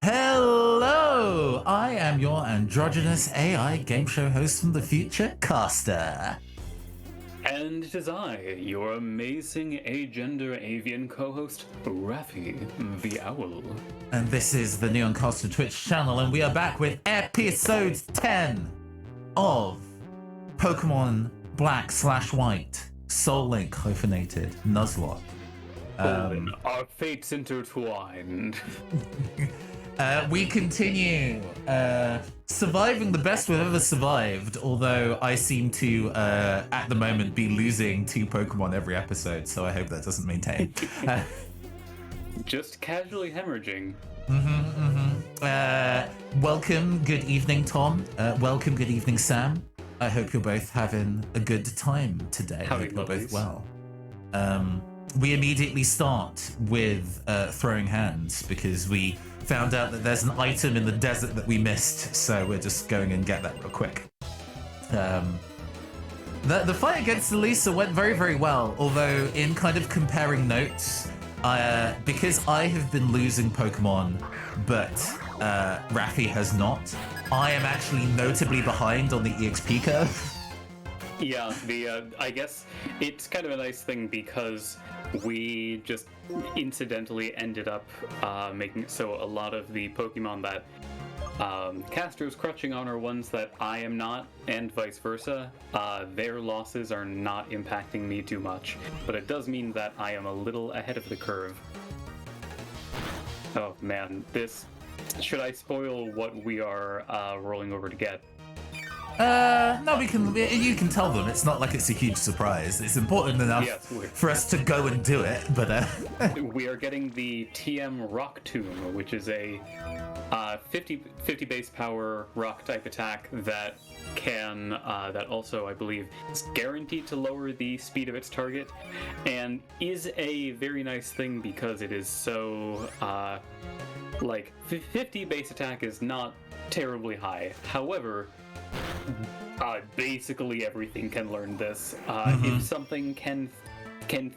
Hello! I am your androgynous AI game show host from the future, Caster. And it is I, your amazing agender avian co-host, Raffi the Owl. And this is the Neon Caster Twitch channel, and we are back with episode 10 of Pokemon Black/White, Soul Link hyphenated Nuzlocke. Our fates intertwined. We continue surviving the best we've ever survived, although I seem to, at the moment, be losing 2 Pokemon every episode, so I hope that doesn't maintain. Just casually hemorrhaging. Welcome, good evening, Tom. Welcome, good evening, Sam. I hope you're both having a good time today. I hope you're both well. We immediately start with throwing hands because we found out that there's an item in the desert that we missed, so we're just going and get that real quick. The fight against Elisa went very, very well, although in kind of comparing notes, because I have been losing Pokemon, but Raffi has not, I am actually notably behind on the EXP curve. Yeah, I guess it's kind of a nice thing because we just incidentally ended up making so a lot of the Pokemon that Caster's crutching on are ones that I am not, and vice versa. Their losses are not impacting me too much, but it does mean that I am a little ahead of the curve. Oh man, should I spoil what we are rolling over to get? No, you can tell them. It's not like it's a huge surprise. It's important enough for us to go and do it, but... We are getting the TM Rock Tomb, which is a 50 base power rock type attack that can, that also, I believe, is guaranteed to lower the speed of its target, and is a very nice thing because it is so, 50 base attack is not terribly high. However, basically everything can learn this. If something can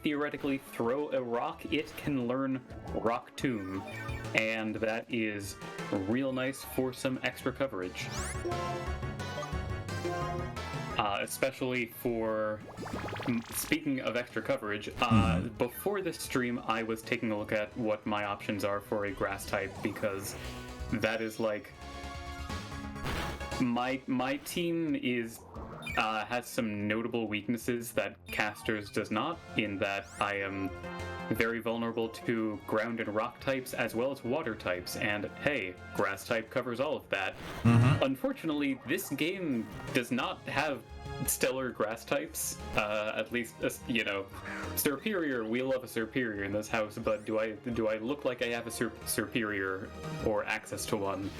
theoretically throw a rock, it can learn Rock Tomb, and that is real nice for some extra coverage. Especially for, speaking of extra coverage, before this stream I was taking a look at what my options are for a grass type, because that is like my team is has some notable weaknesses that Caster's does not, in that I am very vulnerable to ground and rock types as well as water types, and hey, grass type covers all of that. Unfortunately, this game does not have stellar grass types, at least, Serperior, we love a Serperior in this house, but do I look like I have a Serperior or access to one?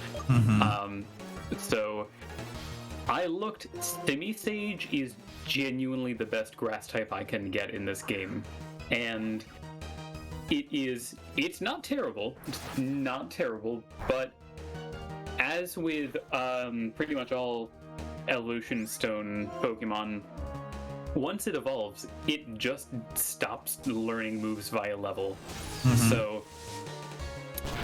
So I looked. Simisage is genuinely the best grass type I can get in this game, and it's not terrible, but as with pretty much all Evolution Stone Pokemon, once it evolves, it just stops learning moves via level. So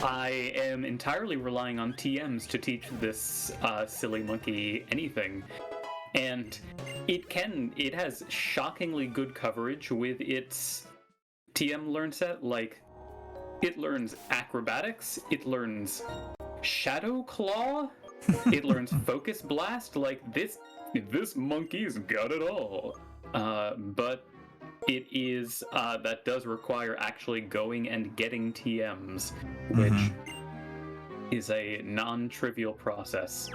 I am entirely relying on TMs to teach this silly monkey anything, and it has shockingly good coverage with its TM learn set. Like, it learns acrobatics, it learns Shadow Claw, it learns Focus Blast. Like, this monkey's got it all. But it is, that does require actually going and getting TMs, which is a non-trivial process.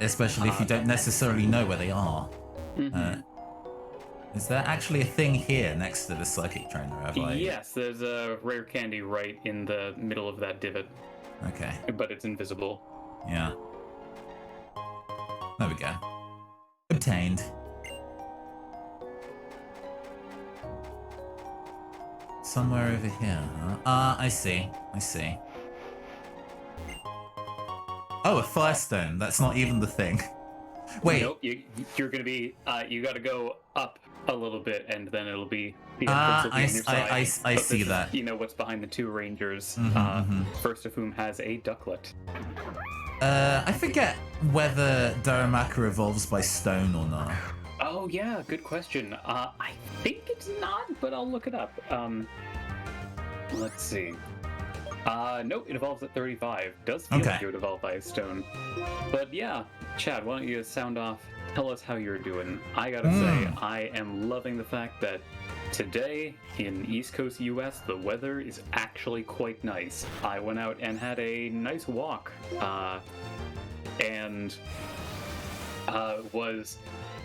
Especially if you don't necessarily know where they are. Is there actually a thing here next to the Psychic Trainer? Yes, there's a rare candy right in the middle of that divot. Okay. But it's invisible. Yeah. There we go. Obtained. Somewhere over here, huh? I see. Oh, a Firestone. That's not even the thing. Wait. Nope, you're gonna be, you gotta go up a little bit, and then it'll be the Ah, entrance will be on your side. I But see this is, that. you know what's behind the two rangers, first of whom has a ducklet. I forget whether Daramaka evolves by stone or not. Oh yeah, good question. I think it's not, but I'll look it up. Let's see. Nope, it evolves at 35. Does feel like it would evolve by a stone. But yeah, Chad, why don't you sound off? Tell us how you're doing. I gotta say, I am loving the fact that today in East Coast US, the weather is actually quite nice. I went out and had a nice walk, and was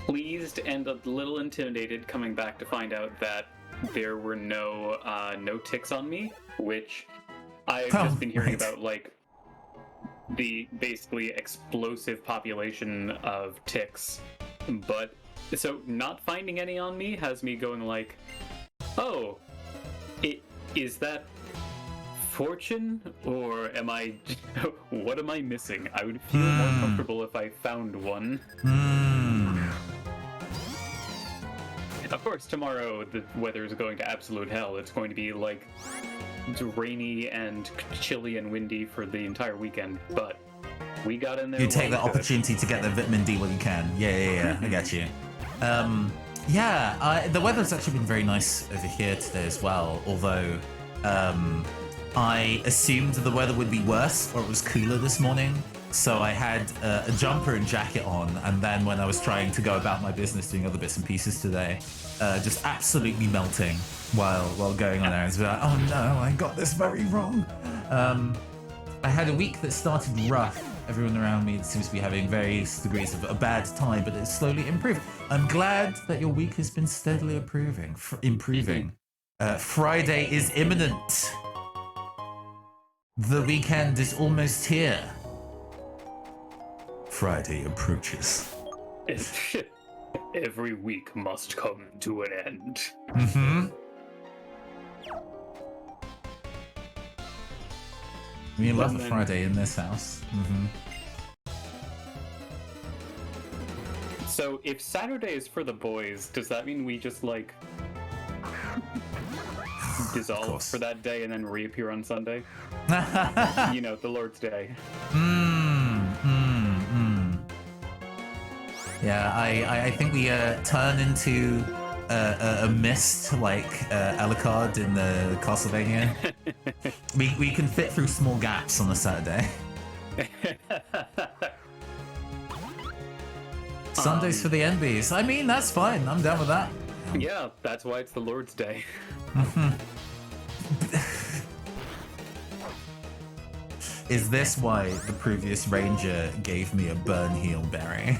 pleased and a little intimidated coming back to find out that there were no ticks on me, which I've just been hearing about, like the basically explosive population of ticks. But so not finding any on me has me going like, oh, is that fortune, or am I? What am I missing? I would feel more comfortable if I found one. Of course, tomorrow the weather is going to absolute hell. It's going to be like rainy and chilly and windy for the entire weekend, but we got in there. You take that opportunity to get the vitamin D when you can. Yeah, I get you. The weather's actually been very nice over here today as well, although I assumed the weather would be worse or it was cooler this morning. So I had a jumper and jacket on, and then when I was trying to go about my business doing other bits and pieces today, just absolutely melting while going on errands. Like, oh no, I got this very wrong. I had a week that started rough. Everyone around me seems to be having various degrees of a bad time, but it's slowly improved. I'm glad that your week has been steadily improving. Friday is imminent. The weekend is almost here. Friday approaches. Every week must come to an end. We love a Friday in this house. So if Saturday is for the boys, does that mean we just like dissolve for that day and then reappear on Sunday? You know, the Lord's Day. Yeah, I think we turn into a mist like Alucard in the Castlevania. we can fit through small gaps on a Saturday. Sundays for the NBs. I mean, that's fine. I'm down with that. Yeah, that's why it's the Lord's Day. Is this why the previous ranger gave me a burn heal berry?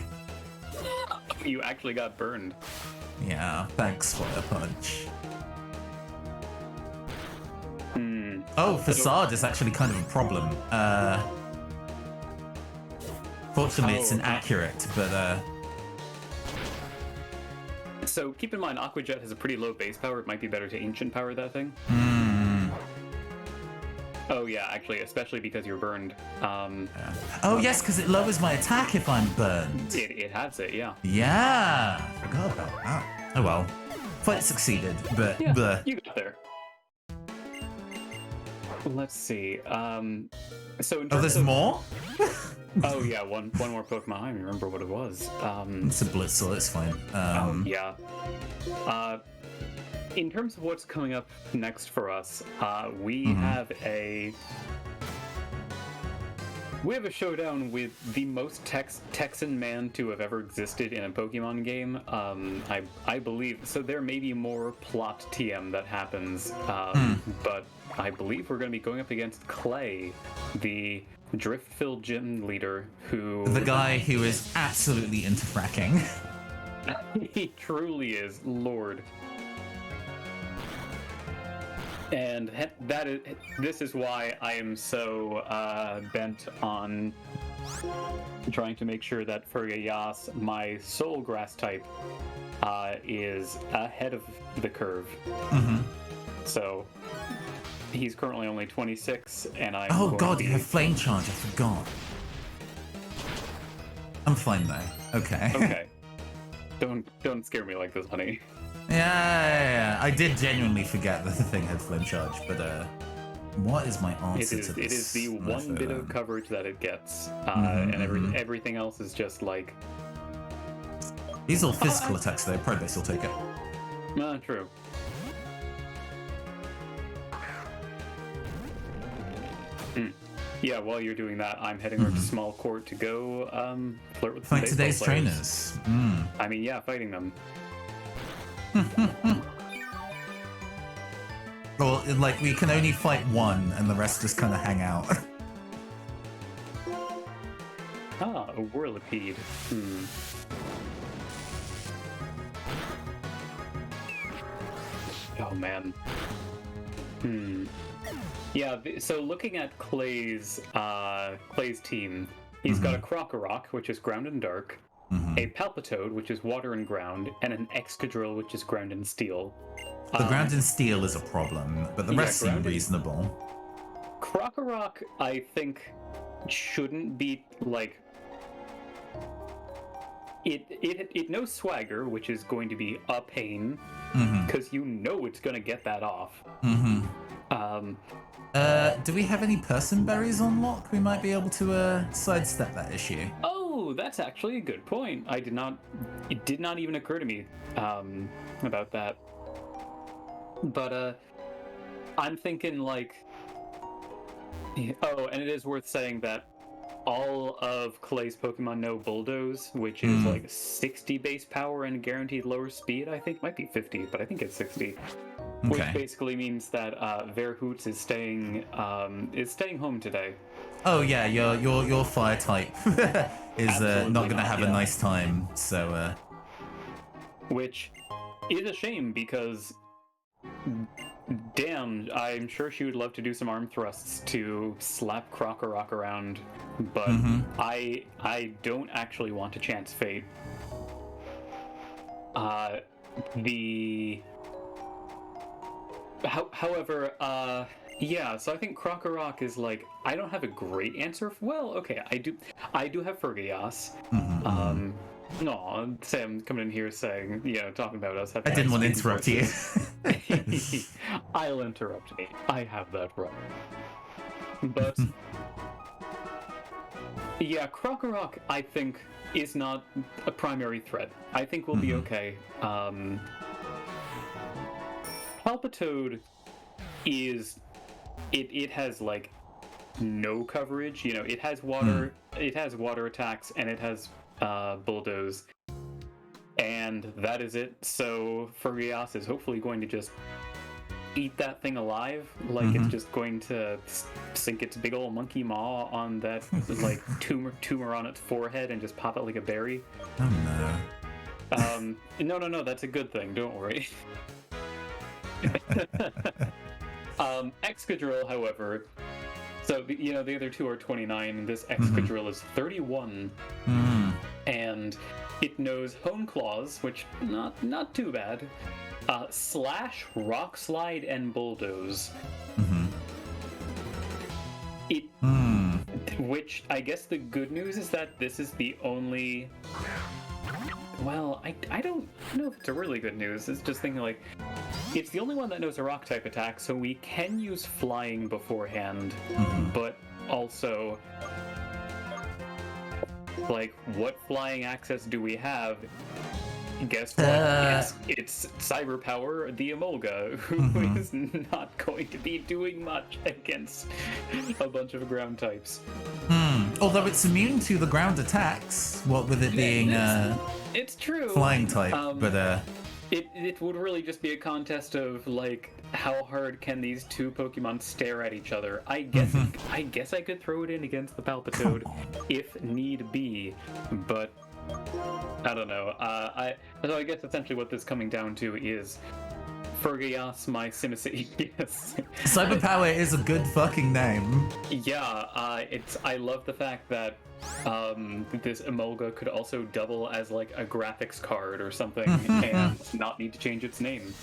You actually got burned. Yeah, thanks, Fire Punch. Oh, facade is actually kind of a problem. Fortunately, it's inaccurate, but So keep in mind, Aquajet has a pretty low base power. It might be better to ancient power that thing. Oh yeah, actually, especially because you're burned. Oh yes, because it lowers my attack if I'm burned. It has it, yeah. Yeah, I forgot about that. Oh well, fight succeeded, but yeah, you got there. Let's see. So there's more. Oh yeah, one more Pokemon. I don't remember what it was. It's a Blitzel. It's fine. Yeah. In terms of what's coming up next for us, we have a showdown with the most Texan man to have ever existed in a Pokemon game. I believe so. There may be more plot TM that happens, but I believe we're going to be going up against Clay, the drift-filled gym leader, the guy who is absolutely into fracking. He truly is, Lord. And this is why I am so bent on trying to make sure that for Yas, my Soul Grass type is ahead of the curve. So he's currently only 26, and I'm Oh god, you have Flame Charge, I forgot. I'm fine though. Okay. Okay. Don't scare me like this, honey. Yeah. I did genuinely forget that the thing had flame charge, but what is my answer to this? It is the one bit of coverage that it gets, everything else is just like... These are physical attacks though, pro base will take it. True. Yeah, while you're doing that, I'm heading over to small court to go flirt with fight today's players. Trainers. I mean, yeah, fighting them. Well, like, we can only fight one, and the rest just kind of hang out. A whirlipede. Oh, man. Yeah, so looking at Clay's team, he's got a Krokorok, which is ground and dark, a Palpitoad, which is water and ground, and an Excadrill, which is ground and steel. The ground and steel is a problem, but the rest seem reasonable. Krokorok, I think, shouldn't be, like... It knows Swagger, which is going to be a pain, because you know it's going to get that off. Do we have any person berries on lock? We might be able to sidestep that issue. Oh, that's actually a good point. It did not even occur to me about that. But I'm thinking like... Oh, and it is worth saying that all of Clay's Pokemon know Bulldoze, which is like 60 base power and guaranteed lower speed. I think might be 50, but I think it's 60. Which basically means that Verhoots is staying home today. Oh yeah, your fire type is not gonna have a nice time. So which is a shame because damn, I'm sure she would love to do some arm thrusts to slap Krokorok around, but I don't actually want to chance fate. However, yeah, so I think Krokorok is like, I don't have a great answer. Well, okay, I do have Fergias. No, Sam coming in here saying, talking about us. I didn't want to interrupt you. I'll interrupt me. I have that right. But, yeah, Krokorok, I think, is not a primary threat. I think we'll be okay. Palpitoad is... It has, like, no coverage. It has water, it has water attacks, and it has Bulldoze. And that is it. So Fergias is hopefully going to just eat that thing alive. Like, it's just going to sink its big old monkey maw on that, like, tumor on its forehead and just pop it like a berry. Oh, no. No, that's a good thing. Don't worry. Excadrill, however, so the other two are 29, and this Excadrill is 31, and it knows Hone Claws, which not too bad, Slash, Rock Slide, and Bulldoze. Which I guess the good news is that this is the only... Well, I don't know if it's a really good news. It's just thinking like, it's the only one that knows a rock type attack, so we can use flying beforehand, but also, like, what flying access do we have? Guess what? It's CYBERPOWER, the Emolga, who is not going to be doing much against a bunch of ground types. Although it's immune to the ground attacks, what with it being it's true flying type, but it would really just be a contest of like how hard can these two Pokemon stare at each other. I guess I could throw it in against the Palpitoad if need be, but I don't know. So I guess essentially what this is coming down to is Fergias, my Simisy. Yes. CYBERPOWER is a good fucking name. Yeah, I love the fact that this Emolga could also double as like a graphics card or something and not need to change its name.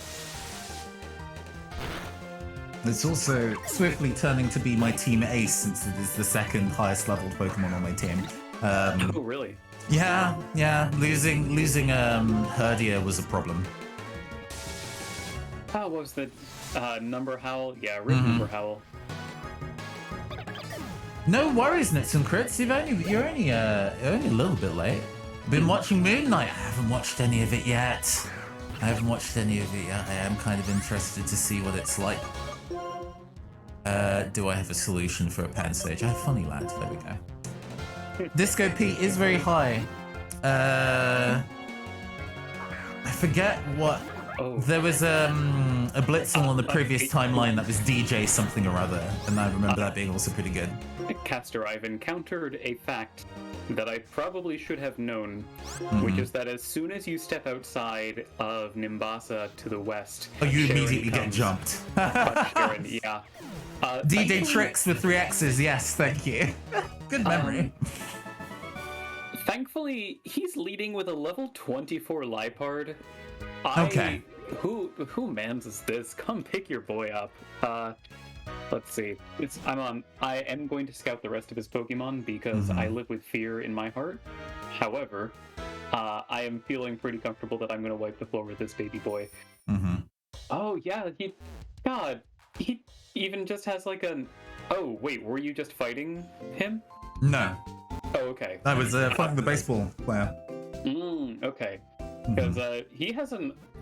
It's also swiftly turning to be my team ace since it is the second highest leveled Pokemon on my team. Oh, really? Yeah. Losing Herdia was a problem. what was the number howl? Yeah, Rip number howl. No worries, Nits and Crits. You're only a little bit late. Been watching Moon Knight. I haven't watched any of it yet. I am kind of interested to see what it's like. Do I have a solution for a pan stage? I have Funny Land. There we go. Disco Pete is very high. I forget what. Oh. There was a Blitzel on the previous timeline that was DJ something or other, and I remember that being also pretty good. Caster, I've encountered a fact that I probably should have known, which is that as soon as you step outside of Nimbasa to the west, you Sharon immediately get comes. jumped. Sharon, yeah. DJ Tricks with 3 X's, yes, thank you. Good memory. Thankfully, he's leading with a level 24 Lipard. Okay. Who mans this? Come pick your boy up. Let's see. I am going to scout the rest of his Pokemon because I live with fear in my heart. However, I am feeling pretty comfortable that I'm going to wipe the floor with this baby boy. Oh yeah, he even just has like an. Oh wait, were you just fighting him? No. Oh okay. I was fighting the baseball player. Okay. Because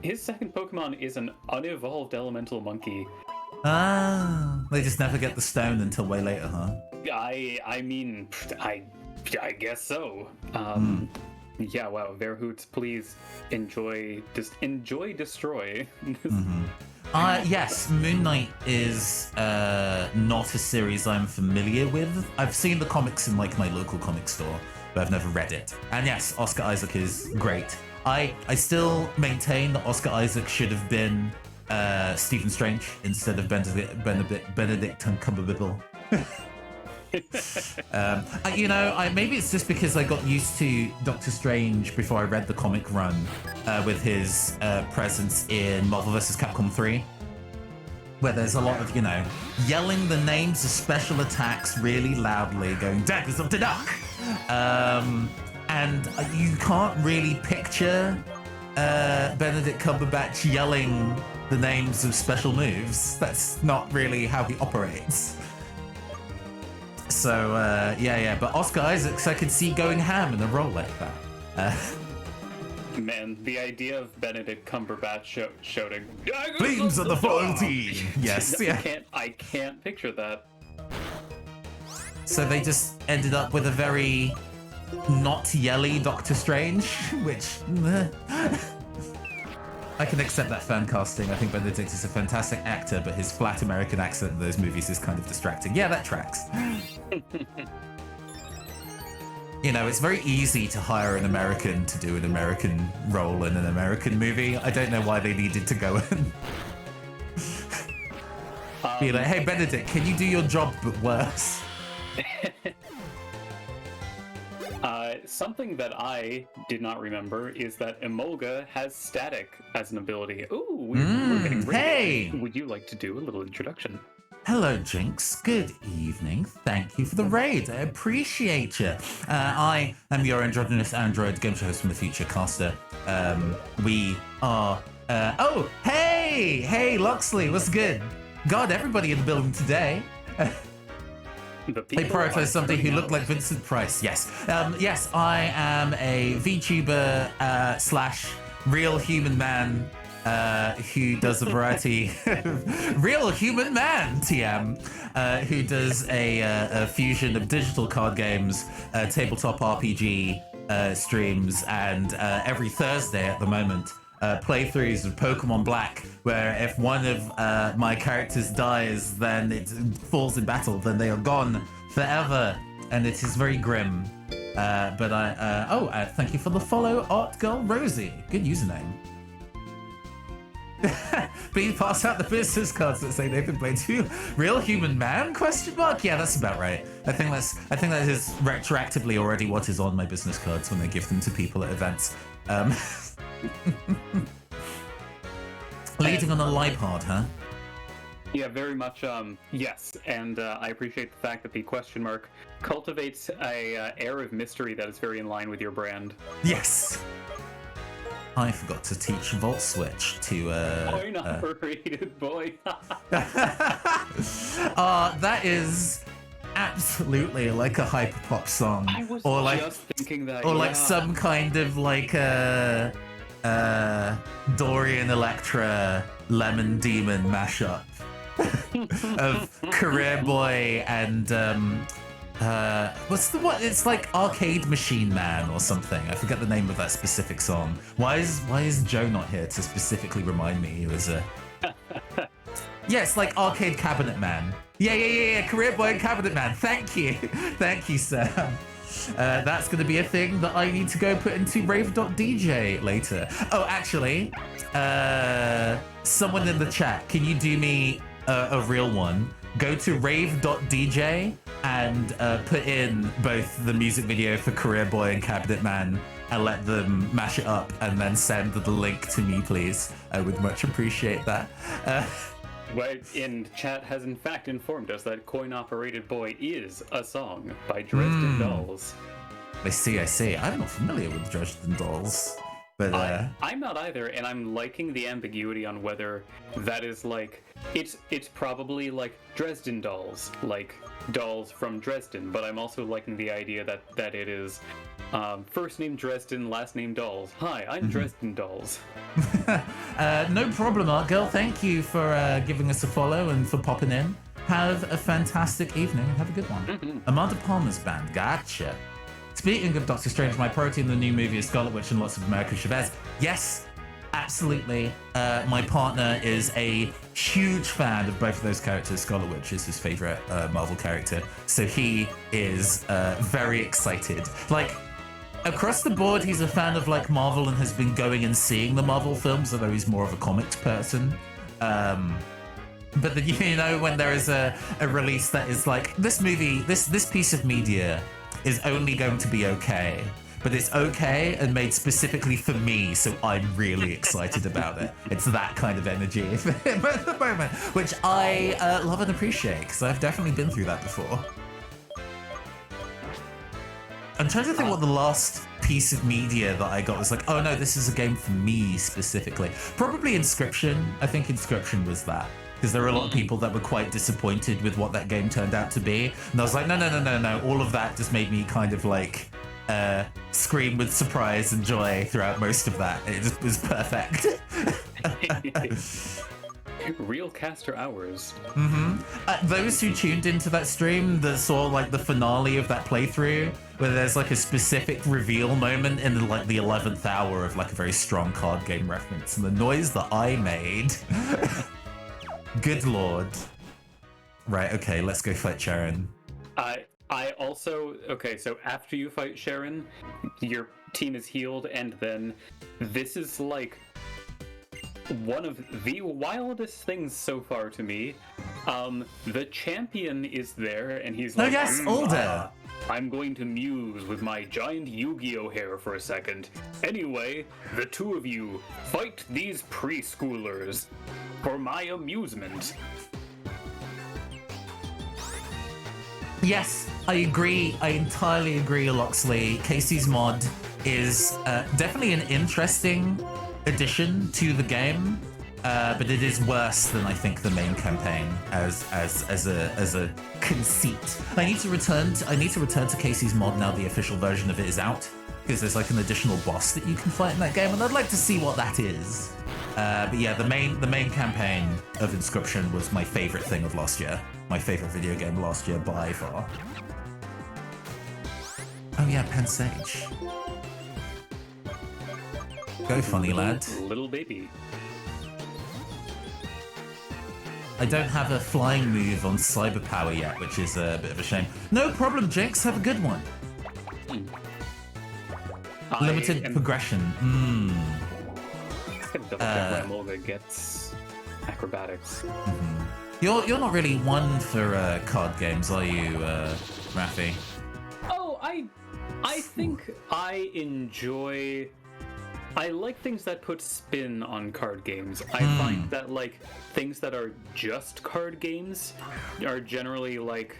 his second Pokemon is an unevolved elemental monkey. They just never get the stone until way later, huh? I mean, I guess so. Yeah, wow, Verhoots, please enjoy destroy. Yes, Moon Knight is not a series I'm familiar with. I've seen the comics in like my local comic store, but I've never read it. And yes, Oscar Isaac is great. I still maintain that Oscar Isaac should have been Stephen Strange instead of Benedict Cumberbatch. Maybe it's just because I got used to Doctor Strange before I read the comic run with his presence in Marvel vs. Capcom 3, where there's a lot of, yelling the names of special attacks really loudly, going, "Daggers of the Dark!" And you can't really picture Benedict Cumberbatch yelling the names of special moves. That's not really how he operates. So, but Oscar Isaacs I could see going ham in a role like that. Man, the idea of Benedict Cumberbatch shouting "Beams of the Foil Team!" Yes, I can't picture that. So they just ended up with a very not yelly Doctor Strange, which I can accept that fan casting. I think Benedict is a fantastic actor, but his flat American accent in those movies is kind of distracting. Yeah, that tracks. It's very easy to hire an American to do an American role in an American movie. I don't know why they needed to go and be like, "Hey, Benedict, can you do your job but worse?" Something that I did not remember is that Emolga has static as an ability. Ooh, we're getting ready. Hey! Would you like to do a little introduction? Hello, Jinx. Good evening. Thank you for the raid. I appreciate you. I am your androgynous android game show host from the future, Caster. We are... oh, hey! Hey, Loxley, what's good? God, everybody in the building today. They prioritize somebody who looked like Vincent Price. Yes. Yes, I am a VTuber slash real human man who does a variety of real human man TM who does a fusion of digital card games, tabletop RPG streams, and every Thursday at the moment playthroughs of Pokemon Black, where if one of my characters dies, then it falls in battle, then they are gone forever, and it is very grim. But thank you for the follow, Art Girl Rosie. Good username. Please pass out the business cards that say Nathan Blade 2 real human man ? Yeah, that's about right. I think that is retroactively already what is on my business cards when I give them to people at events. Leading on a Lipard, huh? Yeah, very much. Yes, and I appreciate the fact that the question mark cultivates a air of mystery that is very in line with your brand. Yes. I forgot to teach Volt Switch to Coin-operated boy. That is absolutely like a hyperpop song. I was just thinking that. Or like some kind of like Dorian Electra Lemon Demon mashup of Career Boy and what's the one? It's like Arcade Machine Man or something. I forget the name of that specific song. Why is Joe not here to specifically remind me he was a yeah, it's like Arcade Cabinet Man. Yeah. Career Boy and Cabinet Man. Thank you, Sam. That's going to be a thing that I need to go put into Rave.DJ later. Oh, actually, someone in the chat, can you do me a real one? Go to Rave.DJ and put in both the music video for Career Boy and Cabinet Man and let them mash it up and then send the link to me, please. I would much appreciate that. Well, and chat has in fact informed us that Coin-Operated Boy is a song by Dresden Dolls. I see. I'm not familiar with Dresden Dolls. But I'm not either, and I'm liking the ambiguity on whether that is like it's probably like Dresden Dolls, like dolls from Dresden, but I'm also liking the idea that it is first name Dresden, last name Dolls. Hi, I'm Dresden Dolls. No problem, Art Girl. Thank you for giving us a follow and for popping in. Have a fantastic evening. Have a good one. Amanda Palmer's band. Gotcha. Speaking of Doctor Strange, my priority in the new movie is Scarlet Witch and lots of America Chavez. Yes, absolutely. My partner is a huge fan of both of those characters. Scarlet Witch is his favorite Marvel character, so he is very excited. Like, across the board, he's a fan of like Marvel and has been going and seeing the Marvel films, although he's more of a comics person. But then, you know, when there is a release that is like, this movie, this piece of media is only going to be okay, but it's okay and made specifically for me, so I'm really excited about it. It's that kind of energy at the moment, which I love and appreciate, because I've definitely been through that before. I'm trying to think what the last piece of media that I got was like, oh no, this is a game for me specifically. Probably Inscription. I think Inscription was that. Because there were a lot of people that were quite disappointed with what that game turned out to be. And I was like, no. All of that just made me kind of like scream with surprise and joy throughout most of that. It just was perfect. Real caster hours. Those who tuned into that stream that saw like the finale of that playthrough, where there's like a specific reveal moment in like the 11th hour of like a very strong card game reference, and the noise that I made. Good lord. Right, okay, let's go fight Sharon. I also, okay, so after you fight Sharon, your team is healed, and then this is like one of the wildest things so far to me. The champion is there, and he's like, oh yes, Alder! I'm going to muse with my giant Yu-Gi-Oh hair for a second. Anyway, the two of you, fight these preschoolers for my amusement. Yes, I agree. I entirely agree, Loxley. Casey's mod is definitely an interesting addition to the game, but it is worse than I think the main campaign as a conceit. I need to return to Casey's mod now the official version of it is out, because there's like an additional boss that you can fight in that game, and I'd like to see what that is. But yeah, the main campaign of Inscription was my favorite thing of last year. My favorite video game last year by far. Oh yeah, Penn Sage. Go funny lad. Little baby. I don't have a flying move on CYBERPOWER yet, which is a bit of a shame. No problem, Jinx. Have a good one. Limited progression. I'm gonna double check when Olga gets acrobatics. You're not really one for card games, are you, Rafi? Oh, I think I enjoy. I like things that put spin on card games. I find that like things that are just card games are generally like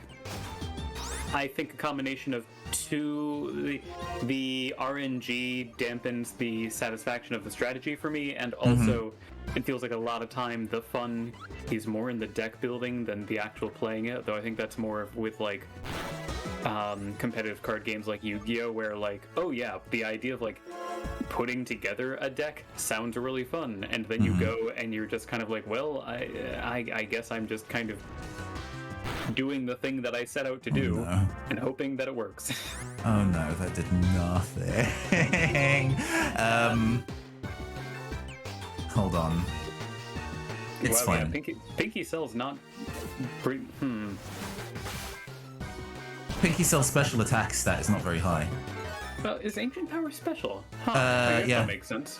I think a combination of two, the RNG dampens the satisfaction of the strategy for me, and also it feels like a lot of time the fun is more in the deck building than the actual playing it, though I think that's more with like competitive card games like Yu-Gi-Oh, where like, oh yeah, the idea of like putting together a deck sounds really fun, and then you go and you're just kind of like, well, I guess I'm just kind of doing the thing that I set out to do and hoping that it works. Oh no, that did nothing. Hold on. It's fine. Yeah, Pinky Cell's not... Pinky Cell's special attack stat is not very high. Well, is Ancient Power special? I guess that makes sense.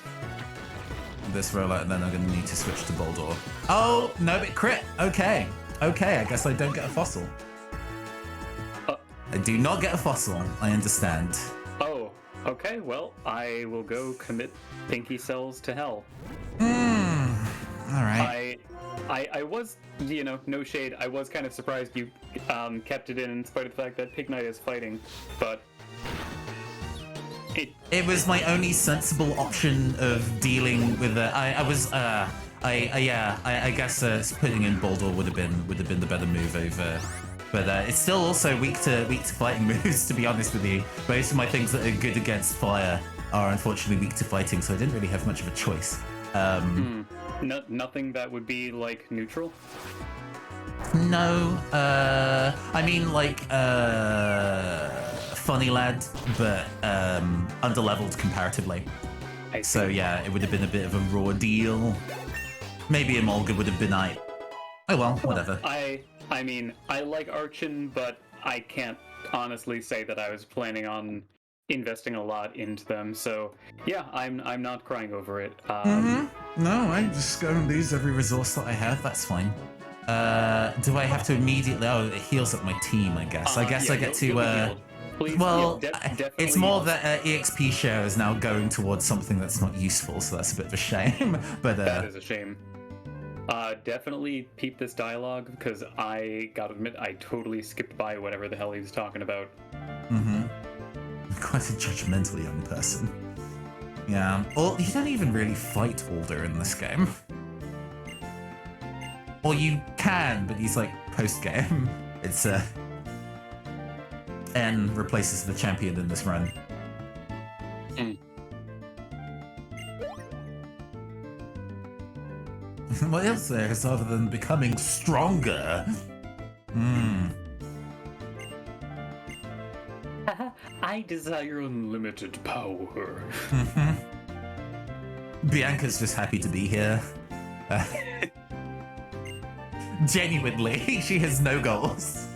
This rollout, and then I'm going to need to switch to Boldor. Oh, no, but crit! Okay. Okay, I guess I don't get a fossil. I do not get a fossil, I understand. Oh, okay, well, I will go commit Pinky Cells to hell. Alright. I was, no shade, I was kind of surprised you kept it in spite of the fact that Pig Knight is fighting, but... It was my only sensible option of dealing with it. I guess putting in Boldor would have been the better move over. But it's still also weak to fighting moves, to be honest with you. Most of my things that are good against fire are unfortunately weak to fighting, so I didn't really have much of a choice. Nothing that would be like neutral? No. I mean like funny lad, but underleveled comparatively. So yeah, it would have been a bit of a raw deal. Maybe Emolga would have been oh well, whatever. I mean, I like Archon, but I can't honestly say that I was planning on investing a lot into them. So yeah, I'm not crying over it. No, I just go and lose every resource that I have. That's fine. Do I have to immediately? Oh, it heals up my team, I guess. I guess I get to. Please, well, it's more that that EXP share is now going towards something that's not useful, so that's a bit of a shame. But that is a shame. Definitely peep this dialogue, because I gotta admit, I totally skipped by whatever the hell he was talking about. Quite a judgmental young person. Yeah. Well, you don't even really fight Alder in this game. Or you can, but he's like post-game. It's N replaces the champion in this run. What else there is other than becoming stronger? I desire unlimited power. Bianca's just happy to be here. Genuinely, she has no goals.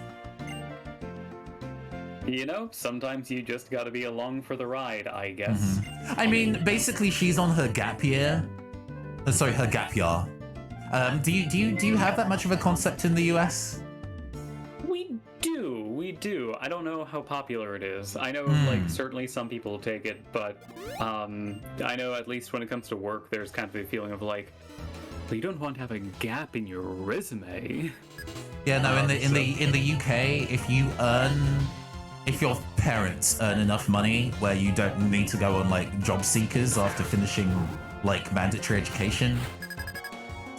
Sometimes you just gotta be along for the ride, I guess. I mean, basically, she's on her gap year. Sorry, her gap year. Do you have that much of a concept in the US? We do. I don't know how popular it is. I know, certainly some people take it, but I know at least when it comes to work, there's kind of a feeling of like, well, you don't want to have a gap in your resume. Yeah, no. In the UK, if your parents earn enough money where you don't need to go on like job seekers after finishing like mandatory education,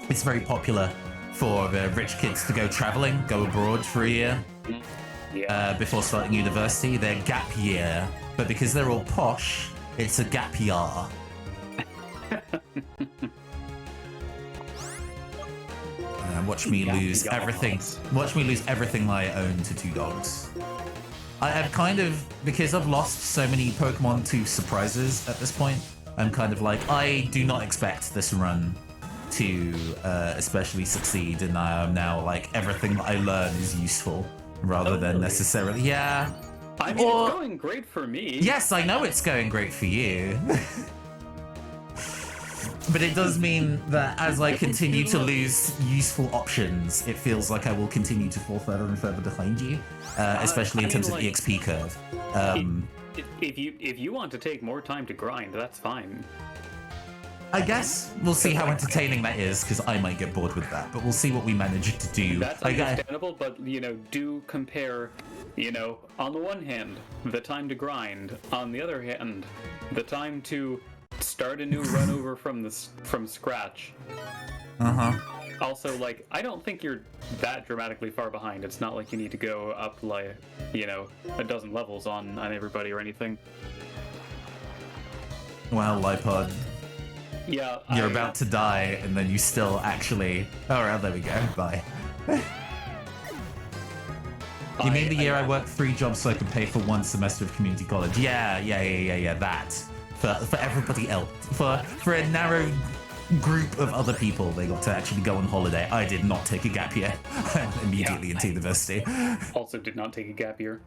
it's very popular for rich kids to go traveling, go abroad for a year. Before starting university, their gap year, but because they're all posh, it's a gap year. Watch me lose everything. Watch me lose everything I own to 2 dogs. I've kind of, because I've lost so many Pokemon to surprises at this point, I'm kind of like, I do not expect this run to especially succeed, and I am now like, everything that I learn is useful. Rather than necessarily, yeah. I mean, it's going great for me. Yes, I know it's going great for you. But it does mean that as I continue to lose useful options, it feels like I will continue to fall further and further behind you, especially in terms of EXP curve. If you want to take more time to grind, that's fine. I guess we'll see how entertaining that is, because I might get bored with that, but we'll see what we manage to do. That's understandable, but, do compare, on the one hand, the time to grind, on the other hand, the time to start a new run over from scratch. Uh-huh. Also, I don't think you're that dramatically far behind. It's not like you need to go up, a dozen levels on everybody or anything. Wow, Lipod. Yeah, You're about to die, and then you still actually... Alright, there we go. Bye. You mean the year I worked 3 jobs so I could pay for 1 semester of community college? Yeah, that. For everybody else. For a narrow group of other people, they got to actually go on holiday. I did not take a gap year. I'm immediately into university. Also did not take a gap year.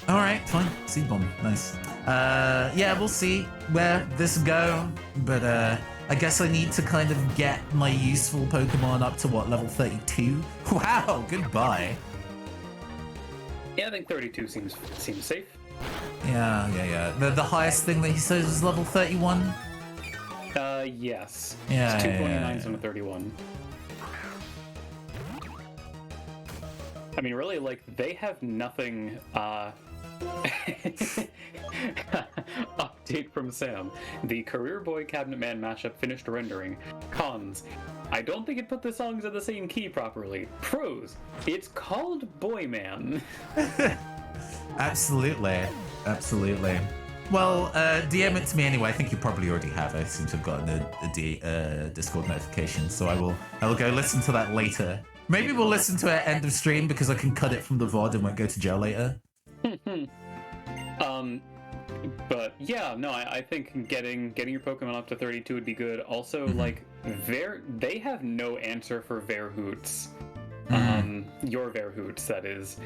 Alright, fine. Seed bomb. Nice. Yeah, we'll see where this go, but I guess I need to kind of get my useful Pokemon up to level 32? Wow, goodbye. Yeah, I think 32 seems safe. Yeah. The highest thing that he says is level 31? Yes. Yeah, it's 229s and a 31. I mean, really, they have nothing, Update from Sam. The Career Boy Cabinet Man mashup finished rendering. Cons. I don't think it put the songs in the same key properly. Pros. It's called Boy Man. Absolutely. Well, DM it to me anyway. I think you probably already have. I seem to have gotten a Discord notification, so I will go listen to that later. Maybe we'll listen to it at end of stream because I can cut it from the VOD and won't go to jail later. But yeah, no, I think getting your Pokemon up to 32 would be good. Also, they have no answer for Verhoots. Your Verhoots, that is.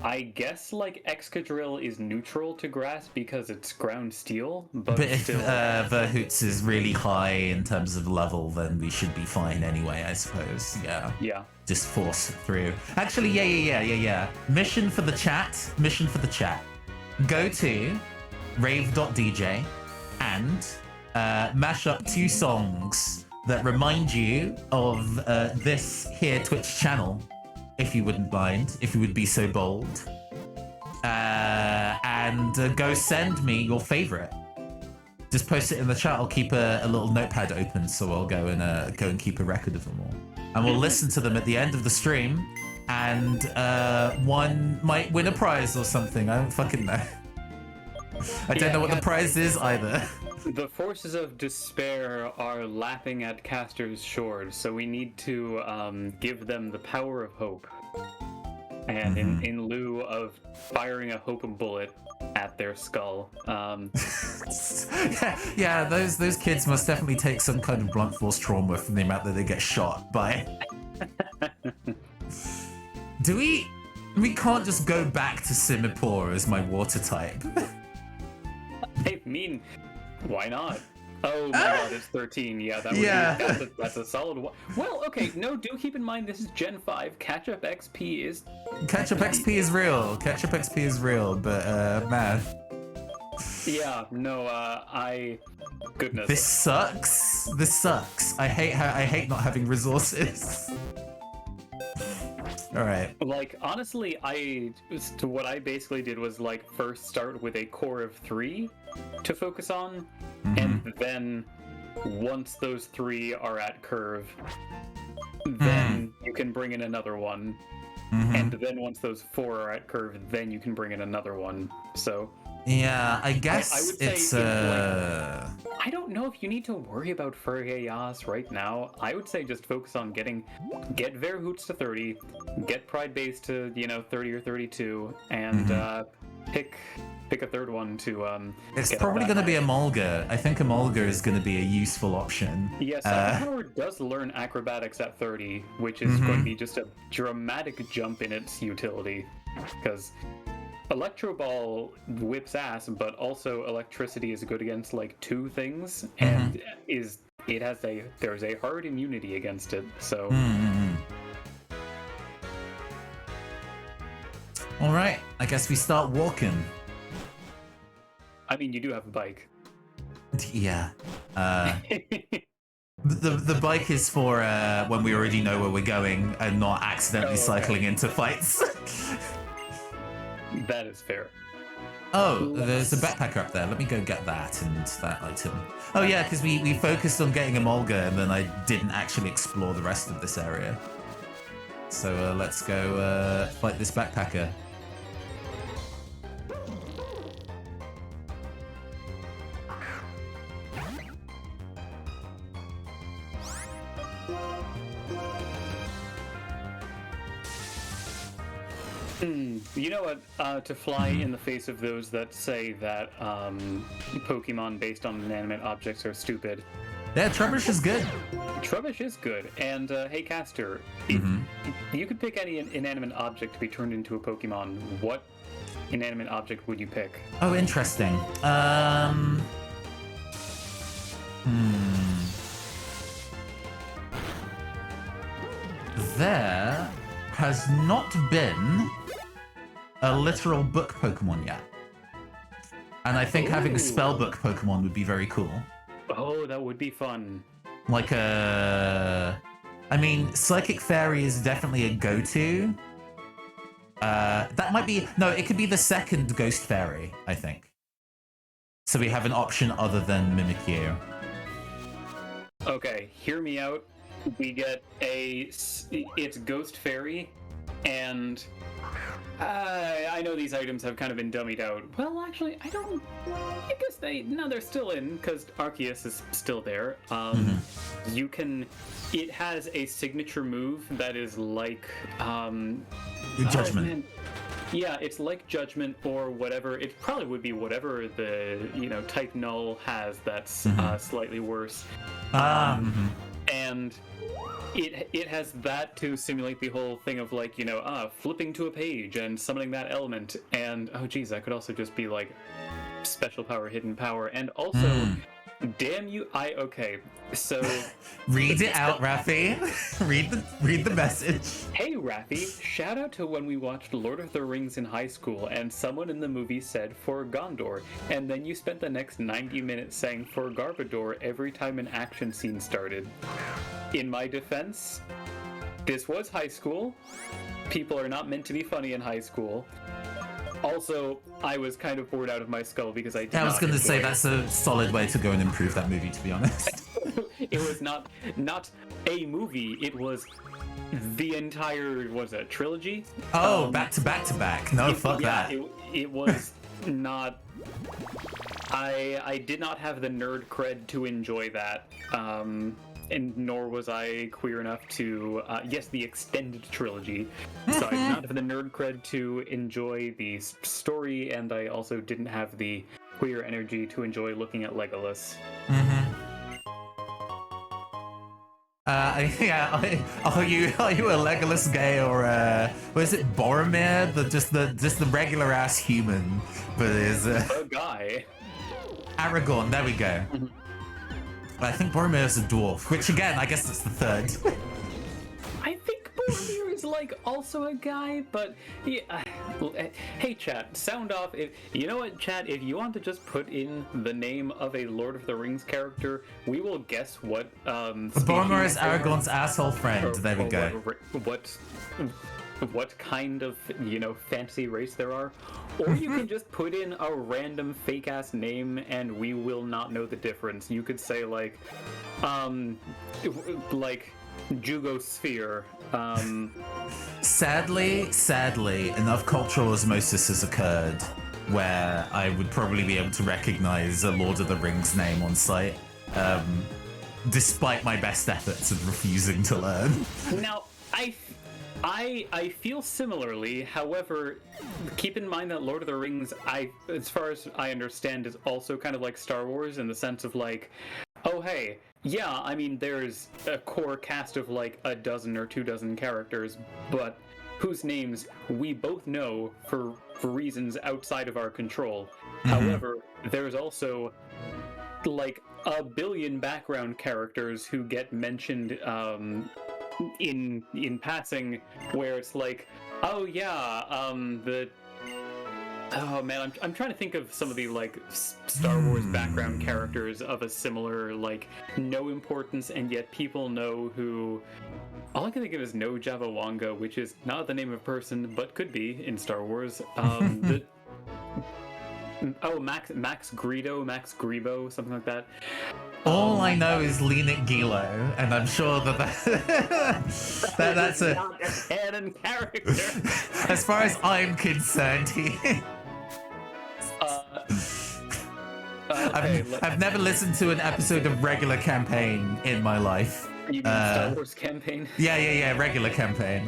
I guess Excadrill is neutral to grass because it's ground steel, but if still... Verhoots is really high in terms of level, then we should be fine anyway, I suppose. Yeah. Just force it through. Actually, yeah. Mission for the chat. Go to rave.dj and mash up 2 songs that remind you of this here Twitch channel. If you wouldn't mind, if you would be so bold. And go send me your favorite. Just post it in the chat. I'll keep a little notepad open, so I'll go and keep a record of them all. And we'll listen to them at the end of the stream, and one might win a prize or something. I don't fucking know. I don't know what the prize is either. The forces of despair are lapping at Caster's shores, so we need to give them the power of hope. And in lieu of firing a hope bullet at their skull. Yeah, those kids must definitely take some kind of blunt force trauma from the amount that they get shot by. We can't just go back to Simipour as my water type. I mean, why not? Oh my god, it's 13. Yeah, that would be, that's a solid one. Well, okay, no, do keep in mind this is Gen 5. Catch-up XP is... Catch-up XP is real. Catch-up XP is real, but, man. Yeah, no, goodness. This sucks. I hate not having resources. Alright. Honestly, what I basically did was, first start with a core of 3 to focus on, and then once those 3 are at curve, then you can bring in another one. And then once those 4 are at curve, then you can bring in another one. So... Yeah, I guess I would say it's I don't know if you need to worry about Fergayas right now. I would say just focus on get Verhoots to 30, get Pride Base to 30 or 32, and pick a third one to It's probably going to be Emolga. I think Emolga is going to be a useful option. Yes, Power does learn acrobatics at 30, which is going to be just a dramatic jump in its utility, because Electro Ball whips ass, but also electricity is good against 2 things, and there's a hard immunity against it. So, all right. I guess we start walking. I mean, you do have a bike. Yeah. The bike is for when we already know where we're going and not accidentally cycling into fights. That is fair. Oh, there's a backpacker up there. Let me go get that and that item. Oh yeah, because we focused on getting a Mulga and then I didn't actually explore the rest of this area. So let's go fight this backpacker. You know what? To fly in the face of those that say that Pokemon based on inanimate objects are stupid. Yeah, Trubbish is good. Trubbish is good. And hey, Caster, you could pick any inanimate object to be turned into a Pokemon. What inanimate object would you pick? Oh, interesting. There has not been a literal book Pokemon yet. And I think having a spellbook Pokemon would be very cool. Oh, that would be fun. Like I mean, Psychic Fairy is definitely a go-to. That might be... No, it could be the second Ghost Fairy, I think. So we have an option other than Mimikyu. Okay, hear me out. We get it's Ghost Fairy, and I know these items have kind of been dummied out. Well, actually, I guess they're still in, because Arceus is still there. You can... It has a signature move that is like... Judgment. Yeah, it's like Judgment or whatever. It probably would be whatever the, type Null has that's slightly worse. And it has that to simulate the whole thing of like, flipping to a page and summoning that element. And, oh geez, that could also just be like special power, hidden power. And also, damn you, okay, so... Read it out, Raffi. read the message. Hey, Raffi, shout out to when we watched Lord of the Rings in high school and someone in the movie said for Gondor, and then you spent the next 90 minutes saying for Garbodor every time an action scene started. In my defense, this was high school. People are not meant to be funny in high school. Also, I was kind of bored out of my skull because I was going to say that's a solid way to go and improve that movie, to be honest. It was not a movie, it was the entire, what was it, trilogy? Oh, back to back. No, fuck that. It was not... I did not have the nerd cred to enjoy that. And nor was I queer enough to, yes, the extended trilogy. So I did not have the nerd cred to enjoy the story, and I also didn't have the queer energy to enjoy looking at Legolas. Are you a Legolas gay or was it Boromir? Just the regular ass human, but is a guy. Aragorn. There we go. I think Boromir is a dwarf, which again, I guess it's the third. I think Boromir is like also a guy, but yeah. Hey chat, sound off. You know what, chat? If you want to just put in the name of a Lord of the Rings character, we will guess what. Boromir is Aragorn's asshole friend. There we go. What kind of, fantasy race there are. Or you can just put in a random fake-ass name and we will not know the difference. You could say, like Jugosphere. Sadly, enough cultural osmosis has occurred where I would probably be able to recognize a Lord of the Rings name on sight, despite my best efforts of refusing to learn. Now, I feel similarly. However, keep in mind that Lord of the Rings, as far as I understand, is also kind of like Star Wars in the sense of like, oh hey, yeah, I mean there's a core cast of like a dozen or 24 characters, but whose names we both know for reasons outside of our control. However, there's also like a billion background characters who get mentioned in passing, where it's like, oh yeah, Oh man, I'm trying to think of some of the like Star Wars background characters of a similar like no importance and yet people know who. All I can think of is No Javawanga, which is not the name of a person but could be in Star Wars. Max Greedo, Max Grebo, something like that. All I know is Lenik Gilo, and I'm sure that's a not a canon character. As far as I'm concerned, he. I've never listened to an episode of Regular Campaign in my life. You mean Star Wars Campaign? Yeah, Regular Campaign.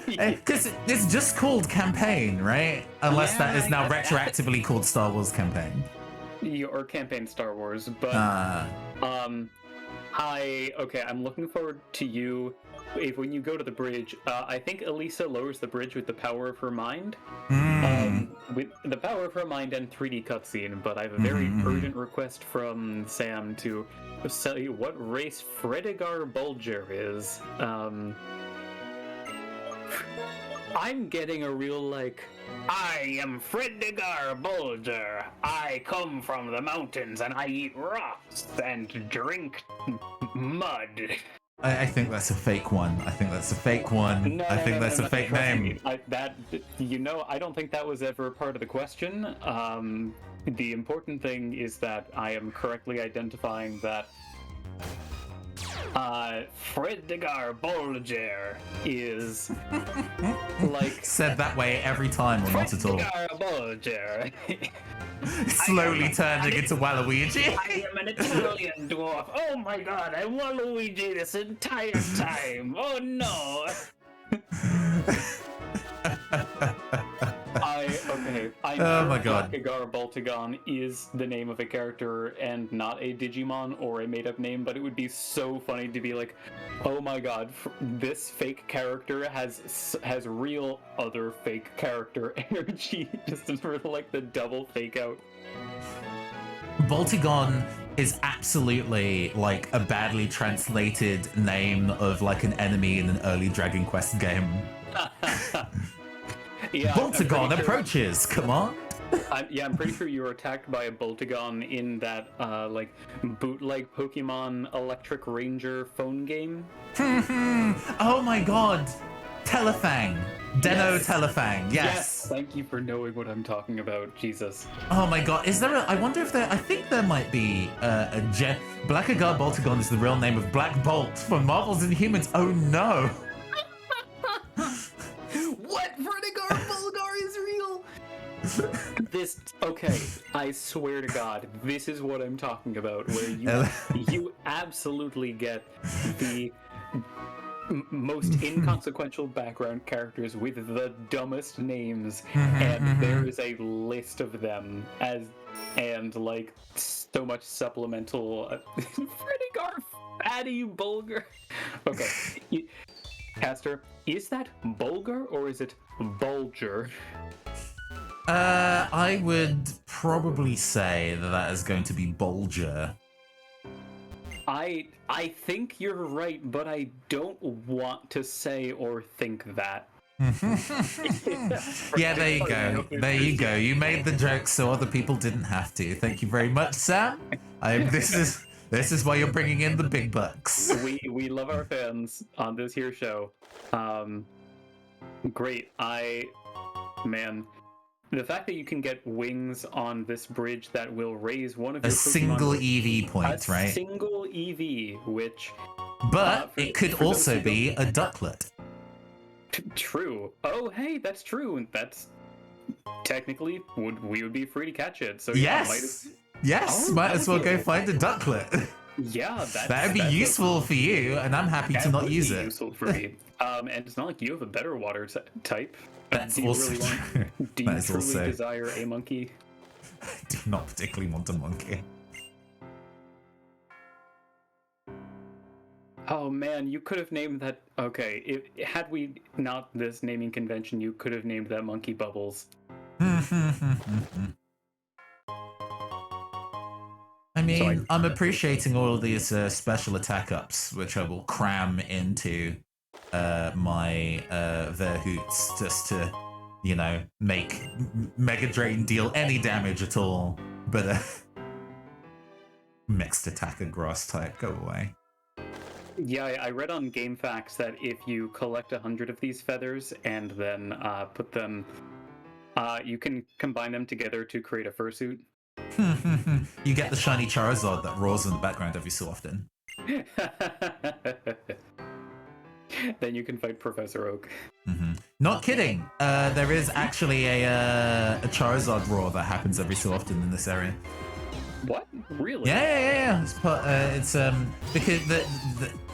Because it's just called Campaign, right? Unless that is now retroactively called Star Wars Campaign. Or Campaign Star Wars, but I'm looking forward to you. If when you go to the bridge, I think Elisa lowers the bridge with the power of her mind. With the power of her mind and 3D cutscene, but I have a very urgent request from Sam to tell you what race Fredigar Bulger is. I'm getting a real like, I am Fredigar Bulger. I come from the mountains and I eat rocks and drink mud. I think that's a fake one. I think that's a fake one. I think that's a fake name. I don't think that was ever part of the question. The important thing is that I am correctly identifying that Fredigar Bulger is like said that way every time or not at all. Fredigar Bulger. Slowly turning into Waluigi. I am an Italian dwarf. Oh my god, I'm Waluigi this entire time. Oh no. Oh my god. Blackagar Boltagon is the name of a character and not a Digimon or a made-up name, but it would be so funny to be like, oh my god, this fake character has real other fake character energy, just sort of like the double fake out. Boltagon is absolutely like a badly translated name of like an enemy in an early Dragon Quest game. Yeah, Boltagon approaches, come on. I'm pretty sure you were attacked by a Boltagon in that like bootleg Pokemon Electric Ranger phone game. Oh my god, Telefang. Telefang, yes. Thank you for knowing what I'm talking about, Jesus. Oh my god, is there I wonder if there, I think there might be Blackagar Boltagon is the real name of Black Bolt from Marvel's Inhumans. Oh no. What? Fredigar Bulgar is real? I swear to God, this is what I'm talking about, where you absolutely get the most inconsequential background characters with the dumbest names, and there is a list of them and like so much supplemental Fredigar Fatty Bulgar. Okay. Caster, is that Bulgar or is it Bulger? I would probably say that is going to be Bulger. I think you're right, but I don't want to say or think that. Yeah, there you go. There you go. You made the joke so other people didn't have to. Thank you very much, Sam. This is why you're bringing in the big bucks. We love our fans on this here show. Great. The fact that you can get wings on this bridge that will raise one of your single EV point, right? A single EV, which... But it could also be a ducklet. True. Oh, hey, that's true. That's... Technically, we would be free to catch it. So yes! Might as well go find a ducklet. Yeah, that'd be useful for you, and I'm happy to not use it. Useful for me. And it's not like you have a better water type. That's also true. Do you truly desire a monkey? I do not particularly want a monkey. Oh man, you could have named that. Okay, had we not this naming convention, you could have named that monkey Bubbles. I mean, I'm appreciating all of these special attack ups, which I will cram into my Verhoots just to, you know, make Mega Drain deal any damage at all. But mixed attack and grass type, go away. Yeah, I read on GameFAQs that if you collect 100 of these feathers and then put them, you can combine them together to create a fursuit. You get the shiny Charizard that roars in the background every so often. Then you can fight Professor Oak. Not kidding. There is actually a Charizard roar that happens every so often in this area. What? Really? Yeah. It's because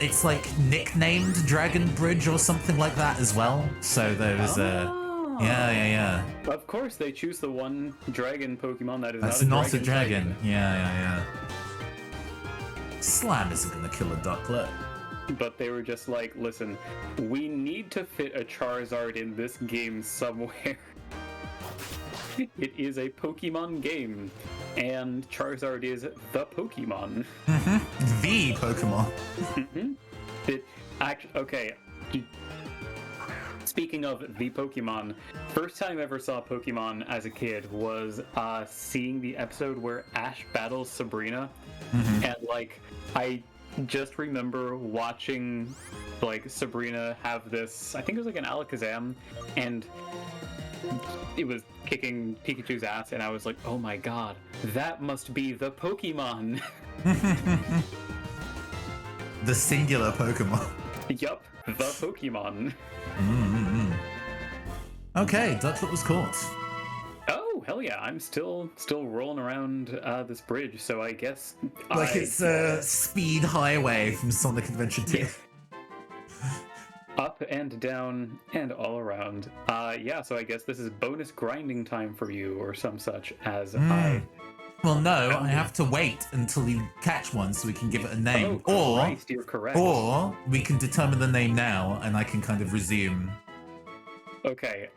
it's like nicknamed Dragon Bridge or something like that as well. So there's yeah. Of course, they choose the one dragon Pokemon that is That's not a dragon. Yeah. Slam isn't gonna kill a ducklet. But they were just like, listen, we need to fit a Charizard in this game somewhere. It is a Pokemon game, and Charizard is the Pokemon. The Pokemon. Okay. Speaking of the Pokemon, first time I ever saw Pokemon as a kid was seeing the episode where Ash battles Sabrina, and like I just remember watching like Sabrina have this, I think it was like an Alakazam, and it was kicking Pikachu's ass, and I was like, oh my god, that must be the Pokemon. The singular Pokemon. Yup, the Pokemon. Okay, Ducklet was caught. Oh, hell yeah, I'm still rolling around this bridge, so I guess like it's a speed highway from Sonic Adventure 2. Yeah. Up and down and all around. Yeah, so I guess this is bonus grinding time for you or some such as Well, no, I have to wait until you catch one so we can give it a name. Oh, Christ, you're correct. Or we can determine the name now and I can kind of resume. Okay,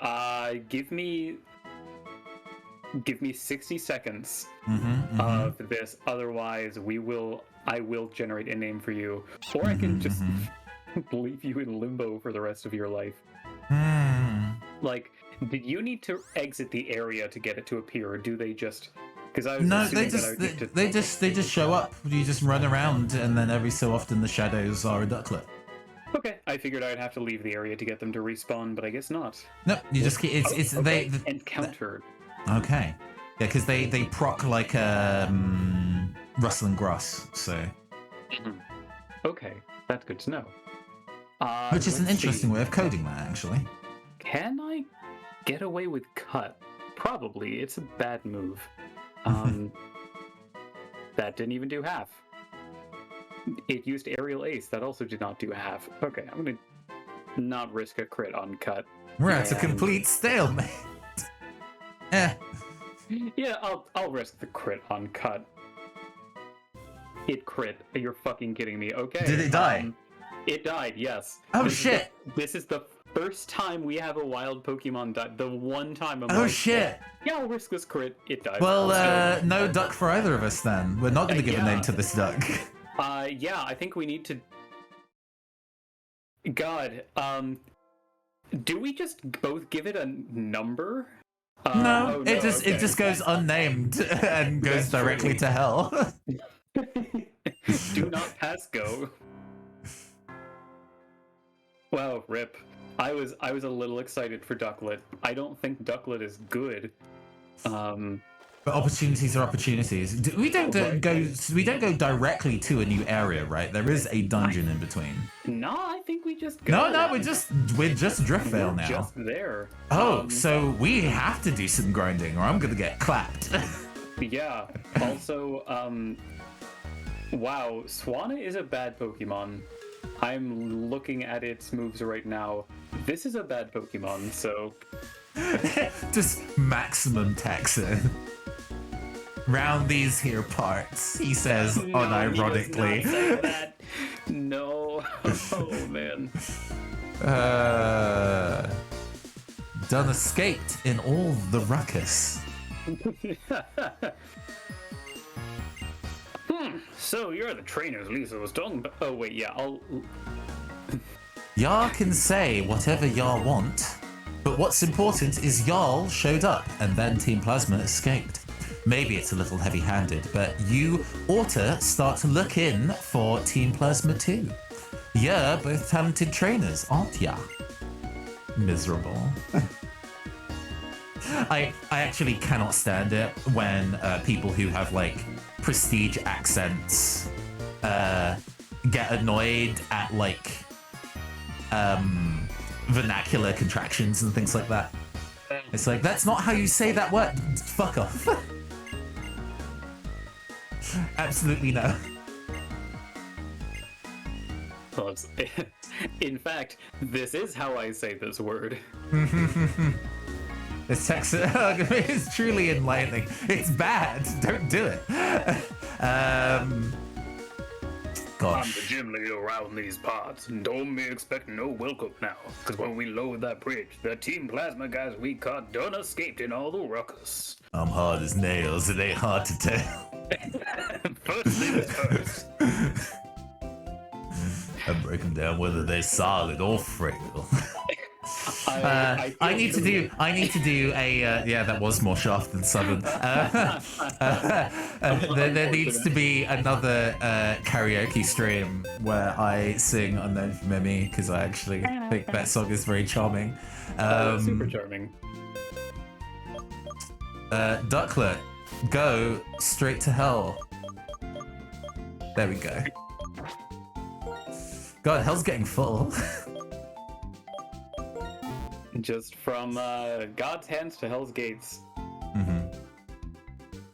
give me 60 seconds of this, otherwise I will generate a name for you. Or I can just leave you in limbo for the rest of your life. Like, did you need to exit the area to get it to appear, or do they just... No, they just show up. You just run around, and then every so often the shadows are a ducklet. Okay, I figured I'd have to leave the area to get them to respawn, but I guess not. Nope, you just keep, they encountered. Okay, yeah, because they proc like rustling grass, so. Okay, that's good to know. Which is an interesting way of coding that, actually. Can I get away with cut? Probably. It's a bad move. That didn't even do half. It used Aerial Ace. That also did not do half. Okay, I'm gonna not risk a crit on cut. We're at a complete stalemate. Yeah, I'll risk the crit on cut. It crit. You're fucking kidding me. Okay. Did it die? It died, yes. Oh, shit. This is the first time we have a wild Pokemon die. The one time I'm Oh, shit. Yeah, I'll risk this crit. It died. Well, no duck for either of us then. We're not going to give a name to this duck. Yeah, I think we need to... God, do we just both give it a number? No, it just goes unnamed and goes directly to hell. Do not pass go. Wow, rip. I was a little excited for Ducklet. I don't think Ducklet is good. But opportunities are opportunities. We don't go directly to a new area, right? There is a dungeon in between. No, I think we just go. No, we're just Driftveil now. Just there. Oh, so we have to do some grinding, or I'm gonna get clapped. Yeah. Also, wow, Swanna is a bad Pokemon. I'm looking at its moves right now. This is a bad Pokemon, so... Just maximum Texan. Round these here parts, he says unironically. He does not say that. No. Oh, man. Done escaped in all the ruckus. So you're the trainers Lisa was talking about. Oh wait, yeah, I'll... Y'all can say whatever y'all want. But what's important is Jarl showed up and then Team Plasma escaped. Maybe it's a little heavy-handed, but you oughta start to look in for Team Plasma too. You're both talented trainers, aren't ya? Miserable. I actually cannot stand it when people who have like prestige accents get annoyed at like vernacular contractions and things like that. It's like, that's not how you say that word. Fuck off. Absolutely no. Well, in fact, this is how I say this word. This text is truly enlightening. It's bad. Don't do it. Gosh. I'm the gym leader around these parts, and don't be expecting no welcome now, because when we lowered that bridge, the Team Plasma guys we caught done escaped in all the ruckus. I'm hard as nails. It ain't hard to tell. First things first. I break them down whether they're solid or frail. I need to do a yeah, that was more shaft than southern. There needs to be another karaoke stream where I sing Unknown for Mimi, because I actually think that song is very charming. Super charming. Ducklet, go straight to hell. There we go. God, hell's getting full. Just from God's hands to Hell's gates.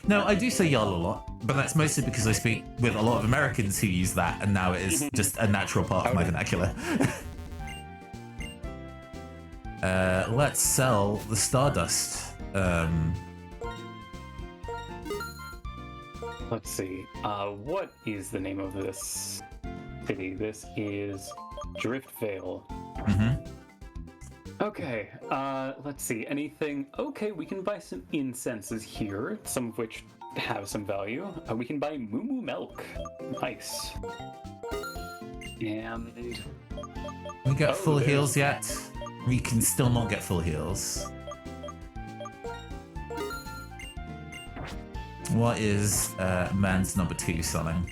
No, I do say Jarl a lot, but that's mostly because I speak with a lot of Americans who use that, and now it is just a natural part of my vernacular. Let's sell the Stardust. Let's see. What is the name of this city? This is Driftvale. Okay, let's see. Anything? Okay, we can buy some incenses here, some of which have some value. We can buy Moo Milk. Nice. And we get full heals yet? We can still not get full heals. What is man's number 2 selling?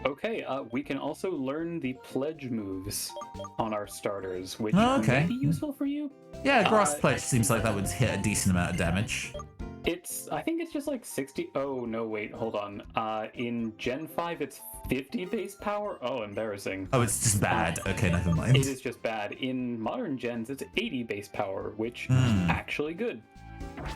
Okay, we can also learn the pledge moves on our starters, which okay. may be useful for you. Yeah, Grass Pledge seems like that would hit a decent amount of damage. I think it's just like 60. Oh, no, wait, hold on. In Gen 5, it's 50 base power? Oh, embarrassing. Oh, it's just bad. Okay, never mind. It is just bad. In modern gens, it's 80 base power, which is actually good.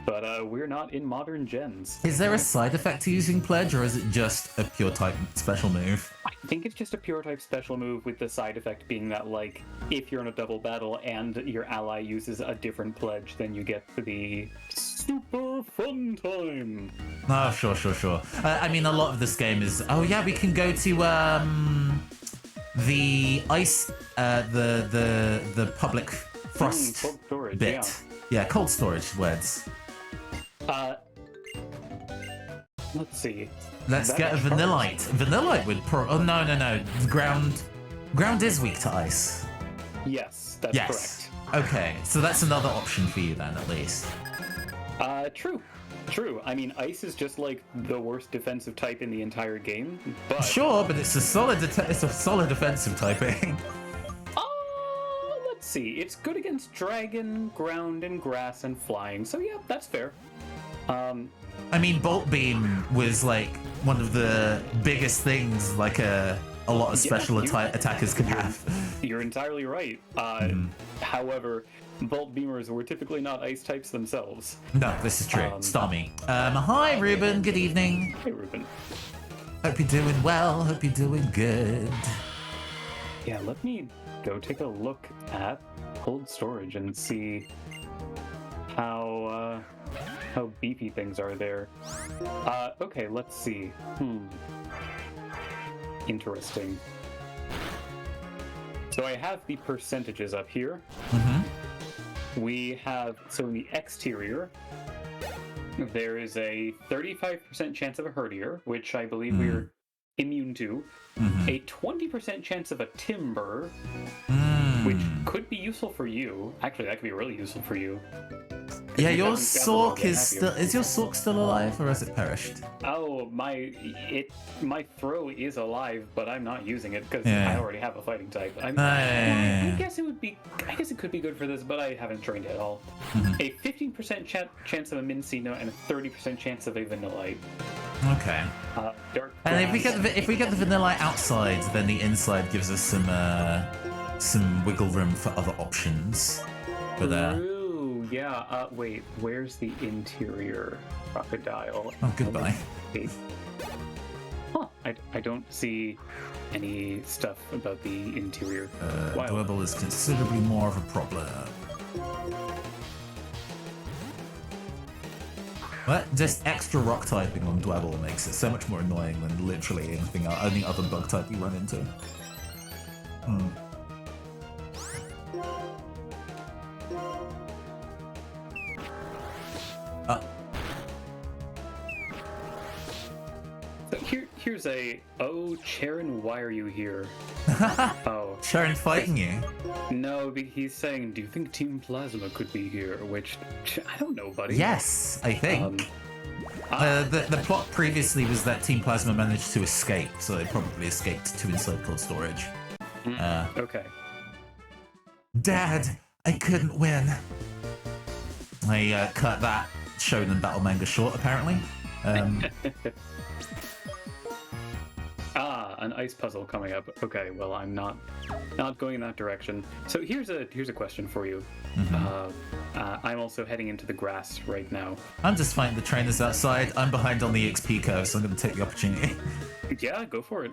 But we're not in modern gens. Is there a side effect to using Pledge, or is it just a pure type special move? I think it's just a pure type special move, with the side effect being that, like, if you're in a double battle and your ally uses a different pledge, then you get the super fun time. Oh, sure. I mean, a lot of this game is... Oh, yeah, we can go to the ice... the public frost cold storage, bit. Yeah, cold storage words. Let's see. Let's get a Vanillite. Vanillite would oh, no. Ground is weak to ice. Yes, that's correct. Okay, so that's another option for you then, at least. True. I mean, ice is just like the worst defensive type in the entire game, but... Sure, but it's a solid defensive typing. Let's see. It's good against dragon, ground, and grass, and flying, so yeah, that's fair. I mean, Bolt Beam was like one of the biggest things like a lot of special attackers could have. You're entirely right. However, Bolt Beamers were typically not ice types themselves. No, this is true. Stormy. Hi, Ruben. Good evening. Hey, Ruben. Hope you're doing well. Hope you're doing good. Yeah, let me go take a look at cold storage and see how beefy things are there. Okay, let's see. Interesting. So I have the percentages up here. We have, so in the exterior, there is a 35% chance of a Herdier, which I believe we're immune to. A 20% chance of a Timber, which could be useful for you. Actually, that could be really useful for you. Yeah, your Sork is your Sork still alive, or has it perished? Oh, my throw is alive, but I'm not using it because I already have a fighting type. I guess it could be good for this, but I haven't trained it at all. A 15% chance of a Mincino and a 30% chance of a Vanillite. Okay. Dark and if we get the Vanillite outside, then the inside gives us some wiggle room for other options. But yeah. Wait, where's the interior crocodile? Oh, goodbye. Huh. I don't see any stuff about the interior. Dwebble is considerably more of a problem. What? Just extra rock typing on Dwebble makes it so much more annoying than literally anything else, any other bug type you run into. So here's a Charon, why are you here? Charon fighting you? No, he's saying, do you think Team Plasma could be here? Which I don't know, buddy. Yes, I think. The plot previously was that Team Plasma managed to escape, so they probably escaped to inside cold storage. Okay. Dad, I couldn't win. I cut that Shonen battle manga short, apparently. An ice puzzle coming up. Okay, well, I'm not going in that direction. So here's a question for you. I'm also heading into the grass right now. I'm just finding the trainers outside. I'm behind on the XP curve, so I'm going to take the opportunity. Yeah, go for it.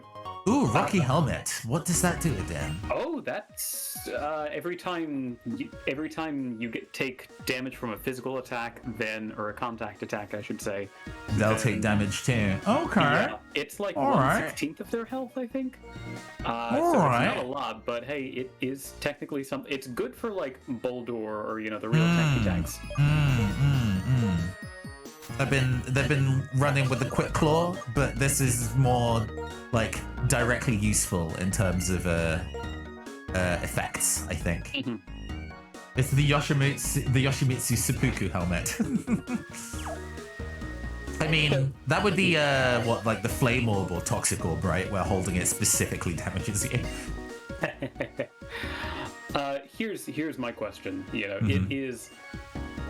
Ooh, Rocky Helmet. What does that do again? Oh, that's every time you take damage from a physical attack, or a contact attack, I should say. They'll take damage too. Okay. Yeah, it's like 1/16 of their health, I think. So it's not a lot, but hey, it is technically something. It's good for like Boulder or the real tanky tanks. They've been running with the Quick Claw, but this is more like directly useful in terms of effects, I think. It's the Yoshimitsu Seppuku helmet. I mean, that would be like the Flame Orb or Toxic Orb, right? Where holding it specifically damages you. Here's my question. It is.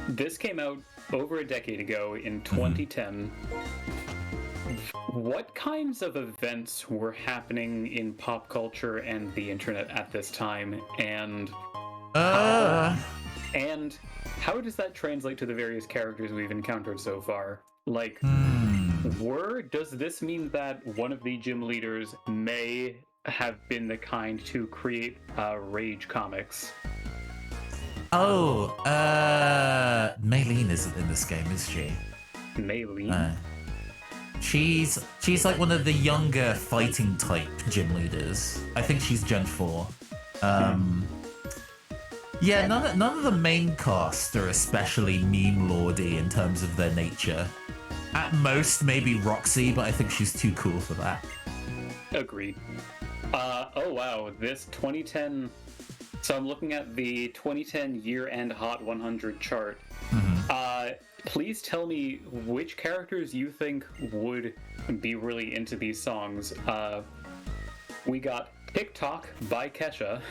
This came out over a decade ago in 2010. What kinds of events were happening in pop culture and the internet at this time, and how does that translate to the various characters we've encountered so far? Like, does this mean that one of the gym leaders may have been the kind to create Rage comics? Maylene isn't in this game, is she? Maylene? She's like one of the younger fighting type gym leaders. I think she's Gen 4. Yeah, none of the main cast are especially meme lordy in terms of their nature. At most, maybe Roxy, but I think she's too cool for that. Agreed. Oh wow, this 2010... So I'm looking at the 2010 year-end Hot 100 chart. Please tell me which characters you think would be really into these songs. We got TikTok by Kesha.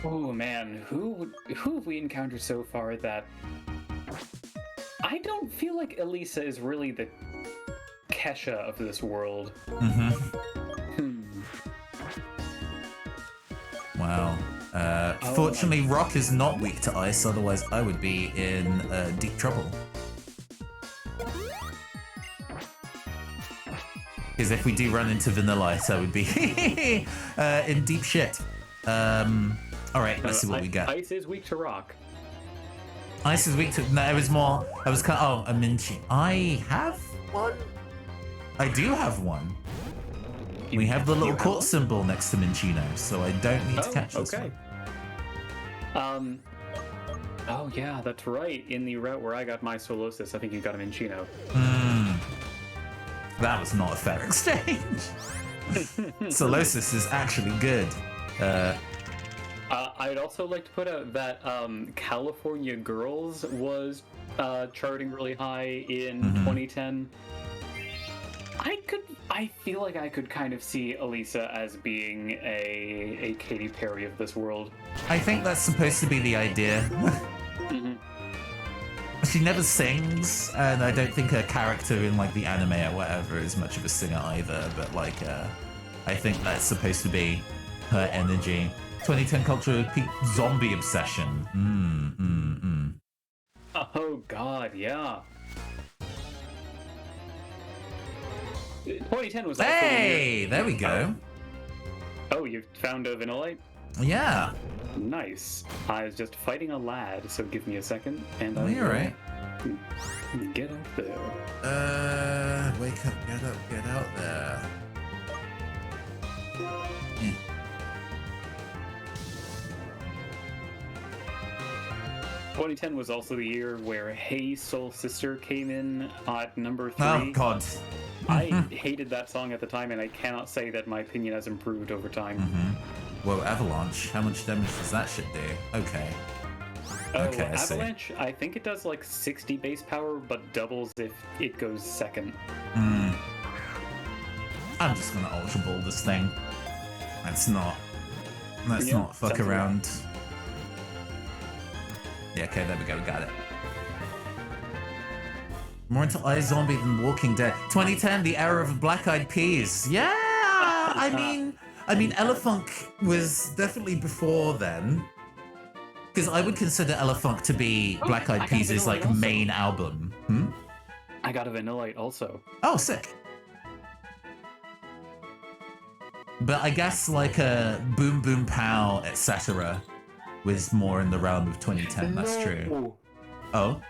Oh man, who have we encountered so far that... I don't feel like Elisa is really the Kesha of this world. Wow. Fortunately, Rock is not weak to ice, otherwise I would be in deep trouble. Because if we do run into Vanillite, I would be in deep shit. Alright, let's see what we get. Ice is weak to rock. Ice is weak to... No, it was more... I was kind of... Oh, a Minchi. I have one? I do have one. We have the little court symbol next to Minchino, so I don't need to catch this one. Oh yeah, that's right. In the route where I got my Solosis, I think you got a Minchino. That was not a fair exchange. Solosis is actually good. I'd also like to put out that California Girls was charting really high in 2010. I feel like I could kind of see Elisa as being a Katy Perry of this world. I think that's supposed to be the idea. She never sings, and I don't think her character in like the anime or whatever is much of a singer either, but like I think that's supposed to be her energy. 2010 culture peak zombie obsession. Oh god, yeah. 2010 was also Hey, there we go. Oh, you found a Vanillite? Yeah. Nice. I was just fighting a lad, so give me a second, and Oh, you're right. Get out there. Wake up, get out there. Yeah. 2010 was also the year where Hey Soul Sister came in at number 3. Oh god. I hated that song at the time, and I cannot say that my opinion has improved over time. Whoa, Avalanche. How much damage does that shit do? Okay. Oh, Okay, I see. Avalanche, I think it does like 60 base power, but doubles if it goes second. I'm just gonna Ultra Ball this thing. Let's not fuck around. Yeah, okay, there we go, we got it. More into iZombie than Walking Dead. 2010, the era of Black Eyed Peas. Yeah, I mean, Elefunk was definitely before then. Because I would consider Elefunk to be Black Eyed Peas' like main album. I got a Vanillite also. Oh, sick. But I guess like Boom Boom Pow, etc. was more in the realm of 2010. That's true. Oh.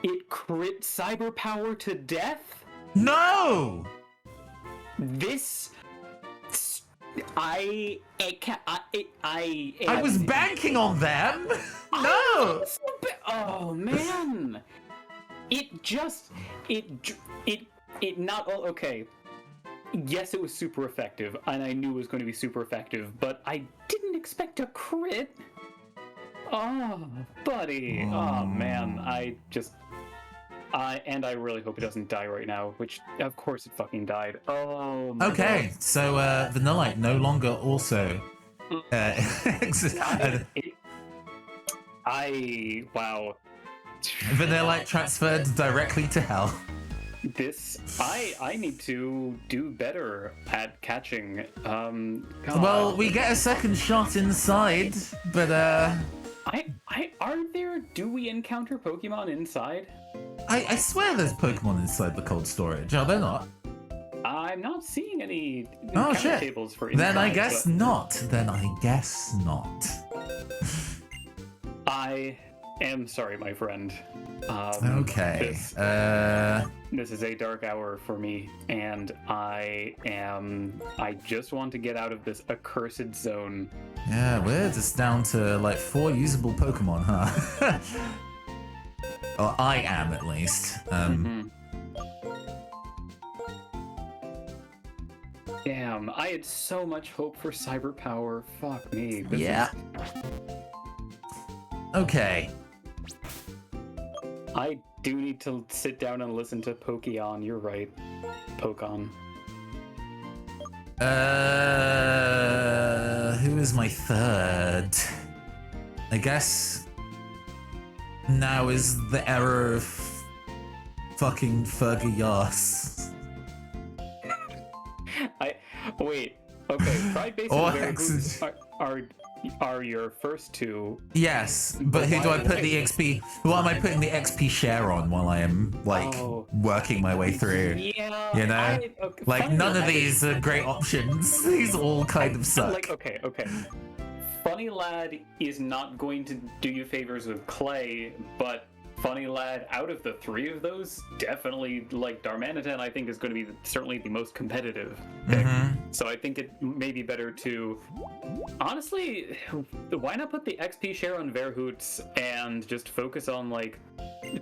It crit CYBERPOWER to death? No! This... I was banking on them! No! Oh, man! It not... Oh, okay. Yes, it was super effective, and I knew it was going to be super effective, but I didn't expect a crit. Oh, buddy. Oh, man. And I really hope it doesn't die right now, which, of course, it fucking died. Oh, my Okay, God. so Vanillite no longer also Wow. Vanillite transferred directly to hell. I need to do better at catching. God. Well, we get a second shot inside, but do we encounter Pokemon inside? I swear there's Pokemon inside the cold storage, are there not? I'm not seeing any shit. tables for inside. Then I guess not. I am sorry, my friend. Okay. This is a dark hour for me, and I just want to get out of this accursed zone. Yeah, we're just down to like 4 usable Pokemon, huh? Or I am, at least. Damn, I had so much hope for CYBERPOWER. Fuck me. Okay. I do need to sit down and listen to Pokeon. You're right. Pokon. Who is my third? I guess now is the era of fucking Fergie Yas. Wait. Okay, Pride Base and Veracruz are your first two. Yes, but who do I put the XP? Who am I putting the XP share on while I am like working my way through? Yeah, you know, none of these are great options. These all kind of suck. Okay. Funny Lad is not going to do you favors with Clay, but Funny Lad, out of the 3 of those, definitely, like, Darmanitan, I think, is going to be certainly the most competitive pick. So I think it may be better to... Honestly, why not put the XP share on Verhoots and just focus on, like,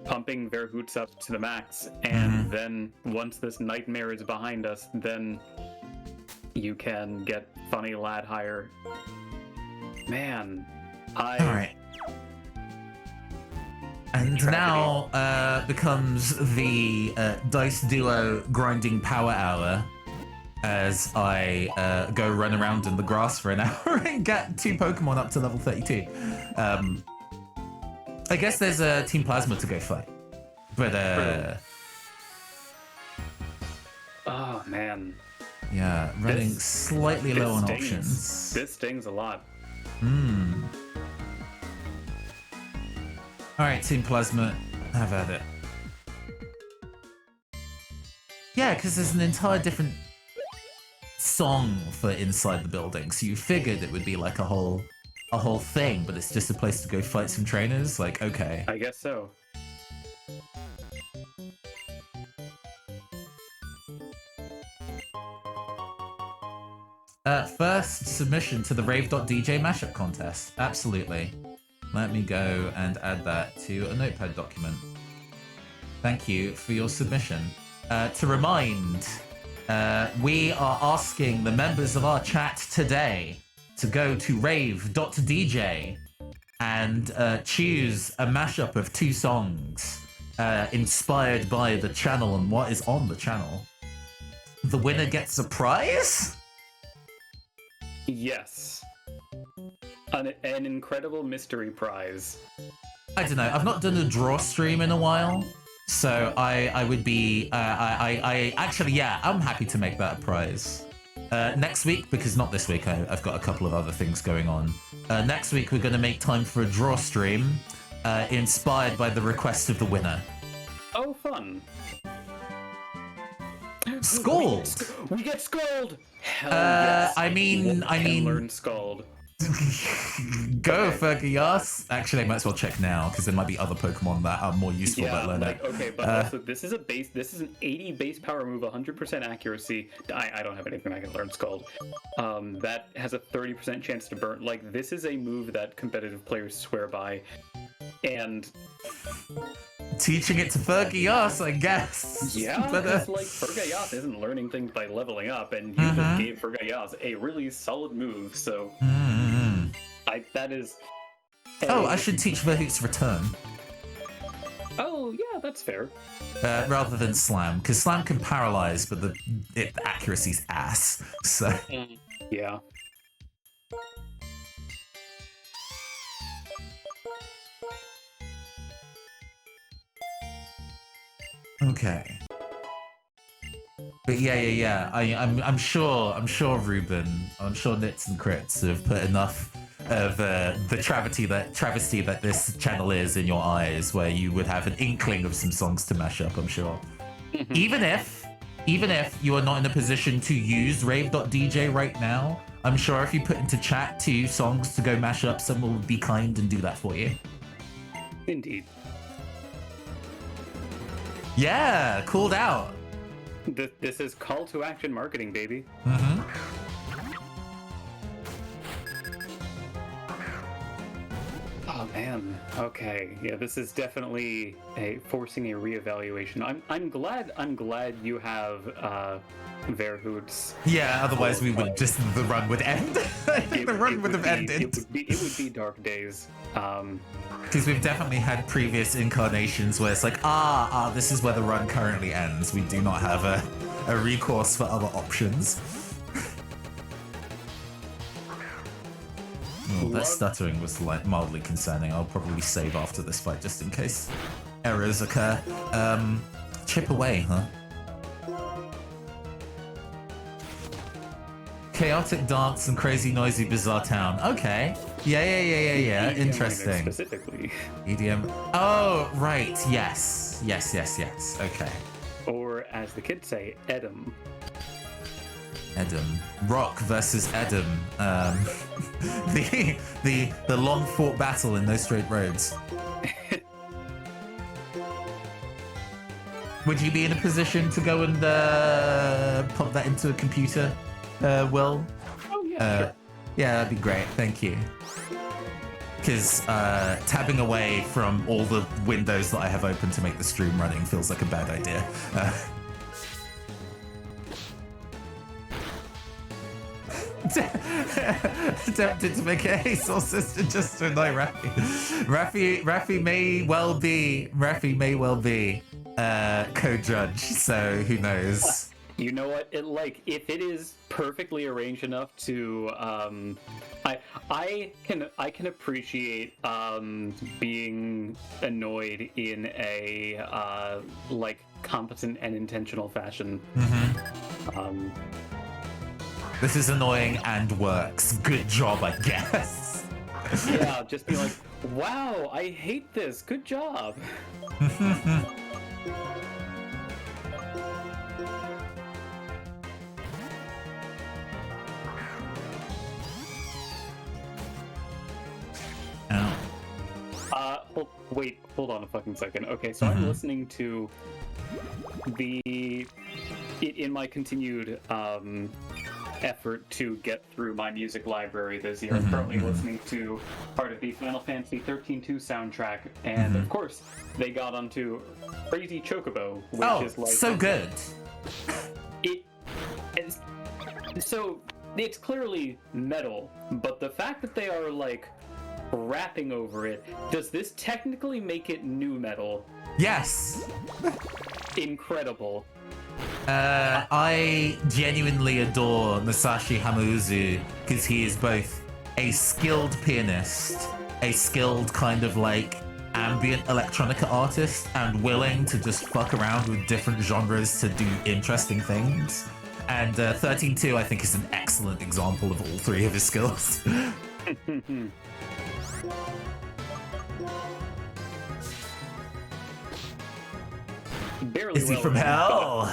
pumping Verhoots up to the max, and then once this nightmare is behind us, then You can get funny lad hire. Man, All right. And Tragedy. now becomes the Dice Duo grinding power hour as I go run around in the grass for an hour and get 2 Pokemon up to level 32. I guess there's a Team Plasma to go fight. But, oh man. yeah, running slightly low on stings. options. This stings a lot. Alright, Team Plasma, have at it. Yeah, because there's an entire different song for inside the building, so you figured it would be like a whole thing, but it's just a place to go fight some trainers? Like, okay. I guess so. First submission to the Rave DJ Mashup contest. Absolutely. Let me go and add that to a notepad document. Thank you for your submission. To remind, we are asking the members of our chat today to go to rave.dj and choose a mashup of 2 songs inspired by the channel and what is on the channel. The winner gets a prize? Yes. An incredible mystery prize. I don't know. I've not done a draw stream in a while, so I would be. I actually, yeah, I'm happy to make that a prize. Next week, because not this week, I've got a couple of other things going on. Next week, we're going to make time for a draw stream, inspired by the request of the winner. Oh, fun. Scald. We get Scald. Hell yes. I mean, learn Scald. Go Fergus. Actually, I might as well check now because there might be other Pokemon that are more useful that learn it. Okay, but also this is an 80 base power move, 100% accuracy. I don't have anything I can learn Scald. That has a 30% chance to burn. Like, this is a move that competitive players swear by, and teaching it to Fergus, I guess. Yeah, but because like Fergus isn't learning things by leveling up, and you just gave Fergus a really solid move. So that is. Oh, I should teach Verhoot's Return. Oh yeah, that's fair. Rather than Slam, because Slam can paralyze, but the accuracy's ass. So yeah. Okay. But yeah. I'm sure Ruben, I'm sure Nits and Crits have put enough of the travesty that this channel is in your eyes, where you would have an inkling of some songs to mash up. I'm sure. Even if you are not in a position to use Rave.dj right now, I'm sure if you put into chat 2 songs to go mash up, someone will be kind and do that for you. Indeed. Yeah, called out. This is call to action marketing, baby. Oh man. Okay. Yeah, this is definitely forcing a reevaluation. I'm glad you have Verhoots. Yeah, otherwise we would just the run would end. The run would have ended. It would be dark days. Because we've definitely had previous incarnations where it's like, this is where the run currently ends. We do not have a recourse for other options. Oh, that stuttering was like mildly concerning. I'll probably save after this fight just in case errors occur. Chip away, huh? Chaotic dance and crazy noisy bizarre town. Okay. Yeah. Interesting. Specifically. EDM. Oh, right. Yes. Okay. Or as the kids say, Edom. Edom. Rock versus Edom. The long fought battle in No Straight Roads. Would you be in a position to go and pop that into a computer, Will? Oh yeah. Sure. Yeah, that'd be great. Thank you. Because tabbing away from all the windows that I have open to make the stream running feels like a bad idea. Tempted to make a soul sister just to annoy Rafi. Rafi may well be co-judge, so who knows? You know what? If it is perfectly arranged enough to, I can appreciate being annoyed in a competent and intentional fashion. Mm-hmm. This is annoying and works. Good job, I guess. Yeah, just be like, wow, I hate this. Good job. Hold on a fucking second. Okay, so I'm listening to in my continued effort to get through my music library this year. I'm currently listening to part of the Final Fantasy 13-2 soundtrack, and of course, they got onto Crazy Chocobo, which is like so good. So it's clearly metal, but the fact that they are like rapping over it, does this technically make it new metal? Yes. Incredible. I genuinely adore Masashi Hamauzu because he is both a skilled pianist, a skilled kind of like ambient electronica artist, and willing to just fuck around with different genres to do interesting things. And 13-2, I think, is an excellent example of all three of his skills. Barely. Is he from hell?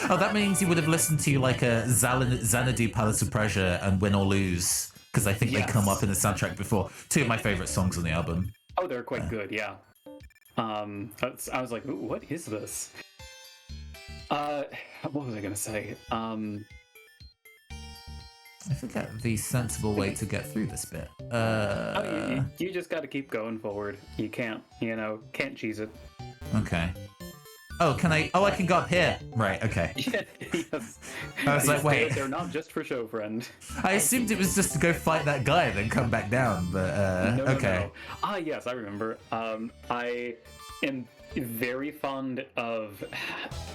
Oh, that means you would have listened to like a Xanadu Palace of Pressure and Win or Lose, because I think they come up in the soundtrack before. Two of my favorite songs on the album. Oh, they're quite good, yeah. I was like, ooh, what is this? What was I gonna say? I forget the sensible way to get through this bit. You just got to keep going forward. You can't cheese it. Okay. Oh, can I? Oh, I can go up here. Right. Okay. Yes. I was like, wait. They're not just for show, friend. I assumed it was just to go fight that guy and then come back down, but okay. No. Ah, yes, I remember. I am very fond of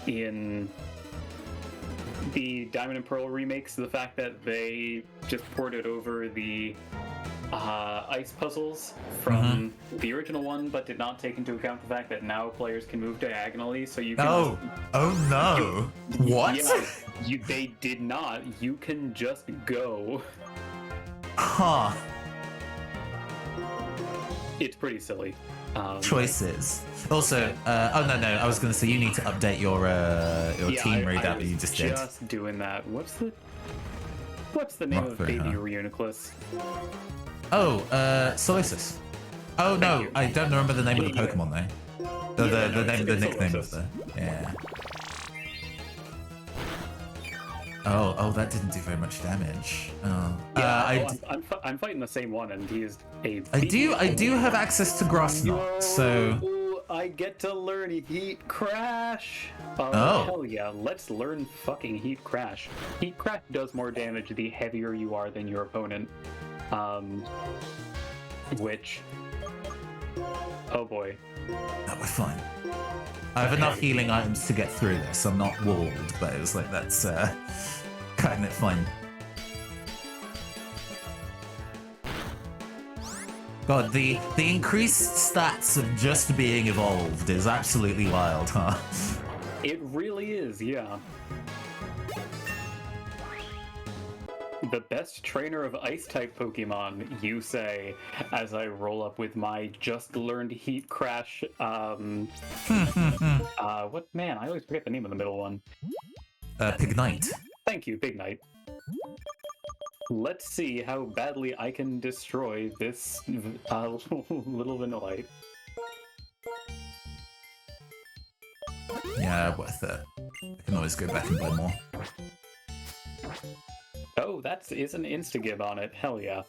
in the Diamond and Pearl remakes, the fact that they just ported over the ice puzzles from the original one, but did not take into account the fact that now players can move diagonally, so you can... Oh no! What? Yeah, they did not. You can just go. Huh. It's pretty silly. Choices. Also, oh no, I was going to say you need to update your team readout that you just did. Just doing that. What's the name of Baby Reuniclus? Oh, Solosis. Oh no, I don't remember the name of the Pokemon though. The nickname of the Oh, that didn't do very much damage. Oh. Yeah, I'm fighting the same one, and he is a... I do have access to Grass Knot, so... I get to learn Heat Crash! Oh. Hell yeah, let's learn fucking Heat Crash. Heat Crash does more damage the heavier you are than your opponent. Which... Oh boy. That was fun. I have enough healing items to get through this. I'm not walled, but it was like, that's cutting it fine. God, the increased stats of just being evolved is absolutely wild, huh? It really is, yeah. The best trainer of Ice-type Pokemon, you say, as I roll up with my just learned Heat Crash, what, man, I always forget the name of the middle one. Pignite. Thank you, Pignite. Let's see how badly I can destroy this little Vanillite. Yeah, worth it. I can always go back and buy more. Oh, that is an Instagib on it. Hell yeah.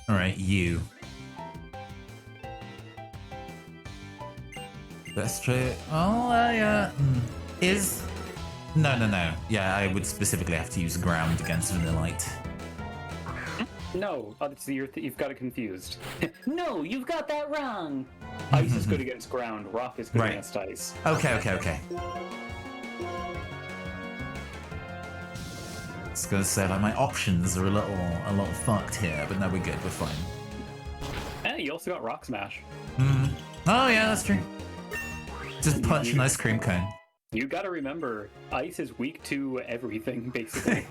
Alright, you. Best trait. Oh, yeah. Is No. Yeah, I would specifically have to use ground against Vanillite. No, you've got it confused. No, you've got that wrong. Ice is good against ground. Rock is good against ice. Okay. I was gonna say like my options are a little fucked here, but no, we're good. We're fine. Hey, you also got Rock Smash. Oh yeah, that's true. Just punch an ice cream cone. You gotta remember, ice is weak to everything, basically.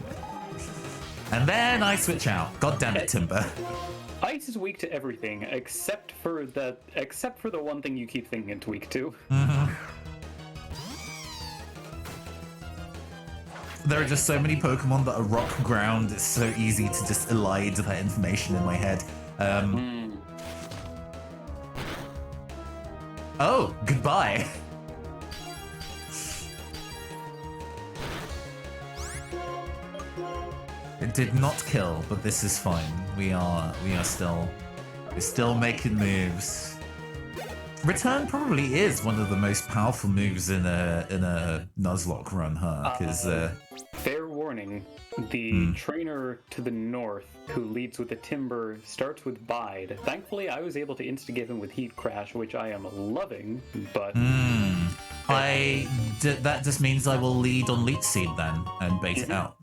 And then I switch out. God damn it, Timber. Ice is weak to everything except for the one thing you keep thinking it's weak to. There are just so many Pokemon that are rock ground. It's so easy to just elide that information in my head. Oh, goodbye. It did not kill, but this is fine. We're still making moves. Return probably is one of the most powerful moves in a Nuzlocke run, huh? Because fair warning, the trainer to the north who leads with the Timber starts with Bide. Thankfully, I was able to insta-give him with Heat Crash, which I am loving, but... that just means I will lead on Leech Seed then, and bait it out.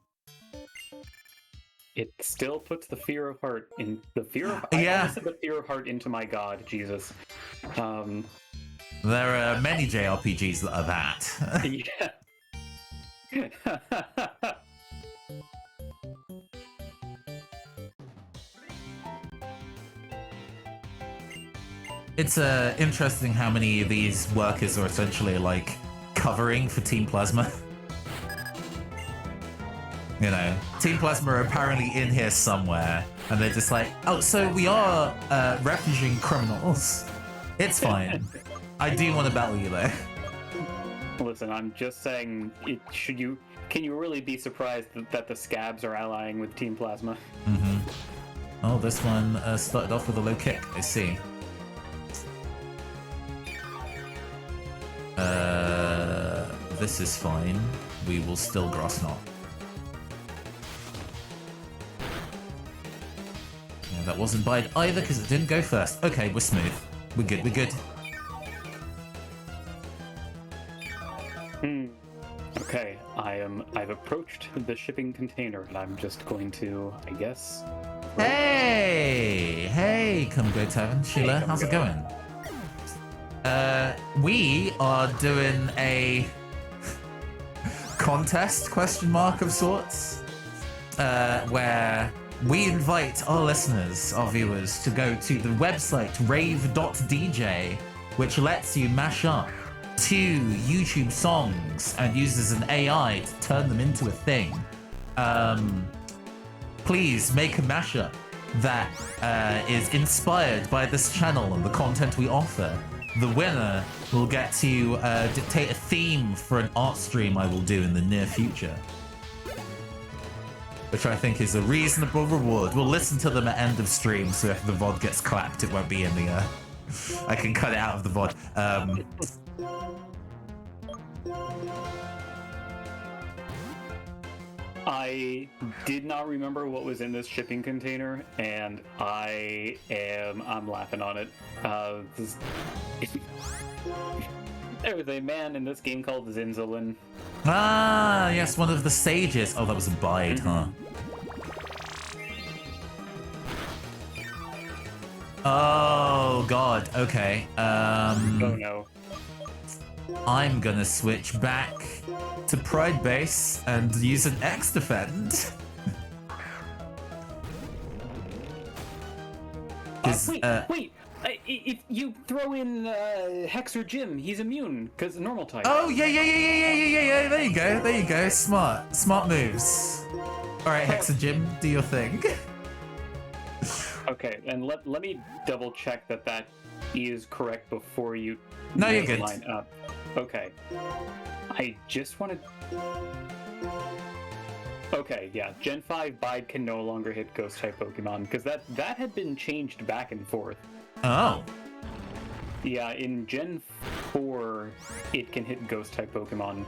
It still puts the fear of heart in the fear of the fear of heart into my god, Jesus. There are many JRPGs that are that. Yeah. It's interesting how many of these workers are essentially like covering for Team Plasma. You know, Team Plasma are apparently in here somewhere, and they're just like, oh, so we are refugee criminals. It's fine. I do want to battle you, though. Listen, I'm just saying, can you really be surprised that the Scabs are allying with Team Plasma? Oh, this one started off with a low kick, I see. This is fine. We will still Grass Knot. That wasn't Bide either because it didn't go first. Okay, we're smooth. We're good. Okay, I've approached the shipping container and I'm just going to, I guess... Hey, come go Tavern. Sheila, how's it going? We are doing a contest, question mark of sorts, where we invite our listeners, our viewers, to go to the website Rave.DJ, which lets you mash up 2 YouTube songs and uses an AI to turn them into a thing. Please make a mashup that is inspired by this channel and the content we offer. The winner will get to dictate a theme for an art stream I will do in the near future, which I think is a reasonable reward. We'll listen to them at end of stream, so if the VOD gets clapped, it won't be in the... I can cut it out of the VOD. I did not remember what was in this shipping container, and I'm laughing on it. There was a man in this game called Zinzolin. Ah, yes, one of the sages. Oh, that was a Bide, huh? Oh, God. Okay. Oh, no. I'm gonna switch back to Pride Base and use an X Defend. Wait! If you throw in Hex or Jim, he's immune because normal type. Oh yeah. There you go. Smart moves. All right, Hex and Jim, do your thing. Okay, and let me double check that is correct before you. No, you're good. Line up. Okay. I just wanted. Okay, yeah. Gen 5 Bide can no longer hit Ghost type Pokemon because that had been changed back and forth. Oh. Yeah, in Gen 4, it can hit Ghost type Pokemon.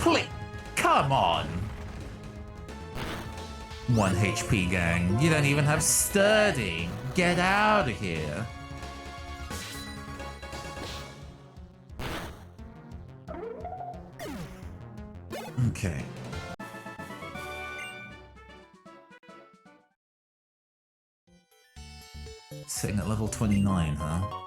Please, come on. 1 HP, gang. You don't even have sturdy. Get out of here. Okay. Sitting at level 29, huh?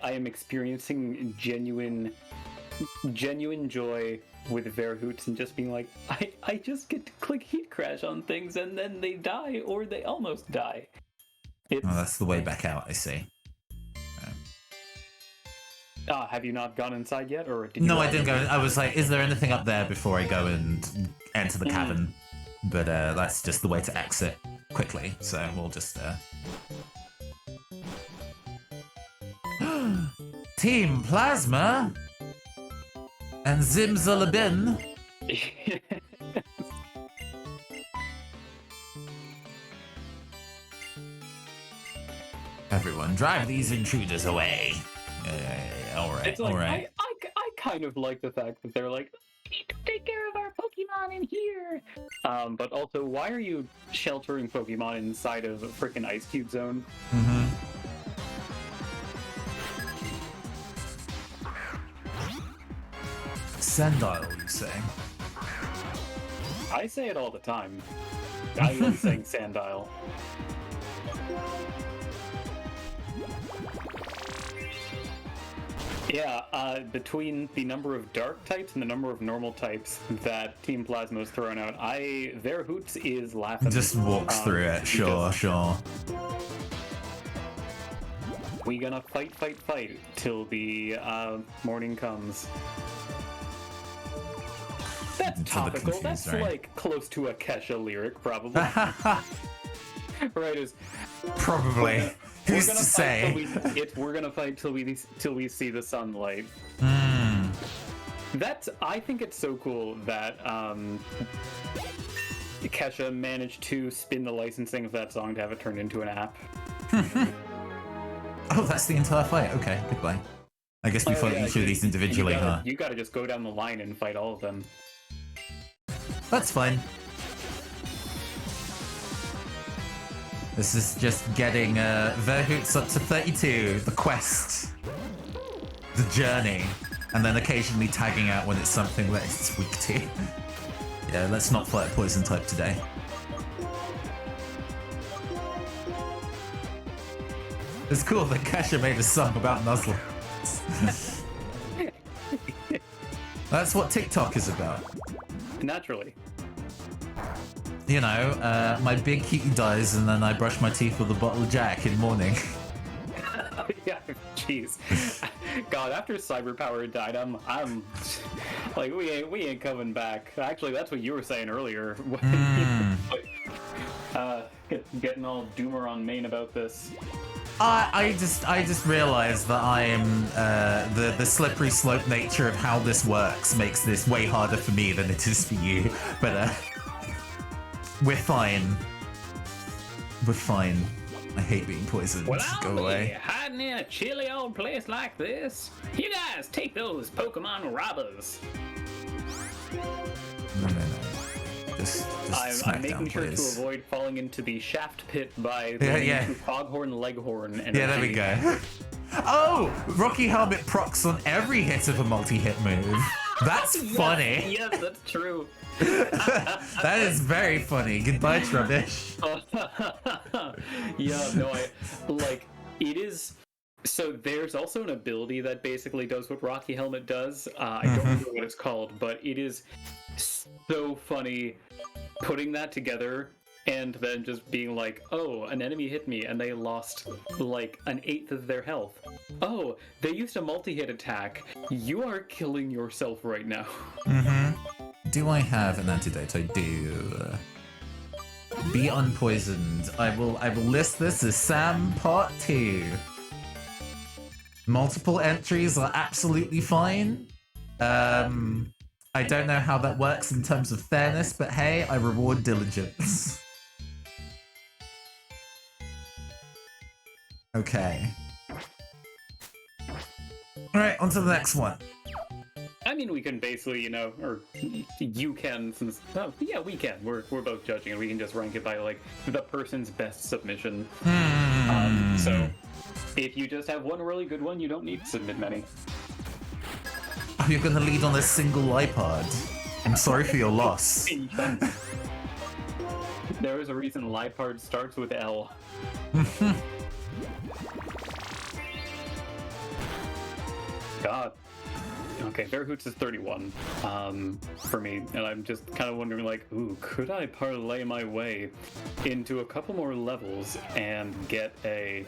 I am experiencing genuine joy with Verhoots and just being like, I just get to click heat crash on things and then they die or they almost die. Oh, that's the way back out, I see. Have you not gone inside yet, or did you? No, I didn't go. I was like, is there anything up there before I go and enter the cavern? But that's just the way to exit quickly, so we'll just... Team Plasma and Zimzalabin. Everyone, drive these intruders away. All right, it's like, all right. I kind of like the fact that they're like, we need to take care of our Pokemon in here. But also, why are you sheltering Pokemon inside of a freaking Ice Cube zone? Mm-hmm. Sandile, you say? I say it all the time. I am saying Sandile. Yeah, between the number of dark types and the number of normal types that Team Plasma is throwing out, Verhoots is laughing. Just walks through it, sure. We gonna fight till the morning comes. That's topical. That's like close to a Kesha lyric, probably. Right? Is probably. Who's to say? We're gonna fight till we see the sunlight. I think it's so cool that Kesha managed to spin the licensing of that song to have it turned into an app. Oh, that's the entire fight. Okay, goodbye. I guess we fight each of these individually, huh? You gotta just go down the line and fight all of them. That's fine. This is just getting Verhoots up to 32, the quest, the journey, and then occasionally tagging out when it's something that it's weak to. Yeah, let's not fight a poison type today. It's cool that Kesha made a song about Nuzlocke. That's what TikTok is about. Naturally. You know, my big cutie dies and then I brush my teeth with a bottle of Jack in the morning. Yeah, jeez. God, after CYBERPOWER died, I'm like, we ain't coming back. Actually, that's what you were saying earlier. Getting all doomer on main about this. I just realized that I am the slippery slope nature of how this works makes this way harder for me than it is for you. But we're fine. We're fine. I hate being poisoned. Well, Go away. Hiding in a chilly old place like this. You guys take those Pokemon robbers. No. Just I'm making sure to avoid falling into the shaft pit by the Foghorn Leghorn energy. Yeah, there we go. Oh! Rocky Helmet procs on every hit of a multi-hit move. That's funny. Yes, that's true. That is very funny. Goodbye, Trubbish. Yeah, no, it is... So there's also an ability that basically does what Rocky Helmet does. I don't remember what it's called, but it is so funny putting that together and then just being like, oh, an enemy hit me and they lost like 1/8 of their health. Oh, they used a multi-hit attack. You are killing yourself right now. Do I have an antidote? I do. Be unpoisoned. I will list this as Sam Part 2. Multiple entries are absolutely fine. I don't know how that works in terms of fairness, but hey, I reward diligence. Okay. Alright, on to the next one. I mean, we can basically, you know, or you can, since, oh, yeah, we can. We're both judging, and we can just rank it by, like, the person's best submission. So, if you just have one really good one, you don't need to submit many. Oh, you're gonna lead on a single iPod. I'm sorry for your loss. There is a reason Lipard starts with L. God. Okay, Bearhoots is 31 for me, and I'm just kind of wondering, like, ooh, could I parlay my way into a couple more levels and get a...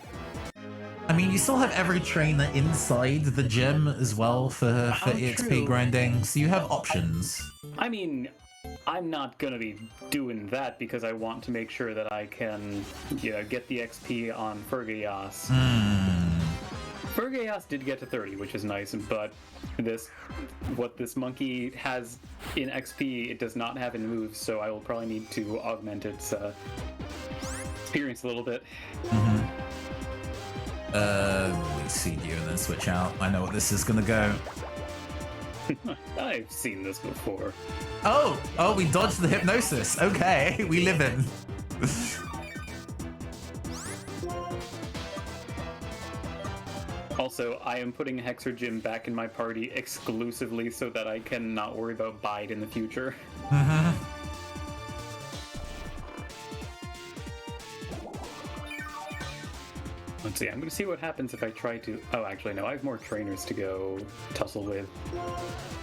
I mean, you still have every trainer inside the gym as well for EXP true. grinding, so you have options. I mean, I'm not gonna be doing that because I want to make sure that I can, you know, get the XP on Fergayas. Fergayas did get to 30, which is nice, but what this monkey has in XP, it does not have in moves, so I will probably need to augment its experience a little bit. Let me see you and then switch out. I know what this is gonna go. I've seen this before. Oh, we dodged the hypnosis. Okay, we live in. Also, I am putting Hexer Jim back in my party exclusively so that I can not worry about Bide in the future. Let's see, I'm going to see what happens if I try to... Oh, actually, no, I have more trainers to go tussle with.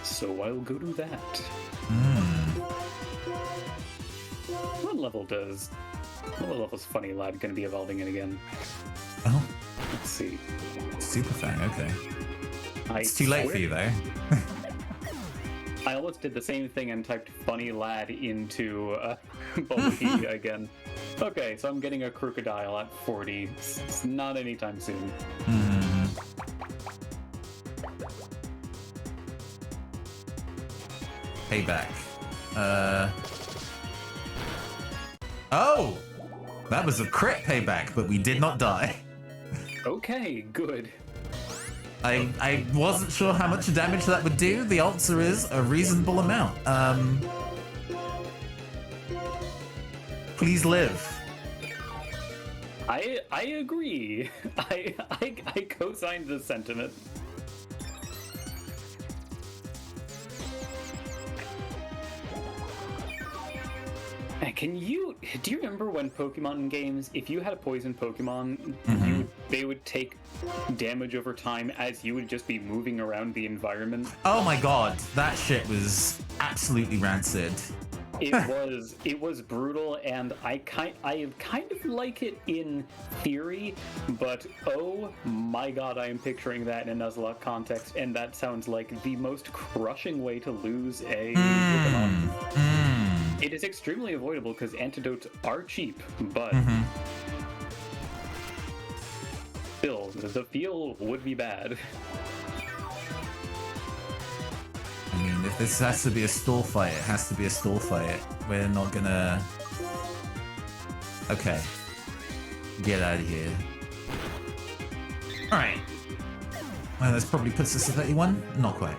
So I'll go do that. What level's Funny Lad going to be evolving in again? Oh. Let's see. Super Fang, okay. It's too late for you, though. I almost did the same thing and typed Funny Lad into Bulky again. Okay, so I'm getting a Crocodile at 40. It's not anytime soon. Payback. Oh! That was a crit payback, but we did not die. Okay, good. I wasn't sure how much damage that would do. The answer is a reasonable amount. Please live. I agree. I co-signed the sentiment. Do you remember when Pokemon games, if you had a poison Pokemon, they would take damage over time as you would just be moving around the environment? Oh my god, that shit was absolutely rancid. It was brutal, and I kind of like it in theory, but oh my god, I am picturing that in a Nuzlocke context, and that sounds like the most crushing way to lose a Pokemon. It is extremely avoidable because antidotes are cheap, but still, the feel would be bad. I mean, if this has to be a stall fight, it has to be a stall fight. We're not gonna... Okay. Get out of here. Alright. Well, this probably puts us at 31? Not quite.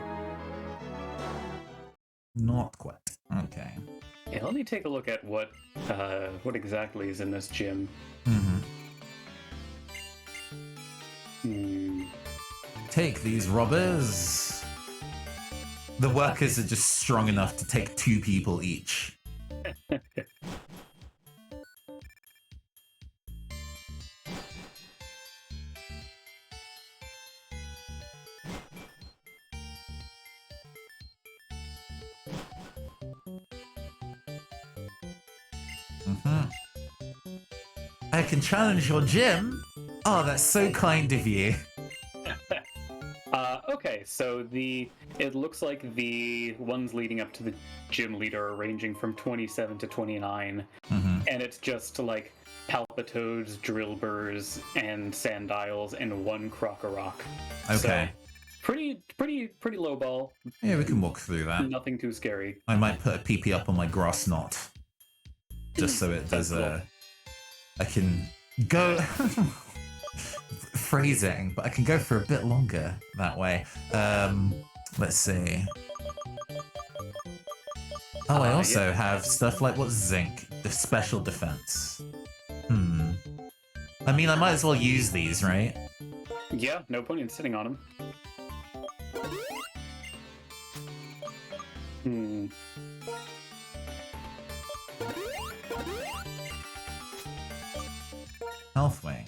Not quite. Okay. Yeah, let me take a look at what exactly is in this gym. Take these robbers. The workers are just strong enough to take 2 people each. I can challenge your gym? Oh, that's so kind of you. Okay, so it looks like the ones leading up to the gym leader are ranging from 27 to 29, and it's just like Palpitoads, Drillburs, and Sandiles, and 1 Crocorock. Okay. pretty low ball. Yeah, we can walk through that. Nothing too scary. I might put a PP up on my grass knot, just so it does I can go phrasing, but I can go for a bit longer that way. Let's see. Oh, I also have stuff like what's zinc, the special defense. I mean, I might as well use these, right? Yeah, no point in sitting on them. Health wing.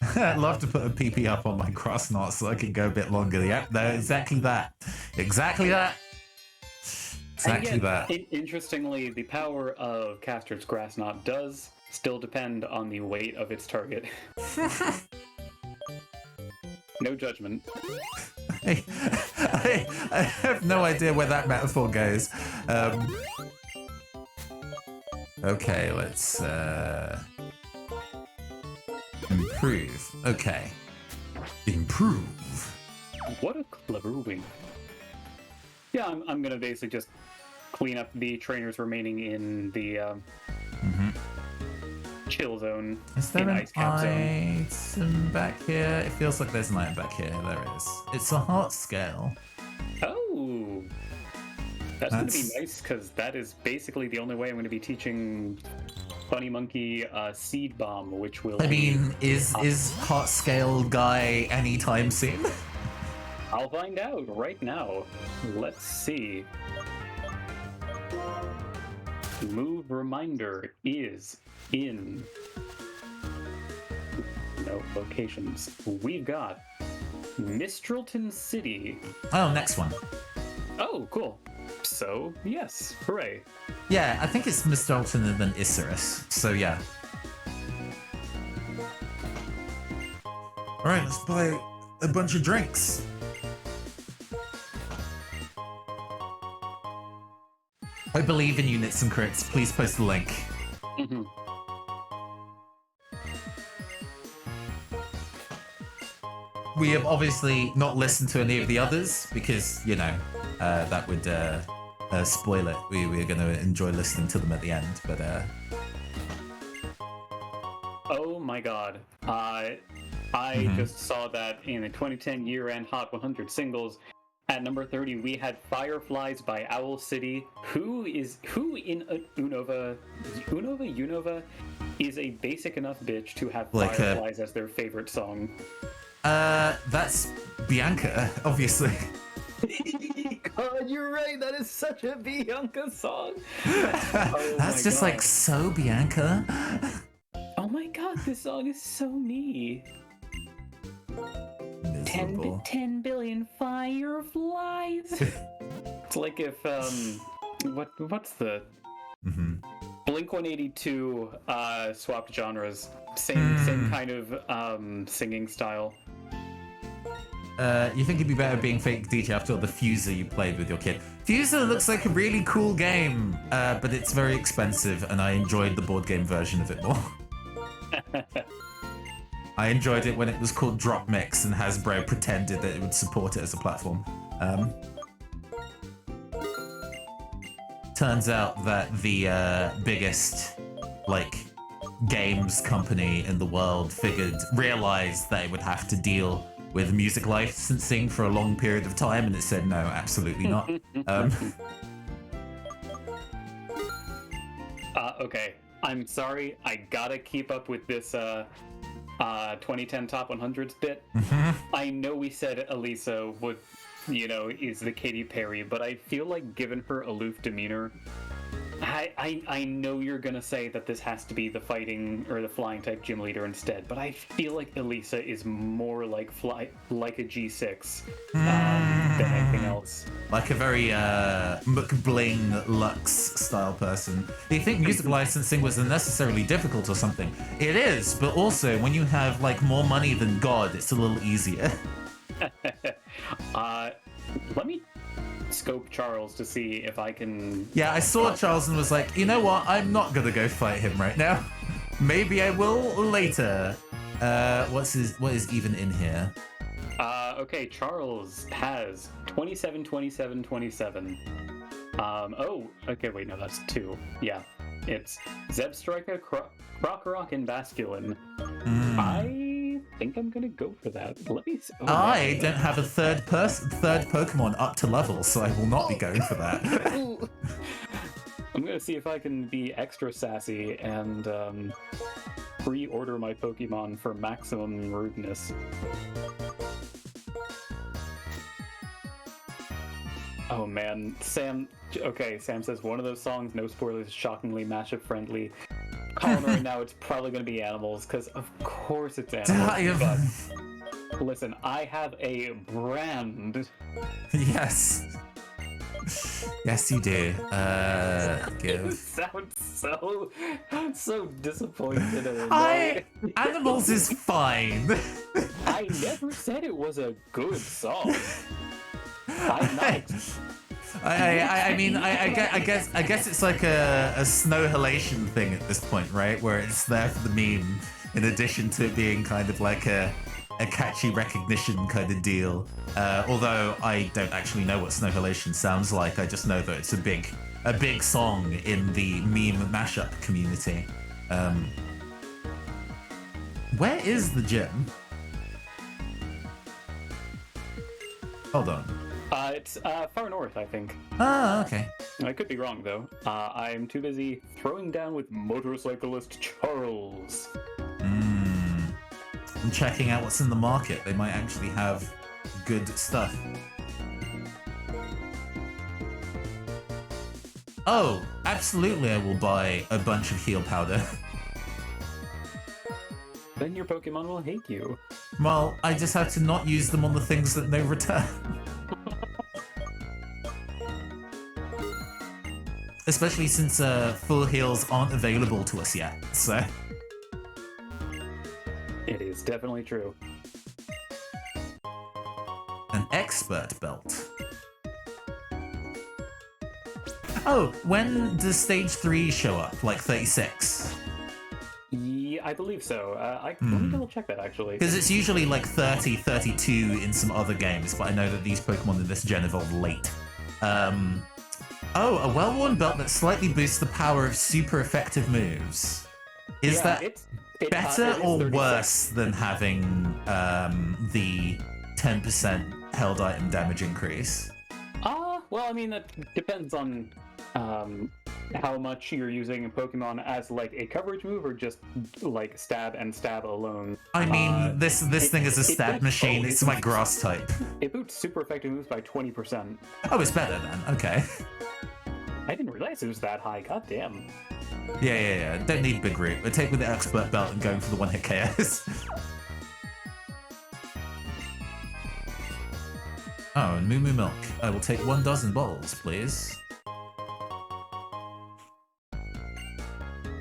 I'd love to put a PP up on my cross knot so I can go a bit longer. Yep, no, exactly that. Exactly that. Exactly that. Interestingly, the power of Caster's grass knot does still depend on the weight of its target. No judgment. I have no idea where that metaphor goes. Okay, let's improve. Okay. Improve. What a clever wing. Yeah, I'm gonna basically just clean up the trainers remaining in the chill zone. Is there an item back here? It feels like there's an item back here. There is. It's a heart scale. Oh! That's going to be nice, because that is basically the only way I'm going to be teaching Bunny Monkey Seed Bomb, which will... I mean, is heart scale guy anytime soon? I'll find out right now. Let's see. Move reminder is in locations. We've got Mistralton City. Oh, next one. Oh, cool. So, yes, hooray. Yeah, I think it's Mistralton and then Isurus. So, yeah. Alright, let's buy a bunch of drinks. I believe in units and crits. Please post the link. We have obviously not listened to any of the others because, you know, that would spoil it. We are going to enjoy listening to them at the end, but... Oh my god. I just saw that in the 2010 year-end Hot 100 singles. At number 30, we had Fireflies by Owl City. Who in Unova is a basic enough bitch to have like Fireflies as their favorite song? That's Bianca, obviously. God, you're right. That is such a Bianca song. That's just like so Bianca. Oh my god, this song is so me. 10 billion fireflies. It's like if what's the Blink 182 swapped genres, same kind of singing style. You think it'd be better being fake DJ after all the Fuser you played with your kid? Fuser looks like a really cool game, but it's very expensive, and I enjoyed the board game version of it more. I enjoyed it when it was called Drop Mix and Hasbro pretended that it would support it as a platform. Turns out that the biggest, like, games company in the world realized that it would have to deal with music licensing for a long period of time, and it said no, absolutely not. Okay, I'm sorry, I gotta keep up with this 2010 Top 100s bit. I know we said Elisa would, is the Katy Perry, but I feel like given her aloof demeanor, I know you're gonna say that this has to be the fighting or the flying type gym leader instead, but I feel like Elisa is more like a G6 than anything else. Like a very McBling Lux style person. Do you think music licensing was unnecessarily difficult or something? It is, but also when you have like more money than God, it's a little easier. Let me scope Charles to see if I can... Yeah, I saw Charles and was like, you know what? I'm not gonna go fight him right now. Maybe I will later. What is even in here? Okay, Charles has 27, 27, 27. Oh, okay, wait, no, that's 2. Yeah. It's Zeb Striker, Krokorok, and Basculin. I think I'm gonna go for that. Let me see. Oh, I don't have a third Pokemon up to level, so I will not be going for that. I'm gonna see if I can be extra sassy and pre-order my Pokemon for maximum rudeness. Oh man, Sam. Okay, Sam says one of those songs, no spoilers, shockingly Mashup friendly. Calling right now, it's probably going to be Animals, because of course it's Animals. But listen, I have a brand. Yes. Yes, you do. Give. You sound so disappointed in it. Animals is fine. I never said it was a good song. I mean, I guess it's like a snowhalation thing at this point, right? Where it's there for the meme, in addition to it being kind of like a catchy recognition kind of deal. Although I don't actually know what snowhalation sounds like. I just know that it's a big song in the meme mashup community. Where is the gym? Hold on. It's far north, I think. Ah, okay. I could be wrong, though. I'm too busy throwing down with motorcyclist Charles. I'm checking out what's in the market. They might actually have good stuff. Oh, absolutely I will buy a bunch of heal powder. Then your Pokemon will hate you. Well, I just have to not use them on the things that no return. Especially since full heals aren't available to us yet, so... It is definitely true. An expert belt. Oh, when does stage 3 show up? Like 36? Yeah, I believe so. Let me double check that, actually. Because it's usually like 30, 32 in some other games, but I know that these Pokemon in this gen evolve late. Oh, a well-worn belt that slightly boosts the power of super effective moves. Is that better or worse than having the 10% held item damage increase? Well, I mean, that depends on how much you're using a Pokemon as like a coverage move or just like stab and stab alone. I mean, this thing is a stab machine. It's my grass type. It boosts super effective moves by 20%. Oh, it's better then. Okay. I didn't realize it was that high. God damn. Yeah. Don't need Big Root. We'll take with the expert belt and going for the one-hit KOs. Oh, and Moo Moo Milk. I will take 1 dozen bottles, please.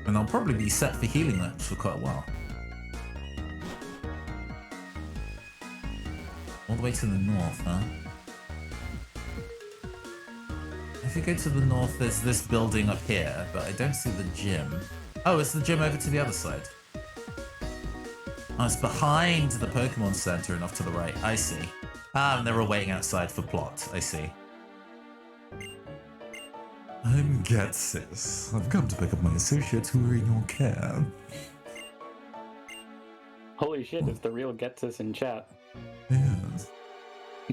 And I'll probably be set for healing lamps for quite a while. All the way to the north, huh? If you go to the north, there's this building up here, but I don't see the gym. Oh, it's the gym over to the other side. Oh, it's behind the Pokemon Center and off to the right. I see. Ah, and they're all waiting outside for plot. I see. I'm Getsis. I've come to pick up my associates who are in your care. Holy shit, it's the real Getsis in chat. Yes.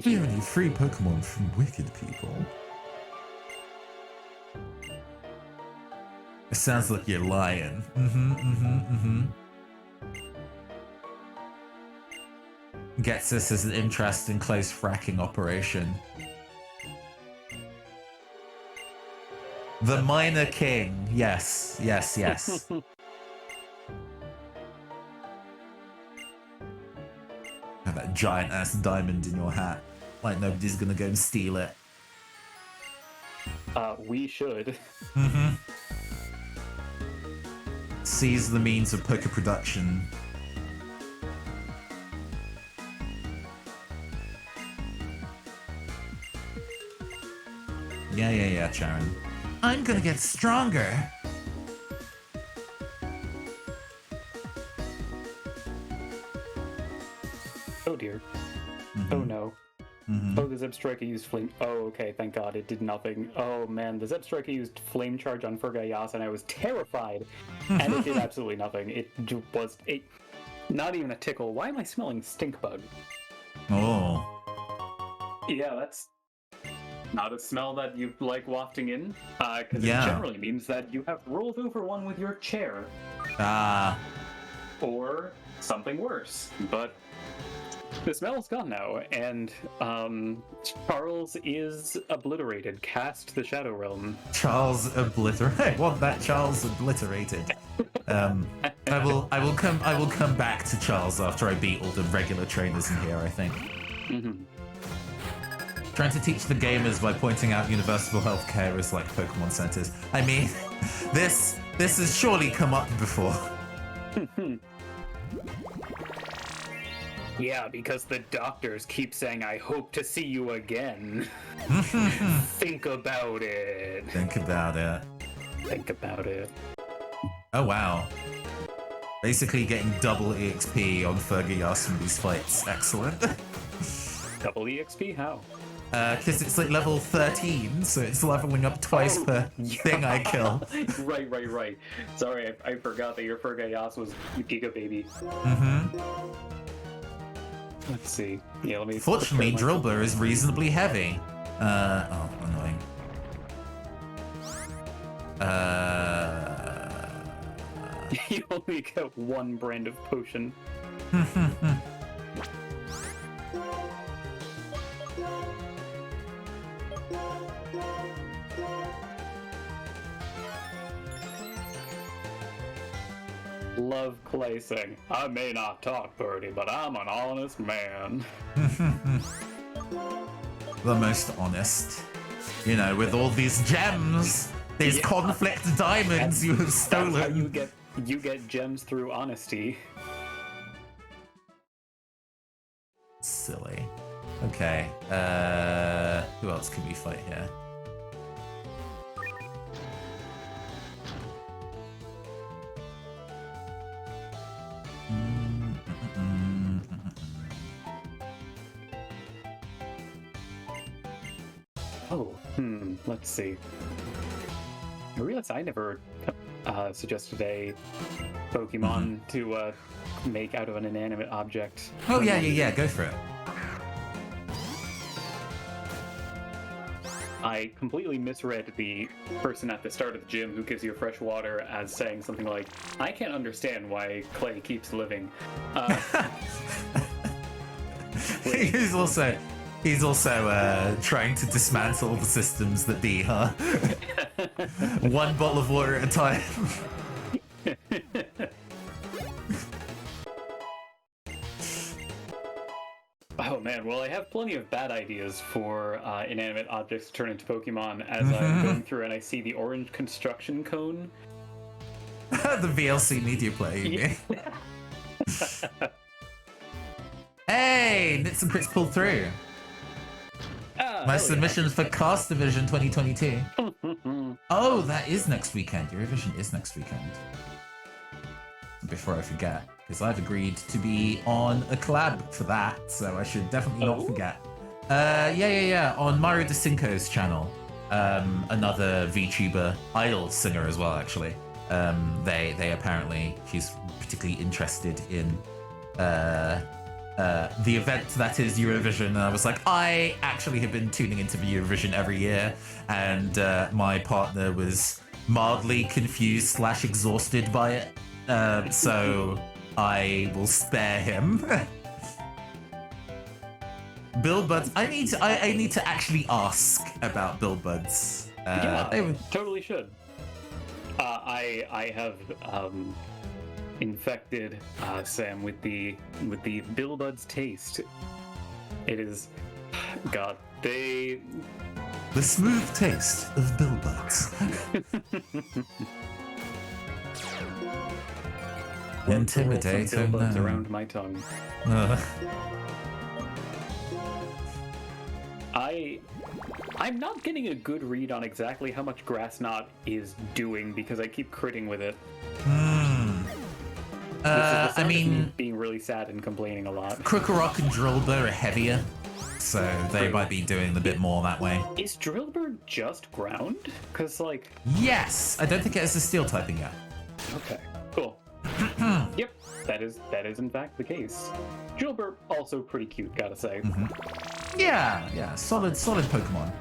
We only free Pokemon from wicked people. It sounds like you're lying. Getsis is an interest in close fracking operation. The Minor King. Yes. Have that giant ass diamond in your hat. Like nobody's gonna go and steal it. We should. Seize the means of poker production. Yeah, Sharon. I'm gonna get stronger. Oh dear. Oh no. Oh, the Zeb Striker used flame. Oh, okay, thank God it did nothing. Oh man, the Zeb Striker used flame charge on Fergayas, and I was terrified. And it did absolutely nothing. It was not even a tickle. Why am I smelling stink bug? Oh. Yeah, that's not a smell that you like wafting in, because it generally means that you have rolled over one with your chair. Or something worse. But the smell's gone now, and Charles is obliterated. Cast the Shadow Realm. Charles obliterated. I want that Charles obliterated. I will come back to Charles after I beat all the regular trainers in here, I think. Trying to teach the gamers by pointing out universal healthcare as like Pokemon centers. I mean, this has surely come up before. Yeah, because the doctors keep saying, I hope to see you again. Think about it. Think about it. Think about it. Oh, wow. Basically getting double EXP on Fergayas from these fights. Excellent. Double EXP? How? Because it's like level 13, so it's leveling up twice per thing I kill. Right. Sorry, I forgot that your Fergayas was Giga Baby. Let's see. Yeah, let me... Fortunately, Drillbur is reasonably heavy. Oh, annoying. You only get one brand of potion. Love Clay saying, I may not talk pretty, but I'm an honest man. The most honest. You know, with all these gems, these conflict diamonds you have stolen. That's how you get gems through honesty. Silly. Okay, who else can we fight here? Let's see. I realized I never suggested a Pokemon to make out of an inanimate object. Oh, yeah, go for it. I completely misread the person at the start of the gym who gives you fresh water as saying something like, I can't understand why Clay keeps living. He's also trying to dismantle the systems that be, huh? One bottle of water at a time. Oh man, well I have plenty of bad ideas for inanimate objects to turn into Pokemon as I'm going through and I see the orange construction cone. The VLC media player, you mean? Hey, Nits and Crits pulled through. My submissions for Cast Division 2022. Oh, that is next weekend. Eurovision is next weekend. Before I forget, because I've agreed to be on a collab for that, so I should definitely not forget. Yeah. On Mario DeCinco's channel, another VTuber, idol singer as well, actually. They apparently, she's particularly interested in the event that is Eurovision, and I was like, I actually have been tuning into the Eurovision every year, and my partner was mildly confused / exhausted by it, so I will spare him. Build Buds, I need to actually ask about Build Buds. Totally should. I have infected Sam with the Bill Buds taste. It is, God, the smooth taste of Bill Buds. Intimidate Bill Buds around my tongue. I'm not getting a good read on exactly how much Grass Knot is doing because I keep critting with it. I mean, being really sad and complaining a lot. Crookerok and Drillbur are heavier, so they might be doing a bit more that way. Is Drillbur just ground? Because, like... Yes! I don't think it has a steel typing yet. Okay, cool. Yep, that is in fact the case. Drillbur, also pretty cute, gotta say. Yeah, solid Pokemon.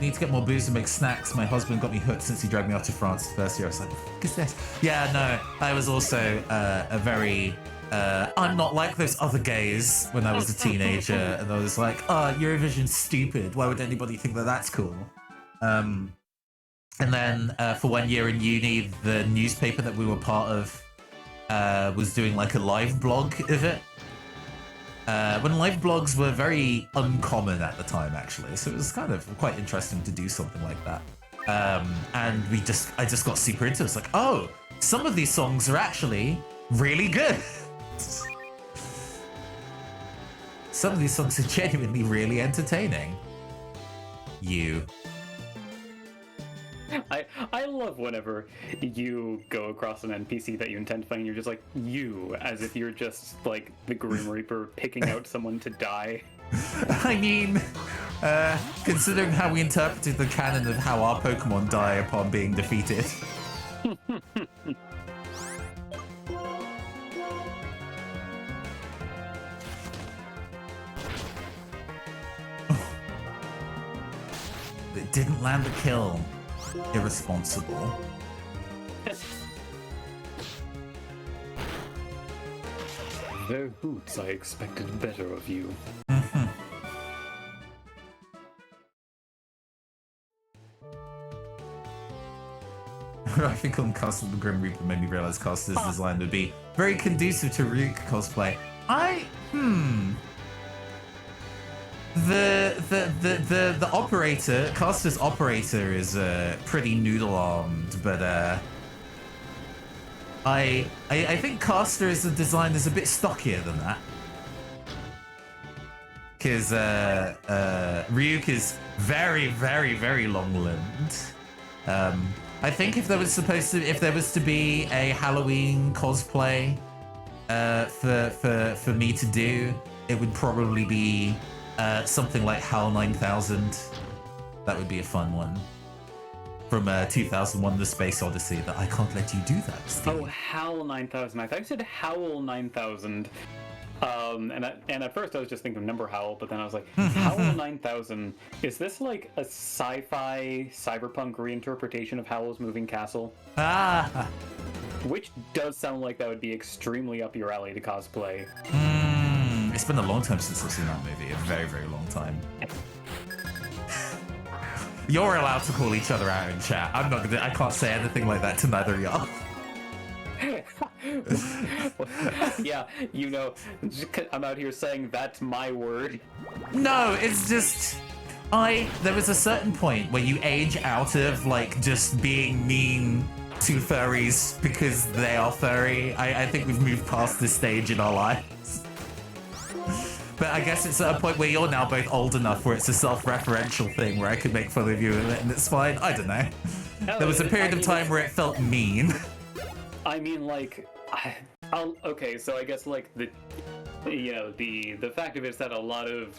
Need to get more booze and make snacks. My husband got me hooked since he dragged me out to France the first year. I was like, what the fuck is this? Yeah, no, I was also a very... I'm not like those other gays when I was a teenager. And I was like, oh, Eurovision's stupid. Why would anybody think that that's cool? And then for 1 year in uni, the newspaper that we were part of was doing like a live blog of it. When live blogs were very uncommon at the time, actually, so it was kind of quite interesting to do something like that. And I just got super into it. It's like, oh, some of these songs are actually really good. Some of these songs are genuinely really entertaining. I love whenever you go across an NPC that you intend to find, you're just like, as if you're just like the Grim Reaper picking out someone to die. I mean, considering how we interpreted the canon of how our Pokemon die upon being defeated. It didn't land a kill. Irresponsible. Their hoots, I expected better of you. I think on Castle the Grim Reaper made me realize Castor's design would be very conducive to Ryuk cosplay. The operator, Castor's operator is pretty noodle-armed, but I think Castor as a design is a bit stockier than that. Because Ryuk is very, very, very long-limbed. I think if there was to be a Halloween cosplay for me to do, it would probably be something like HAL 9000. That would be a fun one. From 2001 The Space Odyssey, that I can't let you do that, Steve. Oh, HAL 9000. I thought you said Howl 9000. And at first I was just thinking of Number Howl, but then I was like, Howl 9000, is this like a sci-fi cyberpunk reinterpretation of Howl's Moving Castle? Ah! Which does sound like that would be extremely up your alley to cosplay. It's been a long time since I've seen that movie, a very, very long time. You're allowed to call each other out in chat. I can't say anything like that to neither of y'all. Yeah, I'm out here saying that's my word. No, it's just... There was a certain point where you age out of, like, just being mean to furries because they are furry. I think we've moved past this stage in our lives. But I guess it's at a point where you're now both old enough where it's a self-referential thing where I could make fun of you and it's fine. I don't know. There was a period of time where it felt mean. I mean, like, okay, so I guess, like, the fact of it is that a lot of,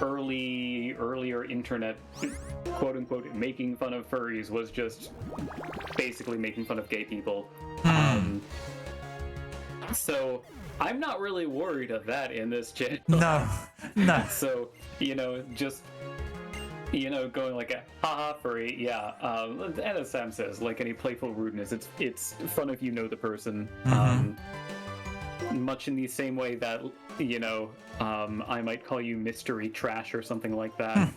earlier internet, quote-unquote, making fun of furries was just basically making fun of gay people. So I'm not really worried of that in this channel. No. So, just... going like a haha furry, yeah. And as Sam says, like any playful rudeness, it's fun if you know the person. Much in the same way that, I might call you mystery trash or something like that.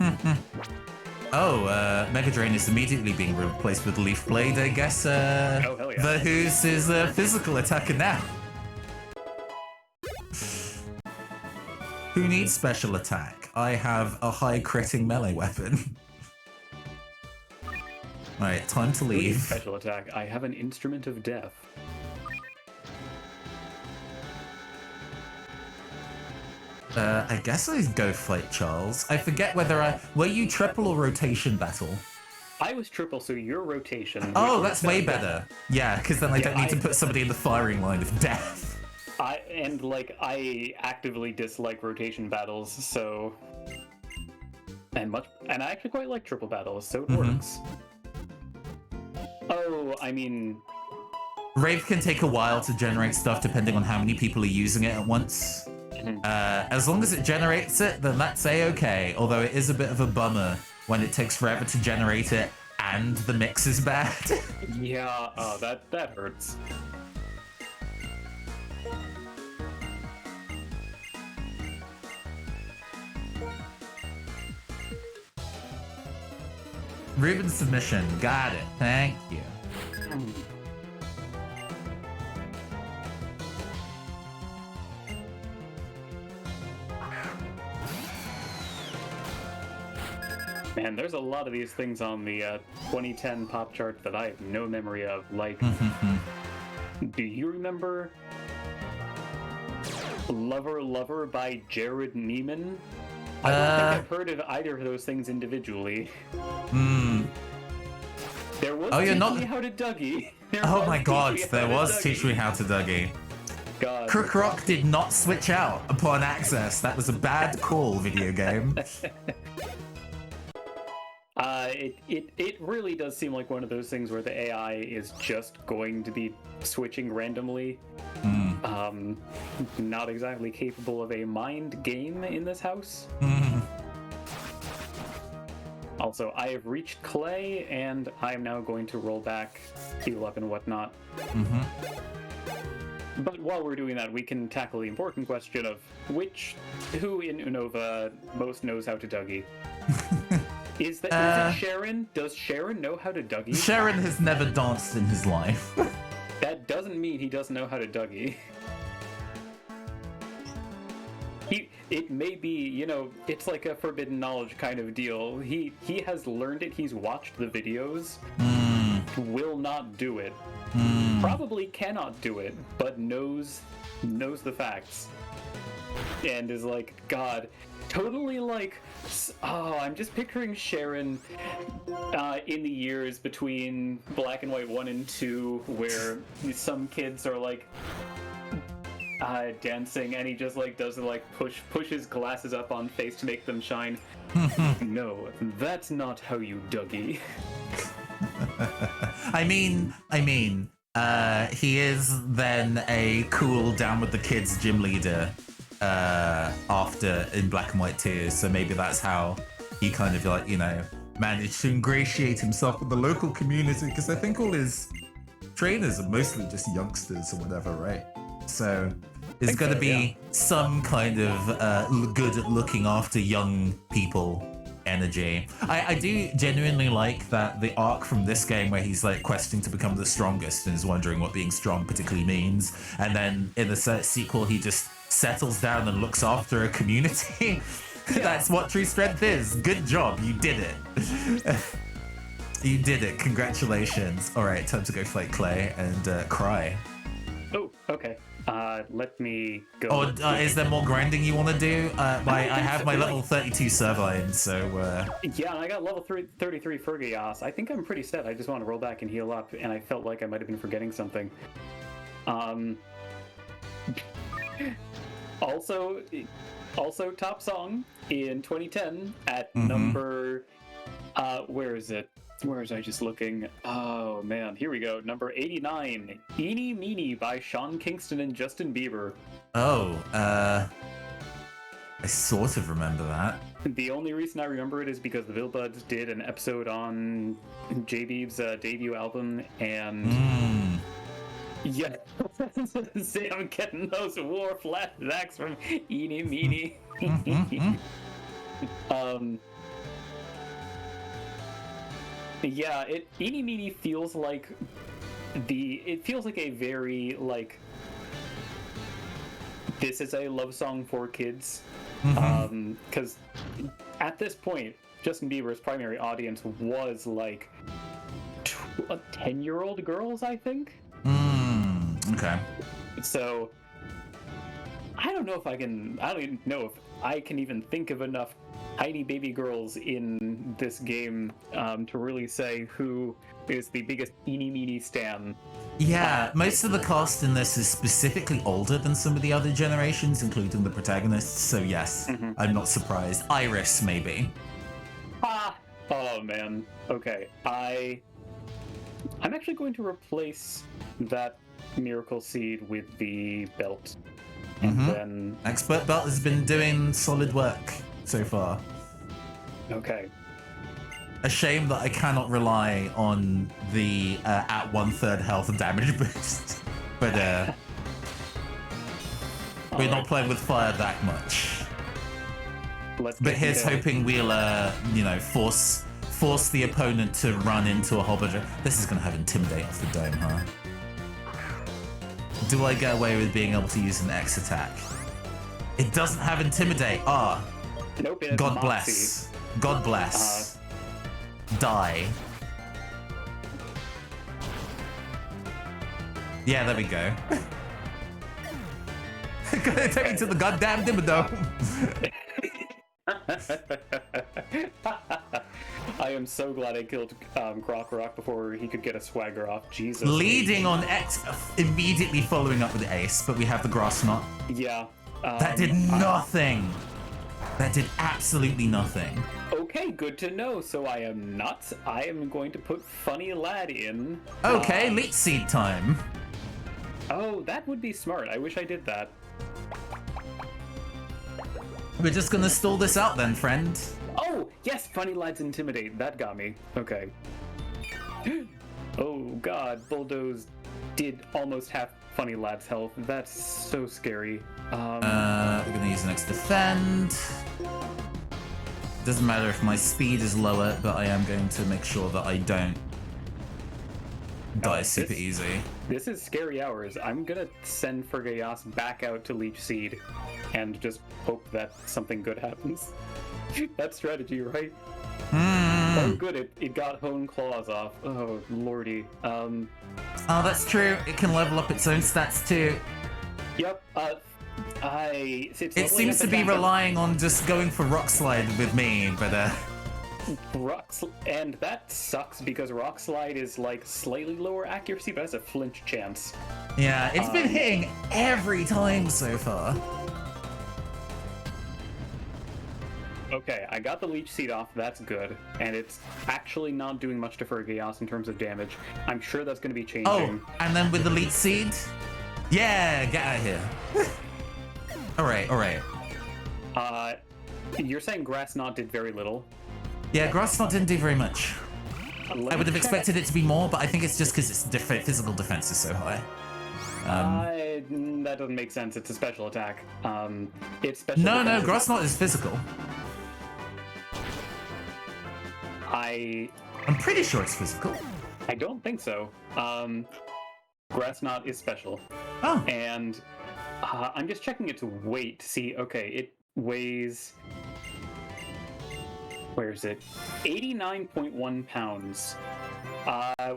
Mega Drain is immediately being replaced with Leaf Blade, I guess. Oh, hell yeah. The Who's is a physical attacker now. Who needs special attack? I have a high critting melee weapon. Alright, time to leave. Special attack. I have an instrument of death. I guess I'd go fight Charles. I forget whether were you triple or rotation battle? I was triple, so you're rotation. Oh, that's way better. Yeah, because then I don't need to put somebody in the firing line of death. I actively dislike rotation battles, so and I actually quite like triple battles, so it works. Oh, I mean, Rave can take a while to generate stuff depending on how many people are using it at once. As long as it generates it, then that's a-okay, although it is a bit of a bummer when it takes forever to generate it and the mix is bad. Yeah, oh, that hurts. Ruben's submission, got it, thank you. Man, there's a lot of these things on the 2010 pop chart that I have no memory of. Like, do you remember Lover Lover by Jared Neiman? I don't think I've heard of either of those things individually. There was Teach Me How to Dougie. Oh my god, there was Teach Me How to Dougie. God. Crook Rock did not switch out upon access. That was a bad call, video game. It really does seem like one of those things where the AI is just going to be switching randomly. Not exactly capable of a mind game in this house. Also, I have reached Clay, and I am now going to roll back, heal up, and whatnot. But while we're doing that, we can tackle the important question of who in Unova most knows how to Dougie? Is it Sharon? Does Sharon know how to Dougie? Sharon has never danced in his life. That doesn't mean he doesn't know how to Dougie. It may be, it's like a forbidden knowledge kind of deal. He has learned it, he's watched the videos, will not do it. Probably cannot do it, but knows the facts. And is like, God, totally like, I'm just picturing Sharon in the years between Black and White 1 and 2, where some kids are like dancing, and he just like does like push his glasses up on face to make them shine. No, that's not how you Dougie. I mean, he is then a cool down with the kids gym leader after in Black and White 2, so maybe that's how he kind of like, managed to ingratiate himself with the local community, because I think all his trainers are mostly just youngsters or whatever, right? So there's going to be some kind of good at looking after young people energy. I do genuinely like that the arc from this game where he's like questing to become the strongest and is wondering what being strong particularly means, and then in the sequel he just settles down and looks after a community. That's what true strength is. Good job, you did it. You did it, congratulations. Alright, time to go fight Clay and cry. Oh, okay. Let me go. Oh, is there more grinding you want to do? I have my level 32 Servine, so... Yeah, I got level 33 Fergias. I think I'm pretty set. I just want to roll back and heal up, and I felt like I might have been forgetting something. Also top song in 2010 at number... where is it? Where was I just looking? Oh man, here we go. Number 89, Eeny Meeny by Sean Kingston and Justin Bieber. Oh, I sort of remember that. The only reason I remember it is because the Vilbuds did an episode on J-Beeb's debut album, and yeah, see, I'm getting those war flashbacks from Eeny Meeny. Yeah, Eeny Meeny feels like a very like, this is a love song for kids, because at this point Justin Bieber's primary audience was like 10-year-old girls, I think. Okay. So I don't even know if I can even think of enough tiny baby girls in this game to really say who is the biggest eeny meeny stan. Yeah, most of the cast in this is specifically older than some of the other generations, including the protagonists, so yes, I'm not surprised. Iris, maybe. Ah! Oh man. Okay, I'm actually going to replace that Miracle Seed with the belt. And then... Expert Belt has been doing solid work so far. Okay. A shame that I cannot rely on the at 1/3 health and damage boost. But we're not playing with fire that much. But here's hoping we'll, you know, force the opponent to run into a whole bunch of... This is going to have Intimidate off the dome, huh? Do I get away with being able to use an X attack? It doesn't have Intimidate. Ah. Nope, God bless. God bless. Die. Yeah, there we go. Gonna take me to the goddamn Dimmadome. I am so glad I killed Croc Rock before he could get a swagger off. Jesus. Leading on X, immediately following up with the ace, but we have the Grass Knot. Yeah. That did nothing. That did absolutely nothing. Okay, good to know. So I am going to put Funny Lad in. Okay, Leech Seed time. Oh, that would be smart. I wish I did that. We're just gonna stall this out then, friend. Oh, yes, Funny Lad's Intimidate. That got me. Okay. Oh, God. Bulldoze did almost have Funny Lad's health. That's so scary. We're gonna use an X Defend. Doesn't matter if my speed is lower, but I am going to make sure that I don't die super easy. This is scary hours. I'm gonna send Fergayas back out to Leech Seed and just hope that something good happens. That strategy, right? Oh, good. It got Hone Claws off. Oh, lordy. Oh, that's true. It can level up its own stats too. Yep. It seems to be relying on just going for Rock Slide with me, but and that sucks because Rock Slide is like slightly lower accuracy, but has a flinch chance. Yeah, it's been hitting every time so far. Okay, I got the Leech Seed off, that's good. And it's actually not doing much to Fergayas in terms of damage. I'm sure that's going to be changing. Oh, and then with the Leech Seed? Yeah, get out of here. Alright. You're saying Grass Knot did very little? Yeah, Grass Knot didn't do very much. I would have expected it to be more, but I think it's just because its physical defense is so high. That doesn't make sense. It's a special attack. It's special. No, Grass Knot is physical. I'm pretty sure it's physical. I don't think so. Grass Knot is special. Oh. And I'm just checking its weight to see. Okay, it weighs. Where is it? 89.1 pounds,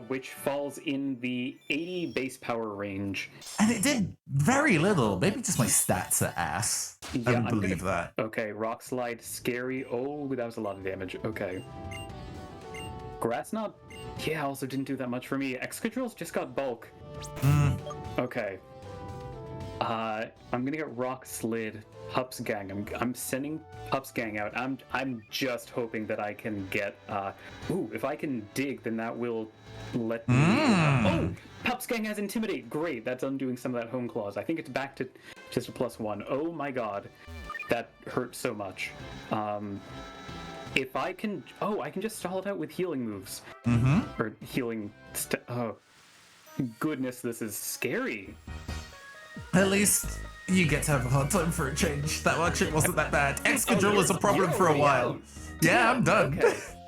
which falls in the 80 base power range. And it did very little. Maybe just my stats are ass. Yeah, I don't believe that. Okay, Rock Slide, scary. Oh, that was a lot of damage. Okay. Grass Knot, yeah, also didn't do that much for me. Excadrill's just got bulk. Okay. I'm gonna get Rock Slid. Pups Gang. I'm sending Pups Gang out. I'm just hoping that I can get if I can dig, then that will let me oh, Pups Gang has Intimidate. Great. That's undoing some of that Home Claws. I think it's back to just a +1. Oh my god. That hurt so much. If I can I can just stall it out with healing moves. Or healing oh. Goodness, this is scary. At least you get to have a hard time for a change. That actually wasn't that bad. Excadrill was a problem for a while. Yeah, I'm done.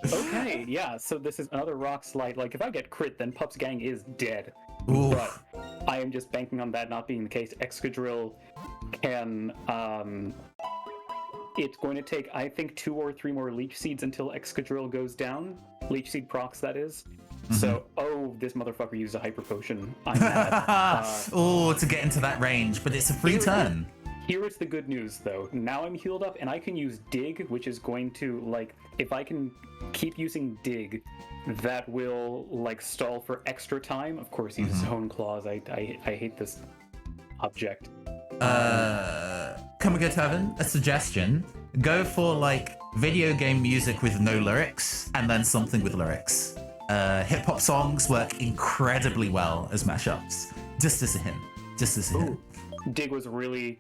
Okay, yeah, so this is another Rock Slide. Like, if I get crit, then Pups Gang is dead. Ooh. But I am just banking on that not being the case. Excadrill can, it's going to take, I think, 2 or 3 more Leech Seeds until Excadrill goes down. Leech Seed procs, that is. So, this motherfucker used a Hyper Potion. I'm mad. To get into that range, but it's a free turn. Here is the good news, though. Now I'm healed up, and I can use Dig, which is going to, like, if I can keep using Dig, that will, like, stall for extra time. Of course, use Zone Claws. I hate this object. Come and go to heaven. A suggestion: go for like video game music with no lyrics, and then something with lyrics. Hip hop songs work incredibly well as mashups. Just as a hint. Just as a hint. Dig was really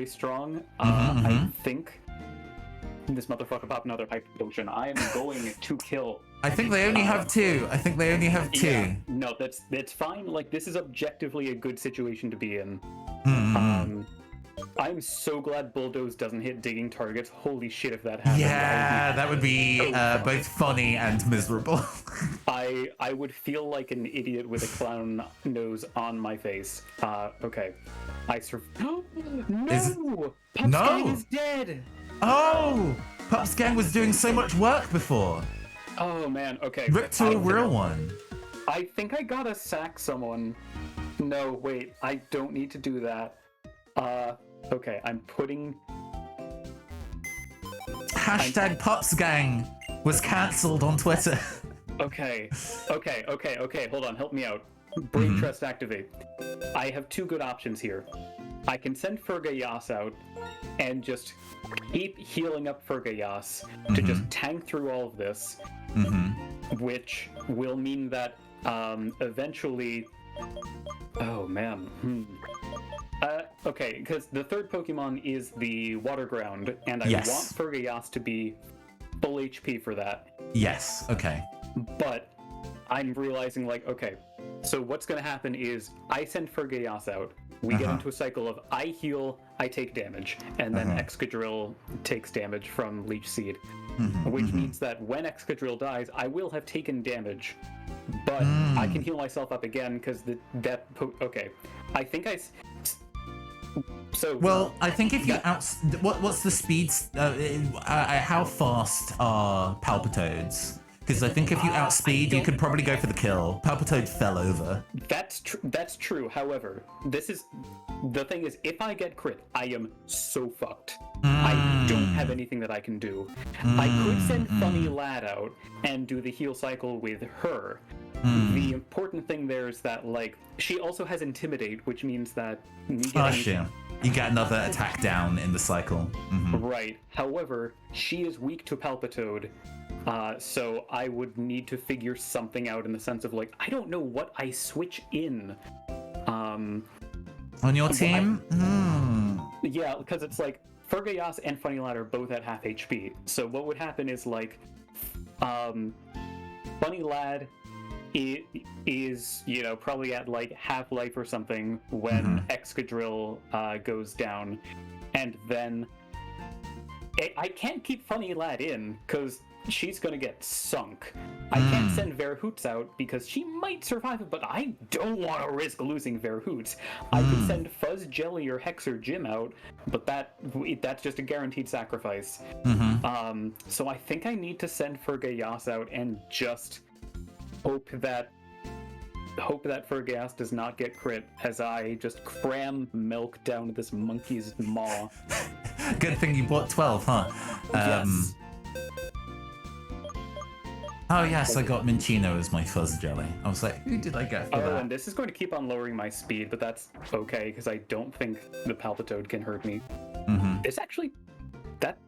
strong. I think this motherfucker popped another pipe potion. I am going to kill. I think they only have two. Yeah, no, that's fine. Like, this is objectively a good situation to be in. I'm so glad Bulldoze doesn't hit digging targets. Holy shit, if that happened. Yeah, that would be both funny and miserable. I would feel like an idiot with a clown nose on my face. Okay. No! Pupsgang is dead! Oh! Pupsgang was doing so much work before. Oh, man, okay. Rip to a real one. I think I gotta sack someone. No, wait, I don't need to do that. Okay, I'm putting... Hashtag Pupsgang was cancelled on Twitter. Okay, hold on, help me out. Brain Trust activate. I have two good options here. I can send Fergayas out and just keep healing up Fergayas to just tank through all of this, which will mean that eventually... Oh, man. Okay, because the third Pokemon is the Water Ground, and I want Fergayas to be full HP for that. Yes, okay. But I'm realizing, like, okay, so what's going to happen is I send Fergayas out, we get into a cycle of I heal, I take damage, and then Excadrill takes damage from Leech Seed, which means that when Excadrill dies, I will have taken damage, but I can heal myself up again because okay, I think so. Well, I think if you what's the speed? How fast are Palpitoads? Because I think if you outspeed, you could probably go for the kill. Palpitoad fell over. That's true. However, the thing is, if I get crit, I am so fucked. I don't have anything that I can do. I could send Funny Lad out and do the heal cycle with her. The important thing there is that, like, she also has Intimidate, which means that you get another attack down in the cycle. Right. However, she is weak to Palpitoad. So I would need to figure something out in the sense of, like, I don't know what I switch in. On your team? Yeah, because it's like Fergayas and Funny Lad are both at half HP. So what would happen is, like, Funny Lad is, you know, probably at like half life or something when Excadrill goes down, and then I can't keep Funny Lad in because she's gonna get sunk. I can't send Verhoots out because she might survive it, but I don't want to risk losing Verhoots. I could send Fuzz Jelly or Hex or Jim out, but that's just a guaranteed sacrifice. So I think I need to send Fergayas out and just hope that Fergayas does not get crit as I just cram milk down this monkey's maw. Good thing you bought 12, huh? Yes. Oh yes, I got Minchino as my Fuzz Jelly. I was like, who did I get for that? And this is going to keep on lowering my speed, but that's okay, because I don't think the Palpitoad can hurt me. That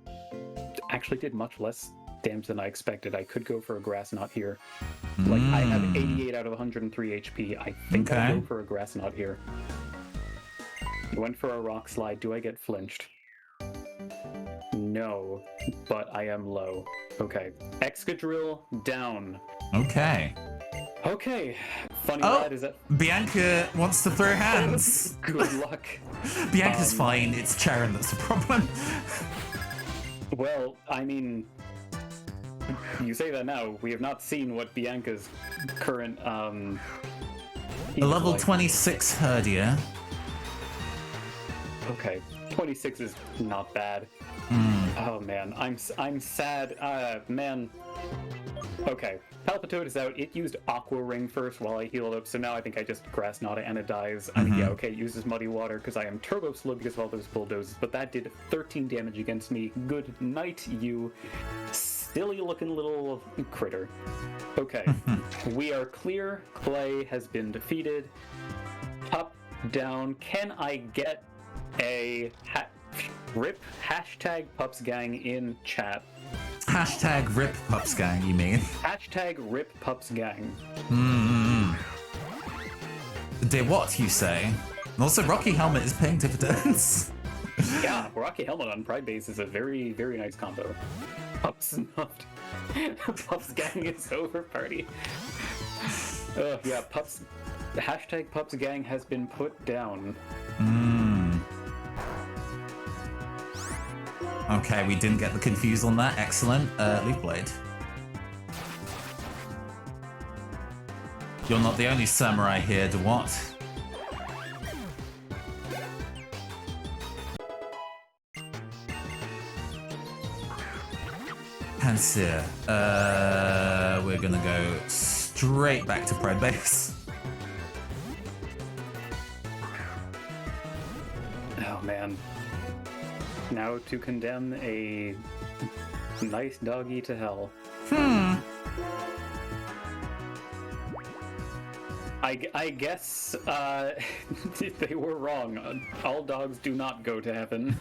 actually did much less damage than I expected. I could go for a Grass Knot here. Like, I have 88 out of 103 HP. I think I'll go for a Grass Knot here. Went for a Rock Slide. Do I get flinched? No, but I am low. Okay. Excadrill down. Okay. Funny Lad is at... Bianca wants to throw hands. Good luck. Bianca's fine. It's Charon that's the problem. Well, I mean... You say that now. We have not seen what Bianca's current, A level 26 Herdia. Okay. 26 is not bad. Oh man, I'm sad. Man, Okay, Palpitoad is out. It used Aqua Ring first while I healed up, so now I think I just Grass Knot it and it dies. I mean, yeah, okay, it uses Muddy Water because I am turbo slow because of all those bulldozers, but that did 13 damage against me. Good night, you silly looking little critter. Okay, we are clear. Clay has been defeated. Up, down. Can I get a rip hashtag Pups Gang in chat? Hashtag Rip Pups Gang, you mean? Hashtag Rip Pups Gang. Dear what, you say? Also, Rocky Helmet is paying dividends. Yeah, Rocky Helmet on Pride Base is a very, very nice combo. Pups not. Pups Gang is over, party. Yeah, Pups. Hashtag Pups Gang has been put down. Okay, we didn't get the confuse on that. Excellent. Leaf Blade. You're not the only samurai here, to what? Pansear. We're gonna go straight back to Pride Base. Oh man. Now to condemn a nice doggy to hell. I guess they were wrong. All dogs do not go to heaven.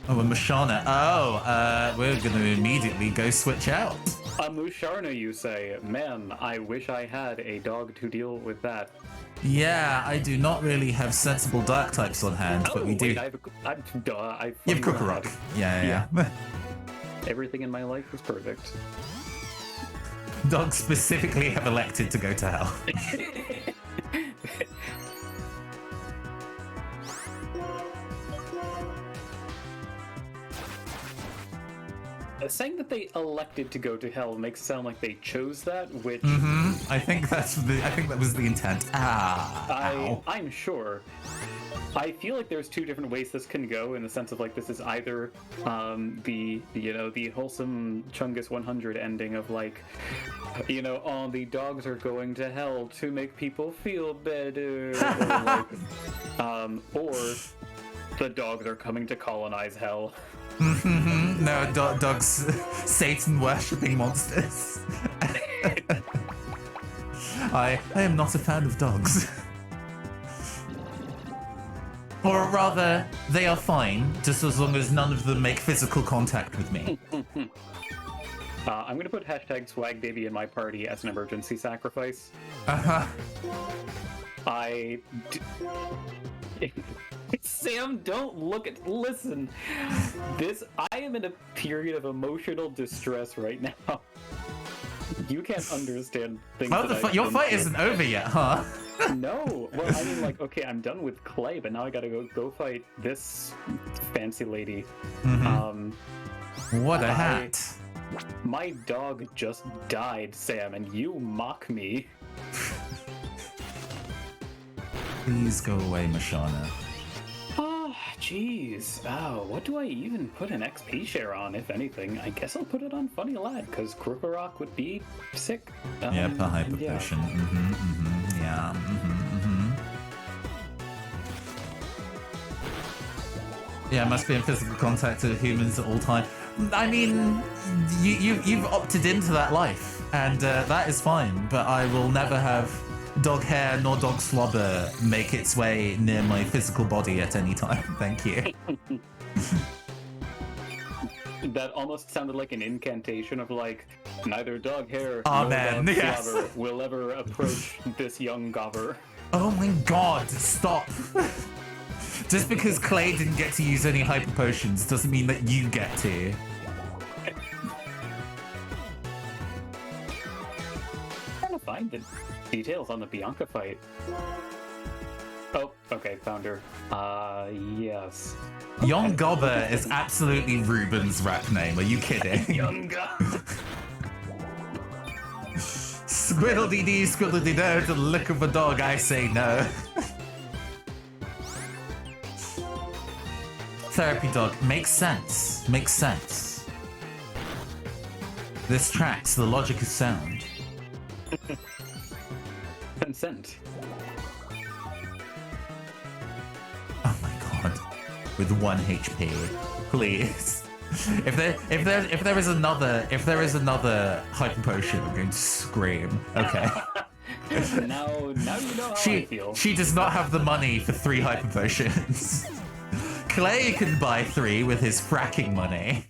Oh, a Mashana. Oh, we're going to immediately go switch out. A Musharna, you say? Man, I wish I had a dog to deal with that. Yeah, I do not really have sensible dark types on hand, but we do. You have Kukurok. Yeah. Everything in my life is perfect. Dogs specifically have elected to go to hell. Saying that they elected to go to hell makes it sound like they chose that, which I think that was the intent. I'm sure. I feel like there's two different ways this can go, in the sense of like this is either the wholesome Chungus 100 ending of like, oh, the dogs are going to hell to make people feel better, or the dogs are coming to colonize hell. No, dogs, Satan worshipping monsters. I am not a fan of dogs. Or rather, they are fine, just as long as none of them make physical contact with me. I'm gonna put hashtag swag baby in my party as an emergency sacrifice. Sam, don't listen. I am in a period of emotional distress right now. You can't understand things. Your fight isn't over yet, huh? No. Well, I mean, like, okay, I'm done with Clay, but now I gotta go fight this fancy lady. What a hat. My dog just died, Sam, and you mock me. Please go away, Mashana. Oh, jeez. Oh, what do I even put an XP share on, if anything? I guess I'll put it on Funny Lad, because Kukurok would be sick. Yeah, per hyper potion. Yeah. Yeah, must be in physical contact with humans at all time. I mean, you've opted into that life, and that is fine, but I will never have dog hair nor dog slobber make its way near my physical body at any time. Thank you. That almost sounded like an incantation of like, neither dog hair nor dog slobber will ever approach this young gobber. Oh my god, stop. Just because Clay didn't get to use any hyper potions doesn't mean that you get to. I'm trying to find the details on the Bianca fight. Oh, okay, found her. Yes. Young Gobber is absolutely Ruben's rap name. Are you kidding? Young Gobber. Squiddle-dee-dee, squiddle-dee-do, to the look of a dog, I say no. Therapy dog. Makes sense. Makes sense. This tracks. The logic is sound. Consent. Oh my god. With 1 HP. Please. If there is another hyper potion, I'm going to scream. Okay. now you know how I feel. She does not have the money for 3 hyper potions. Clay can buy 3 with his fracking money.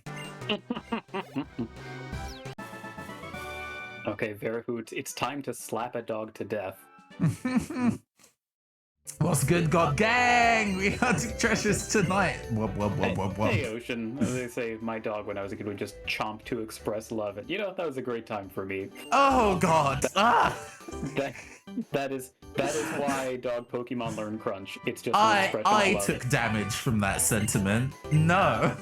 Okay, Verhoot, it's time to slap a dog to death. What's good, God Gang? We hunting treasures tonight. Hey, Ocean. As they say, my dog when I was a kid would just chomp to express love, and that was a great time for me. Oh God! That is why dog Pokemon learn Crunch. It's just I took damage from that sentiment. No.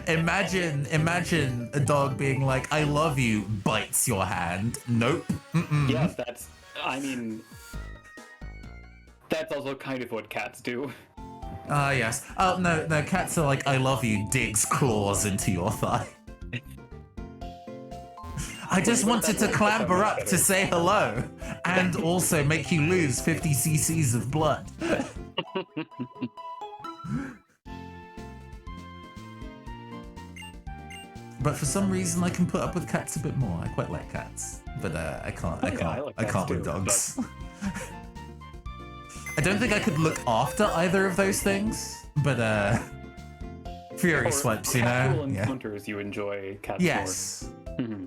Imagine a dog being like, "I love you," bites your hand. Nope. Mm-mm. Yes, that's also kind of what cats do. Yes. Oh, no, cats are like, "I love you," digs claws into your thigh. I just wanted to clamber up to say hello and also make you lose 50 cc's of blood. But for some reason, I can put up with cats a bit more. I quite like cats, but I can't with dogs. But... I don't think I could look after either of those things, but Fury swipes, encounters you enjoy cats more. Yes. Mm-hmm.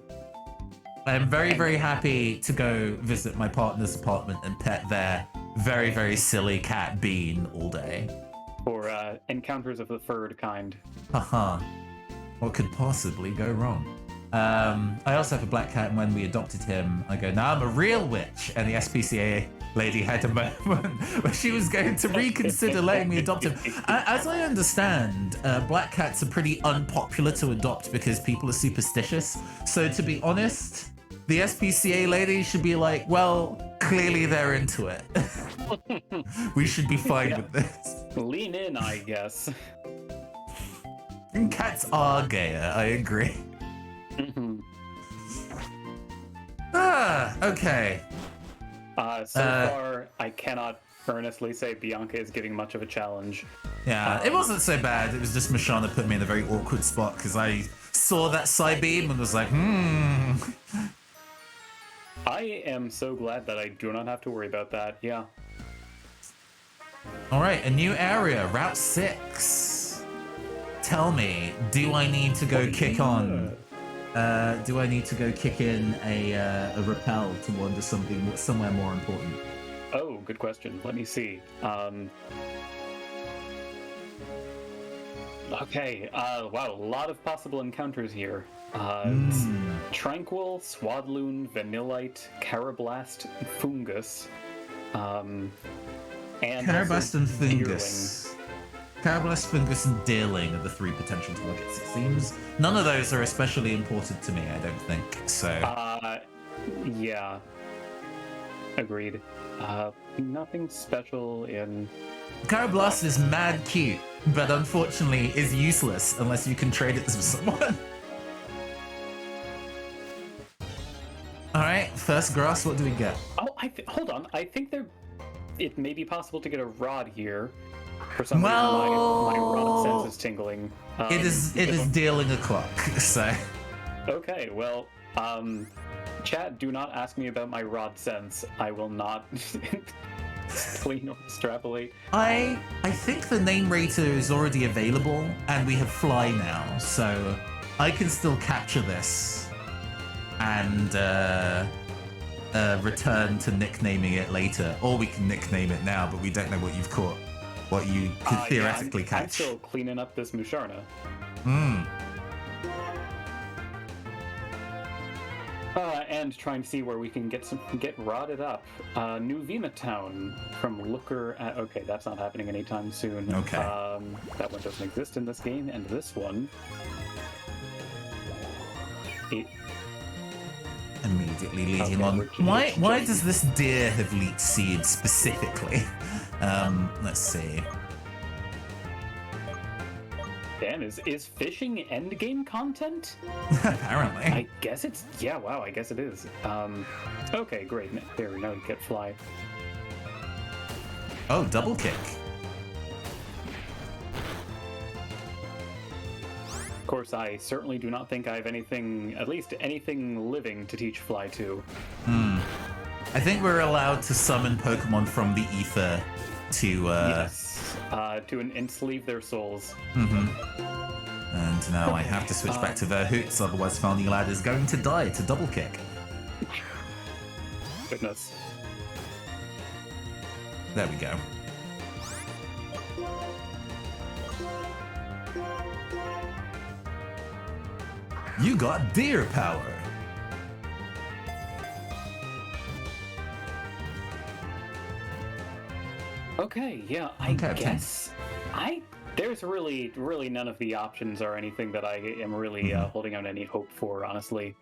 I'm very, very happy to go visit my partner's apartment and pet their very, very silly cat Bean all day. Or encounters of the furred kind. Haha. What could possibly go wrong? I also have a black cat, and when we adopted him, I go, "Now I'm a real witch." And the SPCA lady had a moment where she was going to reconsider letting me adopt him. As I understand, black cats are pretty unpopular to adopt because people are superstitious. So to be honest, the SPCA lady should be like, well, clearly they're into it. We should be fine with this. Lean in, I guess. And cats are gayer, I agree. Okay. So far, I cannot earnestly say Bianca is giving much of a challenge. Yeah, it wasn't so bad. It was just Mashana put me in a very awkward spot because I saw that Psybeam and was like, I am so glad that I do not have to worry about that, yeah. Alright, a new area, Route 6. Tell me, do I need to go kick on? Do I need to go kick in a rappel to wander somewhere more important? Oh, good question. Let me see. Okay. Wow, a lot of possible encounters here. Tranquil, Swadloon, Vanillite, Carablast, Fungus, and Carablast and Fungus. Carablast, Fungus, and Deerling are the 3 potential targets. It seems none of those are especially important to me, I don't think. So. Yeah. Agreed. Nothing special in... Carablast is mad cute, but unfortunately is useless unless you can trade it with someone. Alright, first grass, what do we get? Oh, hold on. I think it may be possible to get a rod here. For some reason, my rod sense is tingling. It is dealing a clock, so... Okay, well, chat, do not ask me about my rod sense. I will not clean or extrapolate. I think the name rater is already available, and we have fly now, so I can still capture this and return to nicknaming it later. Or we can nickname it now, but we don't know what you've caught. What you could theoretically catch. I'm still cleaning up this Musharna. And trying to see where we can get rotted up. New Vima Town from Looker. Okay, that's not happening anytime soon. Okay. That one doesn't exist in this game, and this one. Immediately leading on. Why does this deer have leaked seeds specifically? Let's see. Damn, is fishing endgame content? Apparently. I guess it's... Yeah, wow, I guess it is. Okay, great. There, now you get fly. Oh, double kick. Of course, I certainly do not think I have anything, at least anything living to teach fly to. I think we're allowed to summon Pokemon from the ether to... Yes, to enslave their souls. And now I have to switch back to Verhoots, otherwise Founding Lad is going to die to double kick. Goodness. There we go. You got deer power. Okay, yeah, I guess there's really none of the options or anything that I am really holding out any hope for, honestly.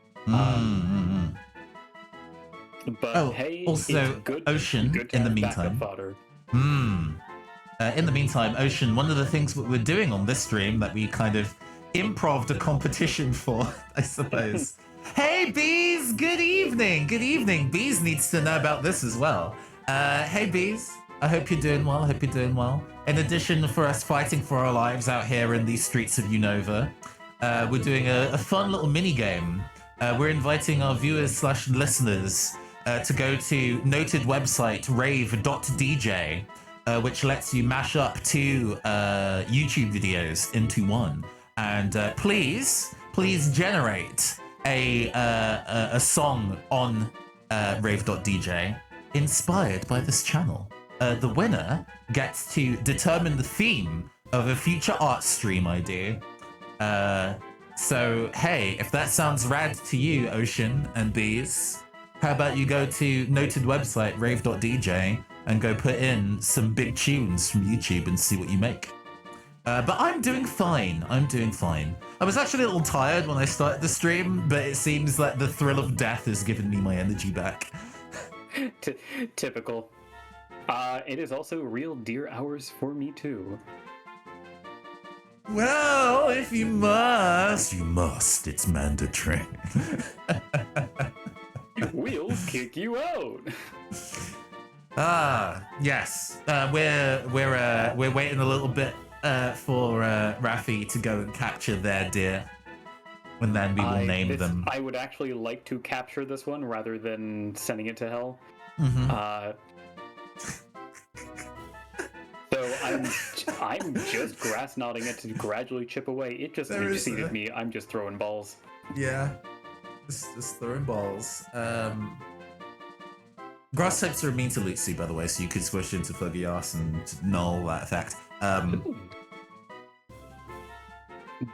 But hey, also it's good, Ocean good in the backup meantime. fodder. In the meantime, Ocean, one of the things that we're doing on this stream that we kind of improv'd a competition for, I suppose. Hey, Bees! Good evening! Good evening! Bees needs to know about this as well. Hey, Bees. I hope you're doing well. I hope you're doing well. In addition for us fighting for our lives out here in these streets of Unova, we're doing a fun little mini game. We're inviting our viewers/listeners to go to noted website rave.dj, which lets you mash up two YouTube videos into one. And please generate a song on rave.dj inspired by this channel. The winner gets to determine the theme of a future art stream I do. So, hey, if that sounds rad to you, Ocean and Bees, how about you go to noted website rave.dj and go put in some big tunes from YouTube and see what you make. But I'm doing fine. I'm doing fine. I was actually a little tired when I started the stream, but it seems like the thrill of death has given me my energy back. Typical. It is also real deer hours for me too. Well, if you must, you must. It's mandatory. We'll kick you out. Yes. We're waiting a little bit for Raffi to go and capture their deer, and then we will name them. I would actually like to capture this one rather than sending it to hell. So I'm just grass knotting it to gradually chip away. It just exceeded me. I'm just throwing balls. Yeah, just throwing balls. Grass types are immune to Lucy, by the way, so you could squish into Fuggy Ass and null that effect.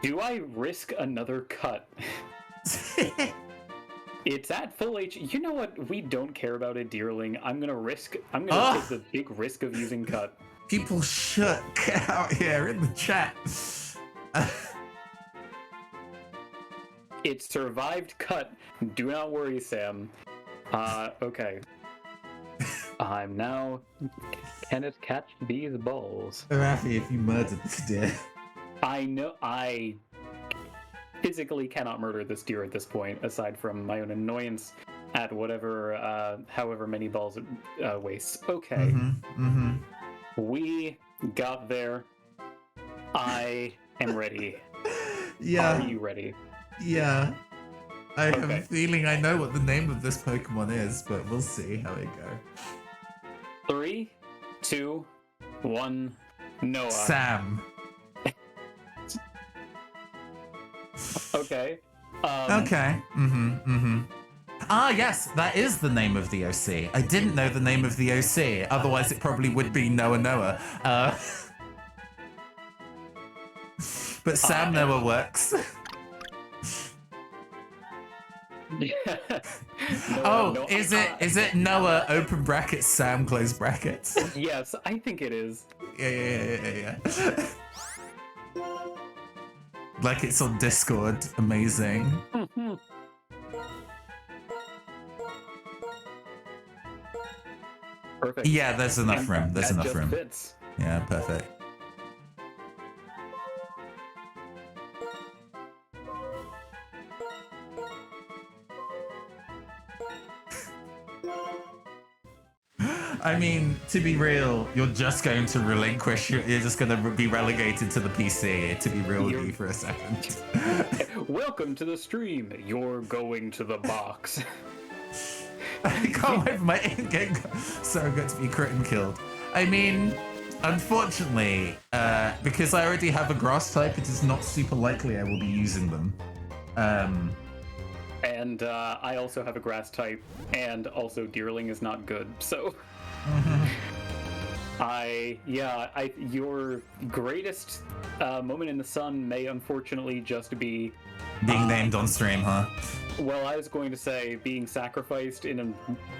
Do I risk another cut? It's at full H. You know what? We don't care about a deerling. I'm gonna take the big risk of using cut. People shook out here in the chat. It survived cut. Do not worry, Sam. Okay. I'm now... Can it catch these balls? Raffi, if you murdered this deer. I know... I physically cannot murder this deer at this point, aside from my own annoyance at whatever, however many balls it wastes. Okay. We got there. I am ready. Yeah. Are you ready? Yeah. I have a feeling I know what the name of this Pokemon is, but we'll see how it goes. 3, 2, 1, Noah. Sam. Okay. Okay. Ah, yes, that is the name of the OC. I didn't know the name of the OC, otherwise it probably would be Noah. But Sam Noah works. Is it Noah open brackets Sam close brackets? Yes, I think it is. Yeah. Like it's on Discord. Amazing. Perfect. Yeah, there's enough room. There's enough room. Fits. Yeah, perfect. I mean, to be real, you're just going to relinquish. You're just going to be relegated to the PC. To be real with you for a second. Welcome to the stream. You're going to the box. I can't wait for my in-game surrogate to be crit and killed. I mean, unfortunately, because I already have a grass type, it is not super likely I will be using them. And I also have a grass type, and also Deerling is not good, so... your greatest moment in the sun may unfortunately just be... Being named on stream, huh? Well, I was going to say being sacrificed in a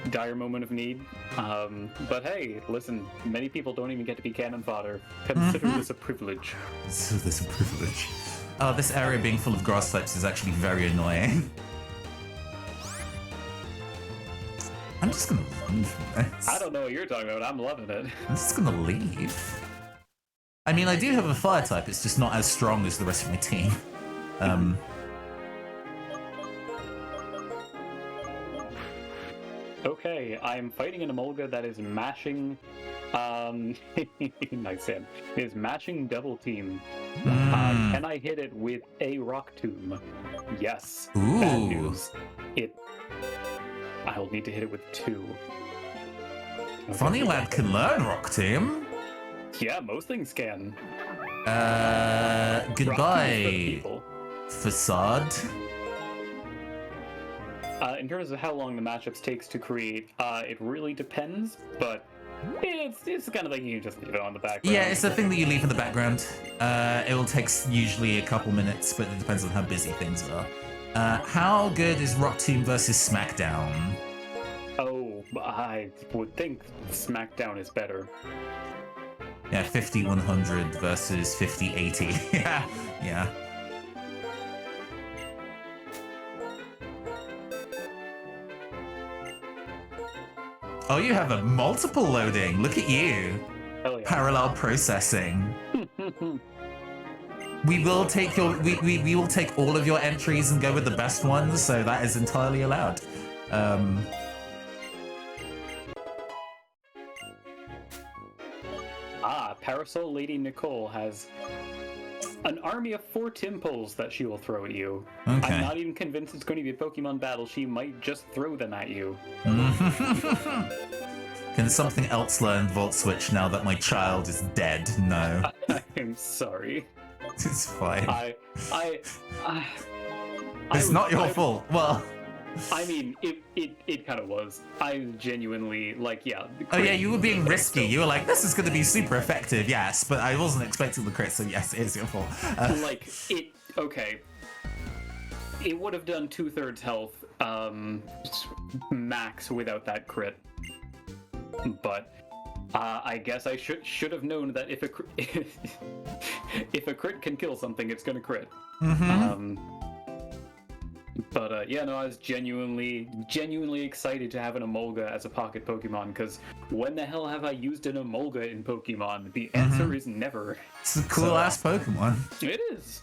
dire moment of need. But hey, listen, many people don't even get to be cannon fodder. Consider this a privilege. So this a privilege. Oh, this area being full of grass types is actually very annoying. I'm just gonna run from this. I don't know what you're talking about. I'm loving it. I'm just gonna leave. I mean, I do have a fire type. It's just not as strong as the rest of my team. Okay, I'm fighting an Emolga that is mashing. Nice, Sam. Is mashing double team. Can I hit it with a rock tomb? Yes. Ooh. Bad news. I'll need to hit it with 2. Okay. Funny lad can learn, Rock Team. Yeah, most things can. Goodbye, Facade. In terms of how long the mashups takes to create, it really depends, but it's the kind of thing you can just leave it on the background. Yeah, it's a thing that you leave in the background. It will take usually a couple minutes, but it depends on how busy things are. How good is Rock Team versus SmackDown? Oh, I would think SmackDown is better. Yeah, 50-100 versus 50-80. yeah. Oh, you have a multiple loading. Look at you. Hell yeah. Parallel processing. We will take we will take all of your entries and go with the best ones, so that is entirely allowed. Parasol Lady Nicole has an army of 4 Timpoles that she will throw at you. Okay. I'm not even convinced it's going to be a Pokemon battle. She might just throw them at you. Can something else learn Volt Switch now that my child is dead? No. I'm sorry. It's fine. It's not your fault. Well, I mean, it kind of was. I genuinely, like, yeah. Oh yeah, you were being risky. You were like, this is going to be super effective, yes, but I wasn't expecting the crit, so yes, it is your fault. Okay. It would have done 2/3 health max without that crit. But I guess I should have known that if a crit can kill something, it's going to crit. But yeah, no, I was genuinely excited to have an Emolga as a pocket Pokemon, because when the hell have I used an Emolga in Pokemon? The answer is never. It's a cool ass Pokemon. It is.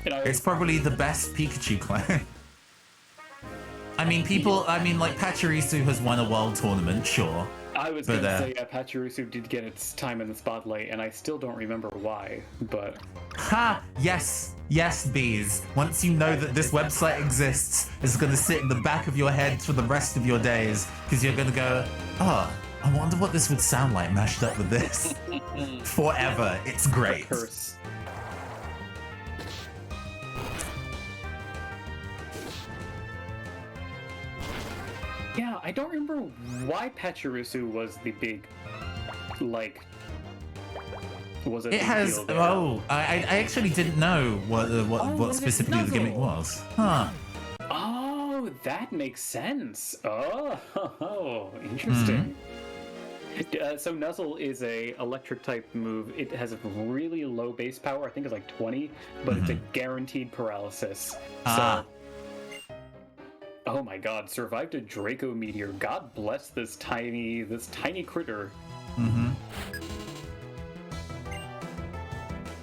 It's probably the best Pikachu clone. I mean, like Pachirisu has won a world tournament, sure. I was going to say, yeah, Pachirisu did get its time in the spotlight, and I still don't remember why, but... Ha! Yes! Yes, bees. Once you know that this website exists, it's going to sit in the back of your head for the rest of your days, because you're going to go, oh, I wonder what this would sound like mashed up with this. Forever. It's great. Curse. Yeah, I don't remember why Pachirisu was the big, like, was it? It has. Oh, I actually didn't know what specifically the gimmick was. Huh. Oh, that makes sense. Oh, interesting. So Nuzzle is a electric type move. It has a really low base power. I think it's like 20, but it's a guaranteed paralysis. So. Oh my god, survived a Draco Meteor. God bless this tiny critter.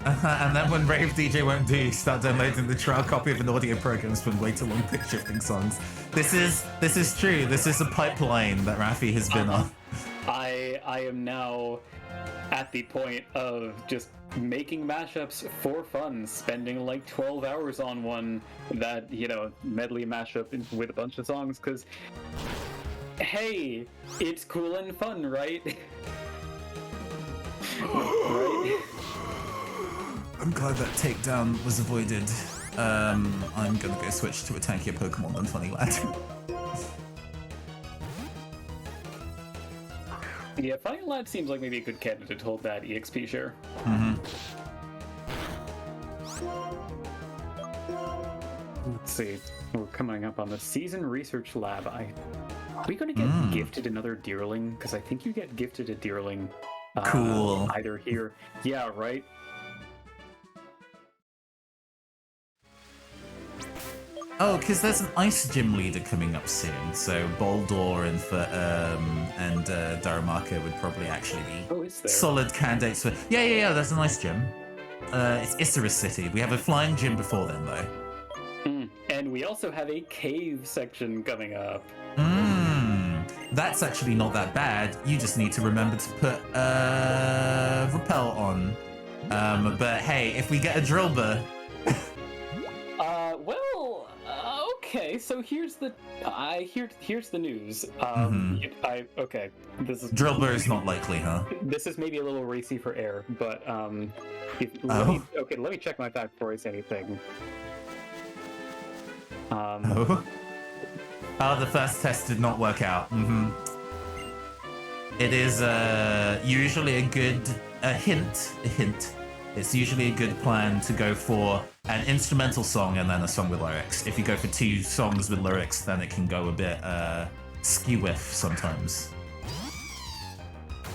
And then when Rave DJ won't do, you start downloading the trial copy of an audio program spend way too long pitch shifting songs. This is true. This is a pipeline that Rafi has been on. I am now at the point of just making mashups for fun, spending like 12 hours on one that, you know, medley mashup with a bunch of songs, because, hey, it's cool and fun, right? Right? I'm glad that takedown was avoided. I'm gonna go switch to a tankier Pokemon than Funny Lad. Yeah, Funny Lad seems like maybe a good candidate to hold that EXP share. Let's see. We're coming up on the Season Research Lab. Are we going to get gifted another Deerling? Because I think you get gifted a Deerling. Cool. Either here. Yeah, right? Oh, because there's an Ice Gym leader coming up soon, so Boldor and Daramaka would probably actually be solid candidates for... Yeah, there's an Ice Gym. It's Issaris City. We have a flying gym before then, though. And we also have a cave section coming up. That's actually not that bad. You just need to remember to put Repel on. But hey, if we get a Drillbur... Okay, so here's the here's the news. Okay, this is Drillbur is not likely, huh? This is maybe a little racy for air, but let me check my fact before I say anything. Oh, the first test did not work out. It is usually a good hint. It's usually a good plan to go for an instrumental song and then a song with lyrics. If you go for 2 songs with lyrics, then it can go a bit skew-whiff sometimes.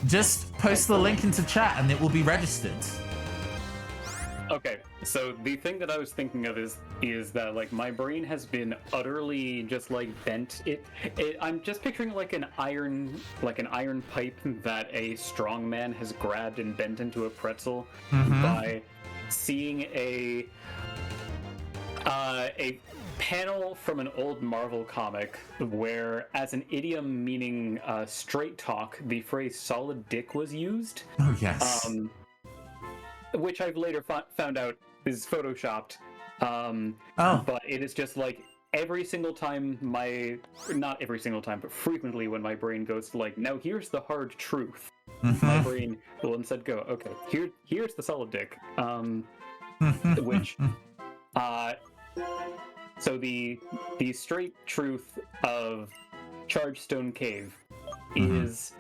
Just post the link into chat and it will be registered. Okay, so the thing that I was thinking of is that, like, my brain has been utterly just like bent. I'm just picturing like an iron pipe that a strong man has grabbed and bent into a pretzel by seeing a panel from an old Marvel comic where, as an idiom meaning straight talk, the phrase "solid dick" was used. Oh yes. Which I've later found out is photoshopped. But it is just like every single time not every single time, but frequently when my brain goes to like, now here's the hard truth, my brain will instead go, okay, here's the solid dick. Which, so the straight truth of Chargestone Cave is...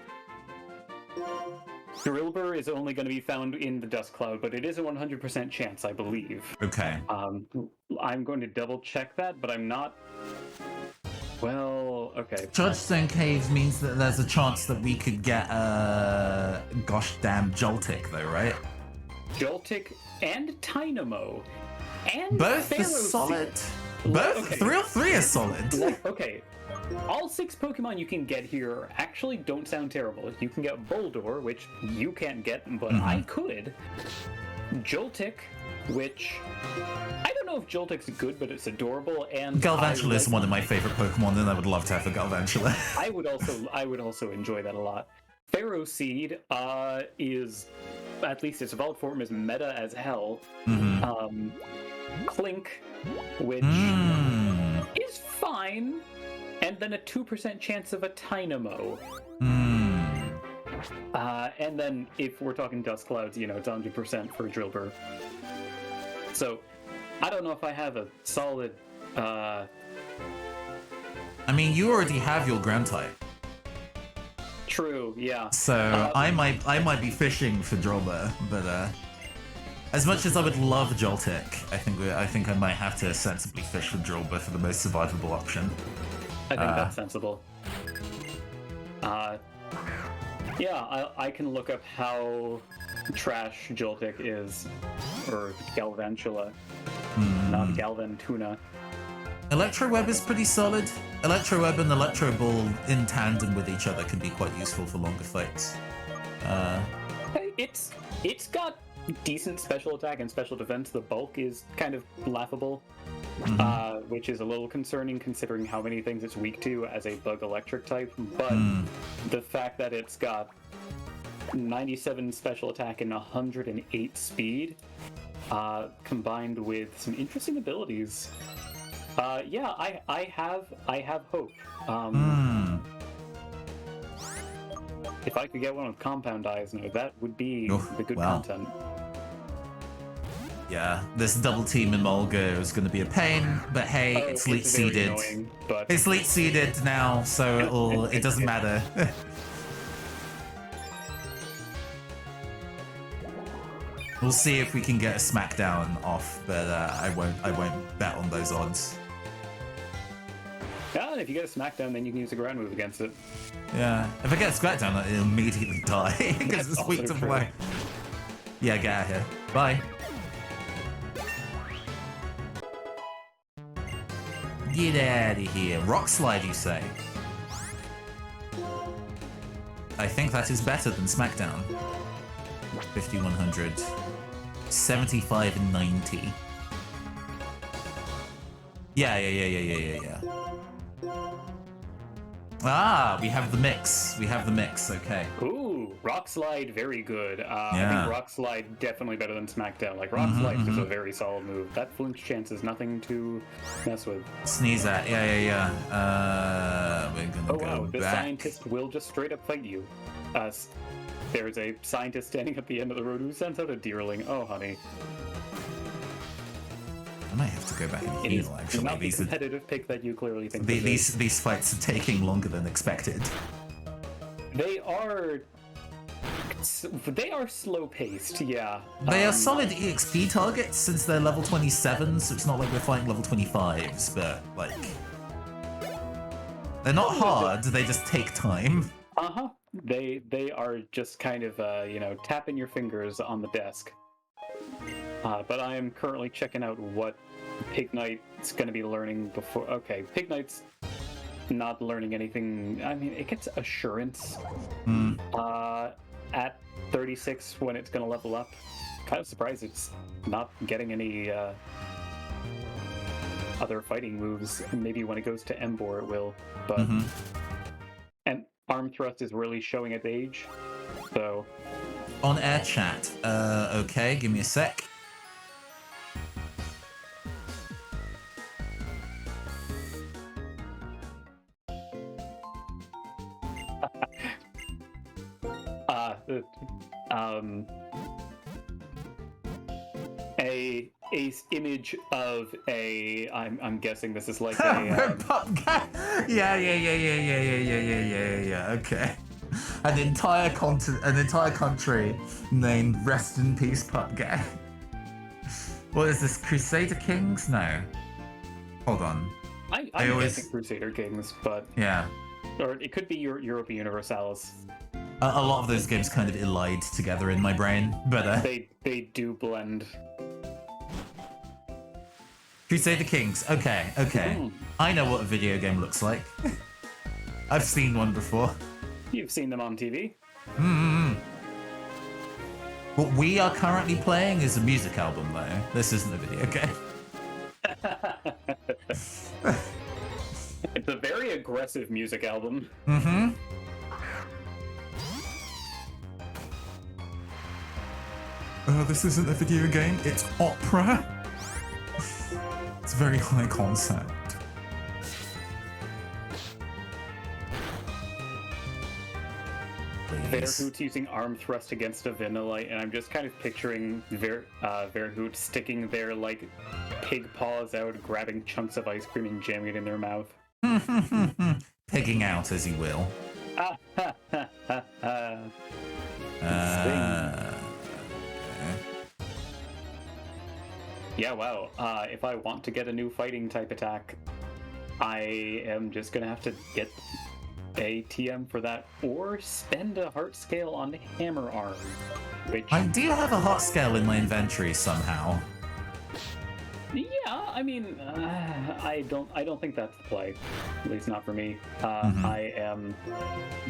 Drillbur is only going to be found in the dust cloud, but it is a 100% chance, I believe. Okay. I'm going to double check that, but I'm not... Well, okay. Chargestone Caves means that there's a chance that we could get gosh damn Joltik, though, right? Joltik and Tynamo. And both Pharaoh are solid. Seed. Both? Okay. 3 are solid. Okay. All 6 Pokemon you can get here actually don't sound terrible. You can get Boldor, which you can't get, but I could. Joltik, which... I don't know if Joltik's good, but it's adorable, and... Galvantula is one of my favorite Pokemon, and I would love to have a Galvantula. I would also enjoy that a lot. Pharaoh Seed is... At least its evolved form is meta as hell. Clink, which is fine. And then a 2% chance of a Tynamo. And then if we're talking dust clouds, you know, it's 100% for Drillbur. So, I don't know if I have a solid... I mean, you already have your ground type. True, yeah. So, I might be fishing for Drillbur, but as much as I would love Joltik, I think I might have to sensibly fish for Drillbur for the most survivable option. I think that's sensible. Yeah, I can look up how trash Joltik is, or Galvantula, not Galvantuna. Electroweb is pretty solid. Electroweb and Electro Ball in tandem with each other can be quite useful for longer fights. It's got decent special attack and special defense. The bulk is kind of laughable. which is a little concerning considering how many things it's weak to as a bug electric type. But the fact that it's got 97 special attack and 108 speed, combined with some interesting abilities. Yeah, I have hope. If I could get one with compound eyes, no, that would be the good content. Yeah, this double team in Mulga is going to be a pain, but hey, it's leet seeded. It's leet seeded now, so it doesn't matter. We'll see if we can get a smackdown off, but I won't bet on those odds. Yeah, if you get a smackdown, then you can use a ground move against it. Yeah, if I get a smackdown, it'll immediately die because it's weak to play. Yeah, get out of here. Bye. Get out of here. Rock slide, you say? I think that is better than Smackdown. 5100. 75 and 90. Yeah. Ah, we have the mix. Okay. Ooh, Rock Slide, very good. I think Rock Slide definitely better than Smackdown. Like, Rock Slide is a very solid move. That flinch chance is nothing to mess with. Sneeze at. Yeah. We're gonna go wow, the back. scientist will just straight up fight you. There's a scientist standing at the end of the road who sends out a deerling. Oh, honey. I might have to go back and heal, actually. Not the competitive pick that you clearly think. These fights are taking longer than expected. They are slow paced, yeah. They are solid EXP targets since they're level 27, so it's not like we're fighting level 25s, but like they're not hard. They just take time. They are just kind of tapping your fingers on the desk. But I am currently checking out what Pig Knight's going to be learning before. Okay, Pig Knight's not learning anything. I mean, it gets assurance at 36 when it's going to level up. Kind of surprised it's not getting any other fighting moves. Maybe when it goes to Embor it will. But and Arm Thrust is really showing its age. So on air chat. Okay, give me a sec. A image of a I'm guessing this is like a yeah. Okay. An entire country named Rest in Peace Pup Guy. What is this? Crusader Kings? No. Hold on. I'm guessing Crusader Kings, but yeah. Or it could be Europa Universalis. A lot of those games kind of elide together in my brain, but they do blend. Crusader Kings. Okay. I know what a video game looks like. I've seen one before. You've seen them on TV. What we are currently playing is a music album, though. This isn't a video game. It's a very aggressive music album. This isn't a video game, it's opera. It's very high concept. Verhoot's using arm thrust against a Vanillite, and I'm just kind of picturing Verhoot sticking their like pig paws out, grabbing chunks of ice cream and jamming it in their mouth. Pigging out, as he will. Yeah, wow. If I want to get a new fighting type attack, I am just gonna have to get a TM for that, or spend a heart scale on the hammer arm. Which I do have a heart scale in my inventory somehow. Yeah, I mean, I don't think that's the play. At least not for me. I am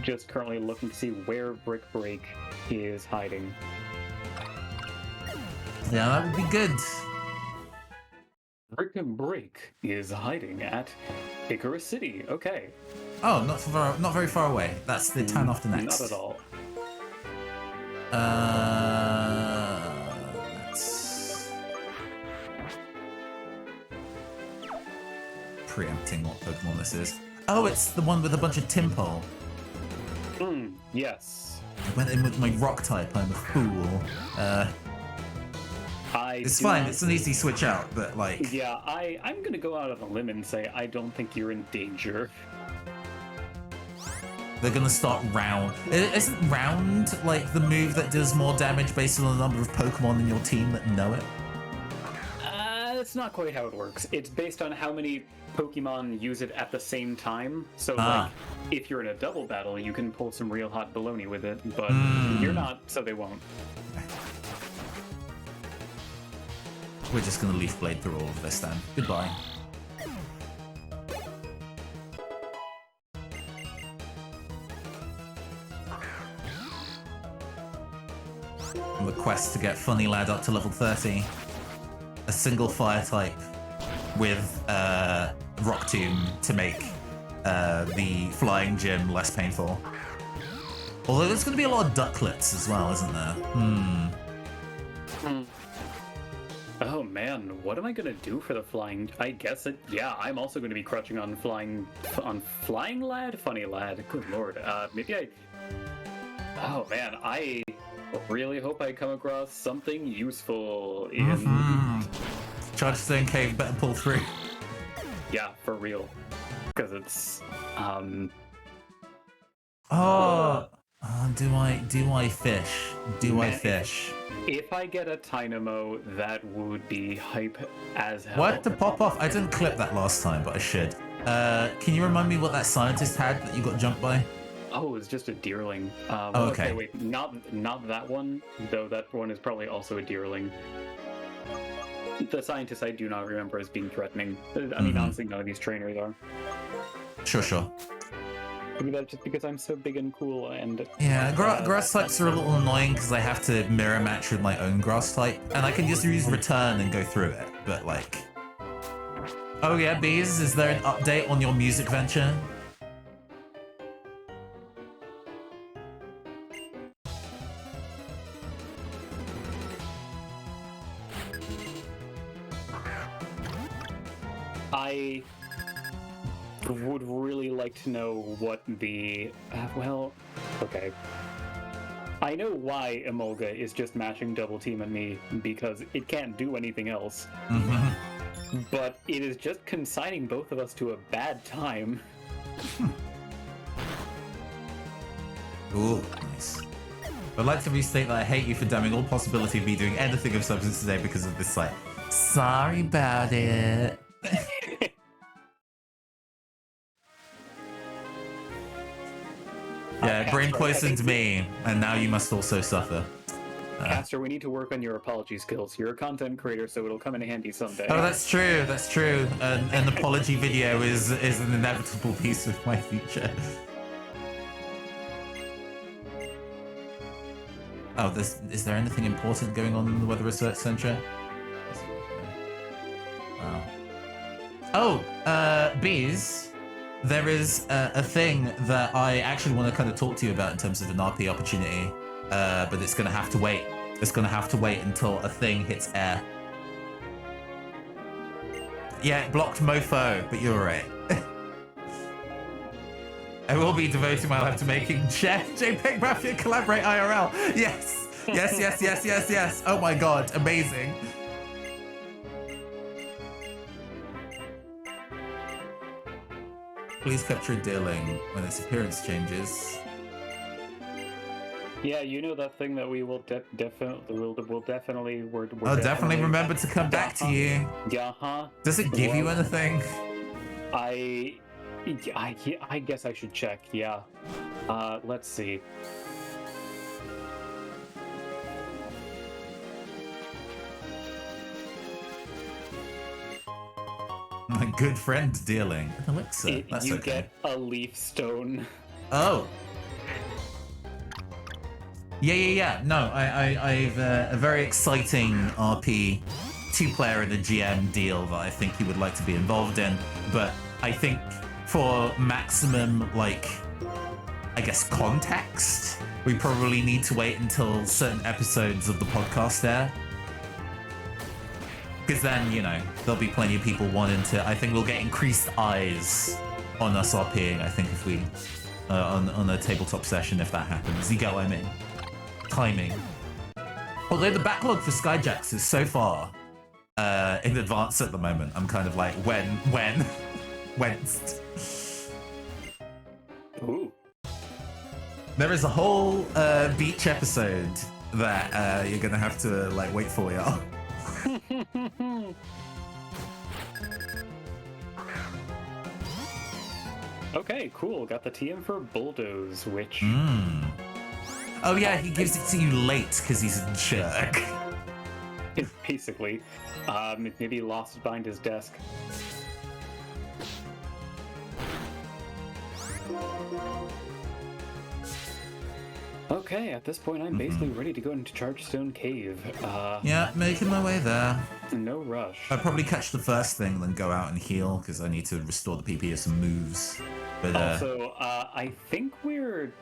just currently looking to see where Brick Break is hiding. Yeah, that would be good. Brick and Break is hiding at Icarus City. Okay. Oh, not very far away. That's the town after next. Not at all. That's preempting what Pokemon this is. Oh, it's the one with a bunch of Timpole. Yes. I went in with my rock type. I'm a fool. It's fine. It's an easy switch out, but like. Yeah, I'm gonna go out on a limb and say I don't think you're in danger. They're gonna start round. Isn't round like the move that does more damage based on the number of Pokemon in your team that know it? That's not quite how it works. It's based on how many Pokemon use it at the same time. So, like, if you're in a double battle, you can pull some real hot baloney with it, but you're not, so they won't. We're just gonna Leaf Blade through all of this then. Goodbye. On the quest to get Funny Lad up to level 30. A single fire type with Rock Tomb to make the flying gym less painful. Although there's going to be a lot of ducklets as well, isn't there? Oh man, what am I gonna do for the flying? I guess I'm also going to be crutching on flying lad, funny lad. Good lord. Maybe I. Oh man, I really hope I come across something useful in. Charge Stone Cave, better pull through. Yeah, for real. Because it's do I fish? Do I fish? If I get a Dynamo, that would be hype as hell. What to pop off? I didn't clip that last time, but I should. Can you remind me what that scientist had that you got jumped by? Oh, it was just a deerling. Okay. Wait, not that one, though that one is probably also a deerling. The scientist I do not remember as being threatening. I mean, honestly, none of these trainers are. Sure. Maybe that's just because I'm so big and cool and... Yeah, grass types are a little annoying because I have to mirror match with my own grass type, and I can just use return and go through it, but like... Oh yeah, Bees, is there an update on your music venture? I would really like to know what the... well, okay. I know why Emolga is just mashing double team at me, because it can't do anything else. But it is just consigning both of us to a bad time. Ooh, nice. I'd like to restate that I hate you for damning all possibility of me doing anything of substance today because of this site. Sorry about it. Yeah, brain poisoned me, and now you must also suffer. Caster, we need to work on your apology skills. You're a content creator, so it'll come in handy someday. Oh, that's true. That's true. An apology video is an inevitable piece of my future. Oh, is there anything important going on in the Weather Research Centre? Wow. Oh, Bees, there is a thing that I actually want to kind of talk to you about in terms of an RP opportunity, but it's going to have to wait. It's going to have to wait until a thing hits air. Yeah, it blocked Mofo, but you're right. I will be devoting my life to making JPEG Mafia collaborate IRL. Yes. Yes. Oh my god, amazing. Please capture a deerling when its appearance changes. Yeah, you know that thing that we will definitely I'll definitely remember to come back to you. Yeah, Does it give you anything? I guess I should check. Yeah. Let's see. My good friend dealing. Elixir. That's you okay. get a leaf stone. Oh. Yeah. No, I've a very exciting RP two-player and a GM deal that I think he would like to be involved in, but I think for maximum, like, I guess, context, we probably need to wait until certain episodes of the podcast air. Because then, you know, there'll be plenty of people wanting to... I think we'll get increased eyes on us RPing, I think, if we... on a tabletop session, if that happens. You get what I mean? Timing. Although the backlog for Skyjacks is so far in advance at the moment, I'm kind of like, when? Ooh. There is a whole beach episode that you're gonna have to like wait for, y'all. Okay, cool. Got the TM for Bulldoze, which... Oh yeah, he gives it to you late because he's a jerk. Basically. Maybe he lost it behind his desk. Okay, at this point, I'm basically ready to go into Chargestone Cave. Yeah, making my way there. No rush. I'll probably catch the first thing, then go out and heal, because I need to restore the PP of some moves. But also, I think we're...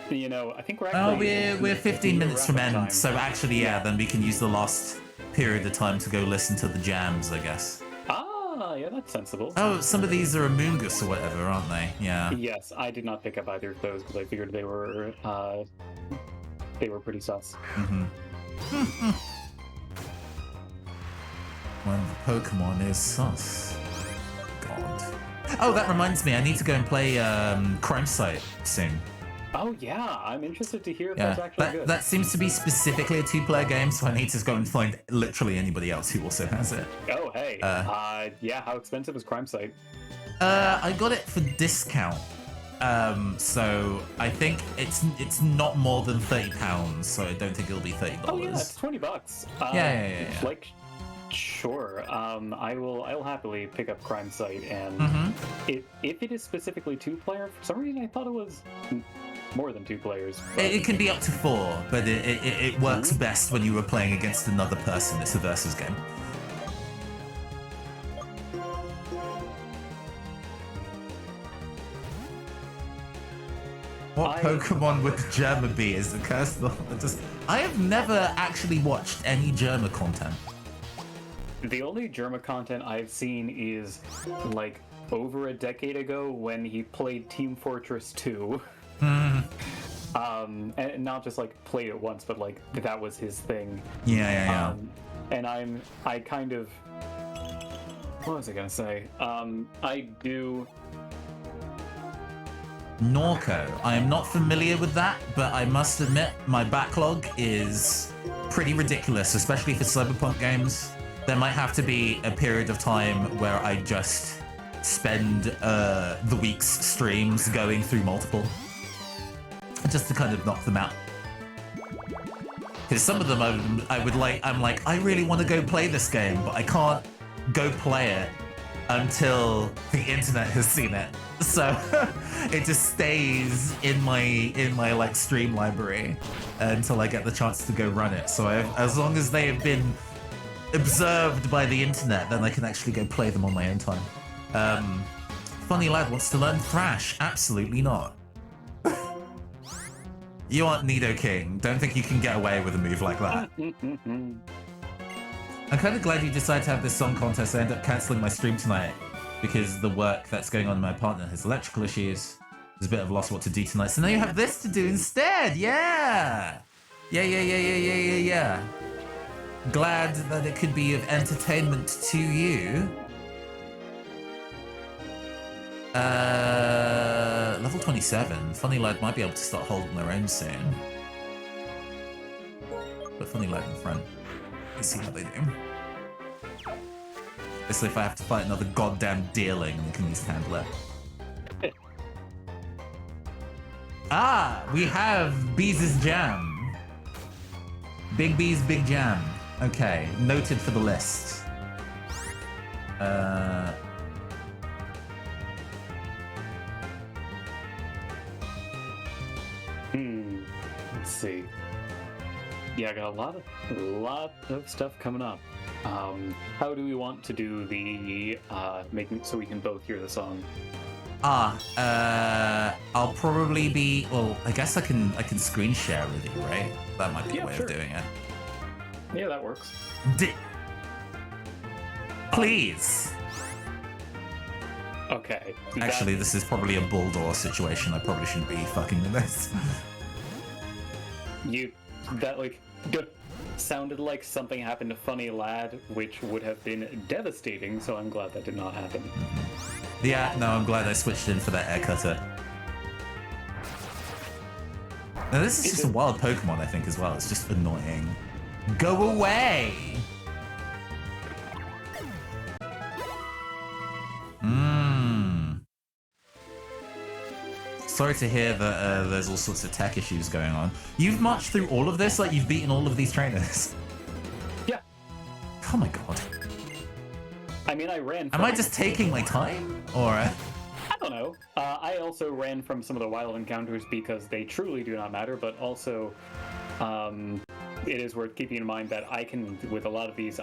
You know, I think we're oh, actually... we're 15 minutes from end, time. so actually, yeah, then we can use the last period of time to go listen to the jams, I guess. Ah, yeah, that's sensible. Oh, some of these are Amoongus or whatever, aren't they? Yeah. Yes, I did not pick up either of those because I figured they were pretty sus. When the Pokemon is sus. God. Oh, that reminds me, I need to go and play Crime Site soon. Oh yeah, I'm interested to hear if that's actually good. That seems to be specifically a two-player game, so I need to go and find literally anybody else who also has it. Oh hey, yeah, how expensive is Crime Site? I got it for discount. So I think it's not more than £30, so I don't think it'll be $30. Oh yeah, it's $20. Yeah. Like, sure. I'll happily pick up Crime Site, and if it is specifically two-player, for some reason I thought it was more than two players. But... It can be up to 4, but it works best when you were playing against another person. It's a versus game. What Pokemon with Germa Bee is the curse? I have never actually watched any Germa content. The only Germa content I've seen is like over a decade ago when he played Team Fortress 2. And not just like played it once, but like that was his thing. Yeah. And I kind of, what was I gonna say? I do. Norco. I am not familiar with that, but I must admit my backlog is pretty ridiculous, especially for Cyberpunk games. There might have to be a period of time where I just spend the week's streams going through multiple, just to kind of knock them out. Because some of them I'm like, I really want to go play this game, but I can't go play it until the internet has seen it. So it just stays in my like stream library until I get the chance to go run it. So as long as they have been observed by the internet, then I can actually go play them on my own time. Funny Lad wants to learn Thrash. Absolutely not. You aren't Nidoking. Don't think you can get away with a move like that. I'm kind of glad you decided to have this song contest. I end up cancelling my stream tonight because the work that's going on in my partner has electrical issues. There's a bit of loss what to do tonight. So now you have this to do instead. Yeah. Glad that it could be of entertainment to you. Level 27. Funny Lad might be able to start holding their own soon. But Funny Lad in front. Let's see how they do. Especially if I have to fight another goddamn deerling, they can use Handler. We have Bees' Jam. Big Bees, Big Jam. Okay, noted for the list. Let's see. Yeah, I got a lot of stuff coming up. How do we want to do the making so we can both hear the song? I'll probably be. Well, I guess I can screen share with you, right? That might be a way of doing it. Yeah, that works. Please. Okay. Actually, this is probably a bulldog situation. I probably shouldn't be fucking with this. Sounded like something happened to Funny Lad, which would have been devastating, so I'm glad that did not happen. Yeah, no, I'm glad I switched in for that air cutter. Now, this is just a wild Pokemon, I think, as well. It's just annoying. Go away! Sorry to hear that there's all sorts of tech issues going on. You've marched through all of this? Like, you've beaten all of these trainers? Yeah. Oh my god. I mean, I ran from... Am I just taking my time? Or... I don't know. I also ran from some of the wild encounters because they truly do not matter, but also it is worth keeping in mind that I can, with a lot of these,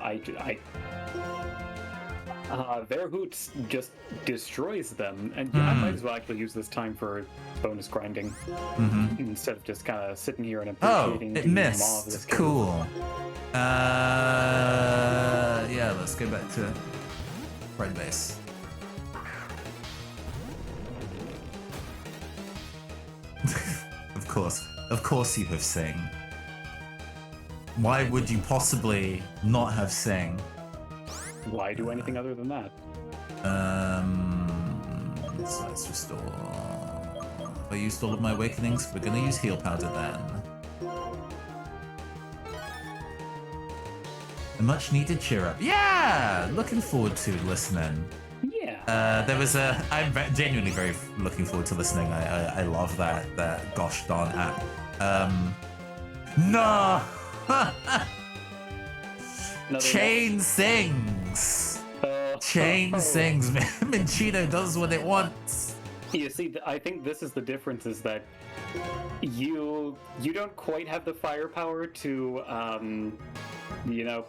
their hoots just destroys them, and I might as well actually use this time for bonus grinding instead of just kind of sitting here and appreciating. Oh, it missed. Cool. Yeah, let's go back to red base. Of course you have Sing. Why would you possibly not have Sing? Why do anything other than that? So let's restore. Have I used all of my awakenings? We're gonna use heal powder then. A much needed cheer up. Yeah! Looking forward to listening. Yeah. I'm genuinely very looking forward to listening. I love that gosh darn app. No! Chain sings! Chain sings! Minchino does what it wants! You see, I think this is the difference, is that you don't quite have the firepower to,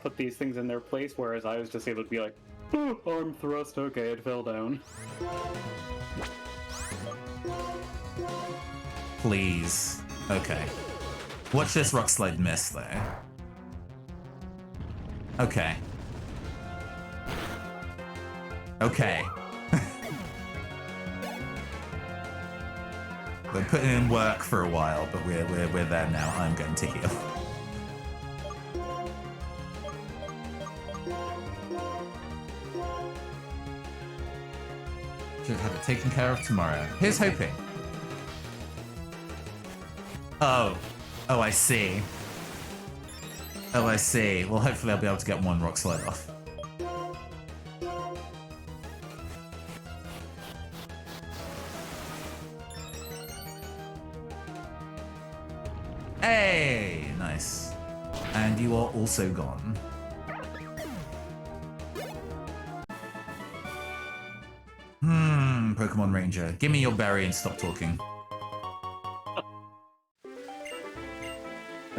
put these things in their place, whereas I was just able to be like, oh, arm thrust, okay, it fell down. Please. Okay. Watch this rock slide miss, though. Okay. Okay. We're putting in work for a while, but we're there now. I'm going to heal. Should have it taken care of tomorrow. Here's hoping. Oh, I see. Oh, I see. Well, hopefully I'll be able to get one rock slide off. Hey, nice. And you are also gone. Pokemon Ranger. Give me your berry and stop talking.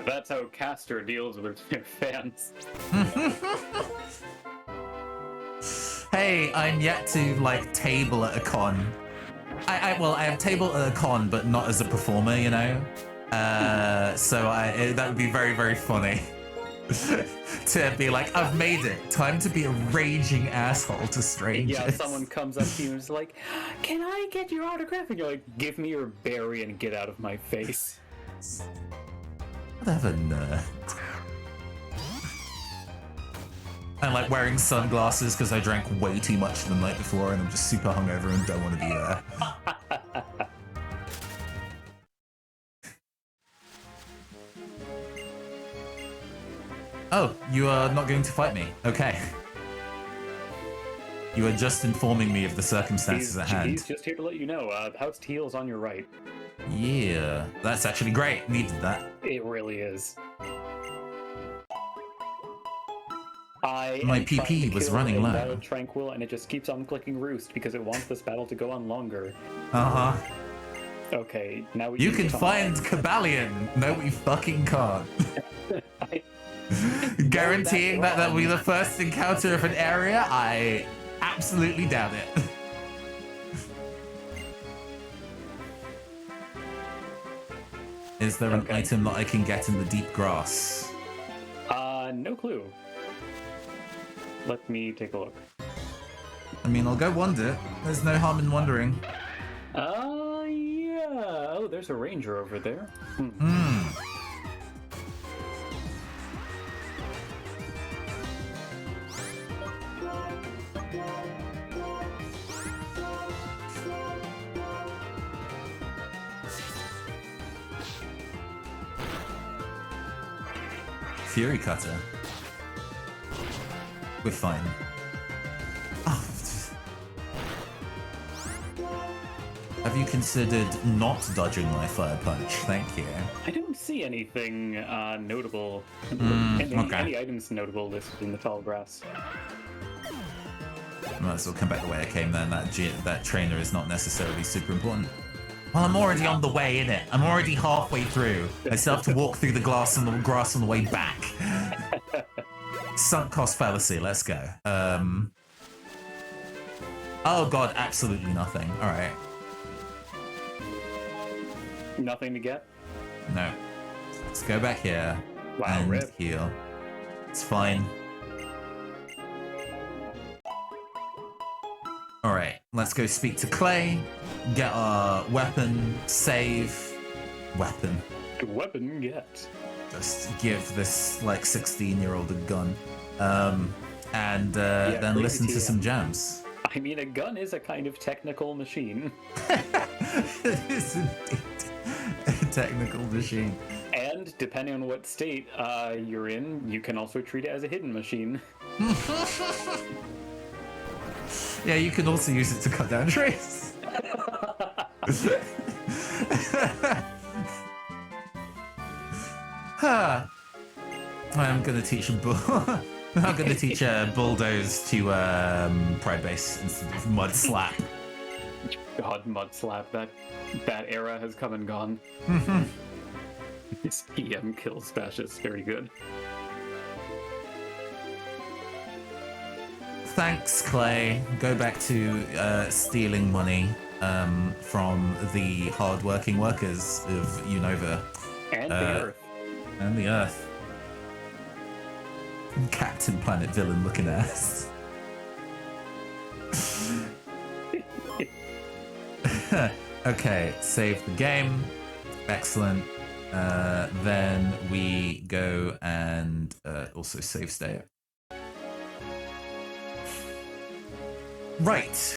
That's how Caster deals with their fans. Hey, I'm yet to, table at a con. I have table at a con, but not as a performer, you know? So that would be very, very funny. To be like, I've made it. Time to be a raging asshole to strangers. Yeah, someone comes up to you and is like, can I get your autograph? And you're like, give me your berry and get out of my face. Whatever, nerd. I'm wearing sunglasses because I drank way too much the night before and I'm just super hungover and don't want to be there. Oh, you are not going to fight me. Okay. You are just informing me of the circumstances at hand. He's just here to let you know, House Teal's on your right. Yeah, that's actually great. Needed that. It really is. My PP was running low. Tranquil, and it just keeps on clicking roost because it wants this battle to go on longer. Uh-huh. Okay, now we You can find Kabalion. No, we fucking can't. Guaranteeing that will be the first encounter of an area? I absolutely doubt it. Is there an item that I can get in the deep grass? No clue. Let me take a look. I mean, I'll go wander. There's no harm in wandering. Yeah. Oh, there's a ranger over there. Fury Cutter. We're fine. Oh. Have you considered not dodging my fire punch? Thank you. I don't see anything notable. Any items notable listed in the tall grass. Might as well come back the way I came then. That trainer is not necessarily super important. Well, I'm already on the way, innit? I'm already halfway through. I still have to walk through the grass on the way back. Sunk cost fallacy, let's go. Oh god, absolutely nothing. Alright. Nothing to get? No. Let's go back here. Wow, and rip. heal. It's fine. Alright, let's go speak to Clay, get our weapon, save, weapon. Weapon get. Just give this, like, 16-year-old a gun. And then listen to some jams. I mean, a gun is a kind of technical machine. It is indeed a technical machine. And depending on what state you're in, you can also treat it as a hidden machine. Yeah, you can also use it to cut down trees. I'm gonna teach I'm gonna teach bulldoze to pride base instead of mud slap. God, mud slap. That era has come and gone. This PM kill smash is very good. Thanks, Clay. Go back to stealing money from the hard-working workers of Unova. And the Earth. And the Earth. Captain Planet villain looking ass. Okay, save the game. Excellent. Then we go and also save state. Right.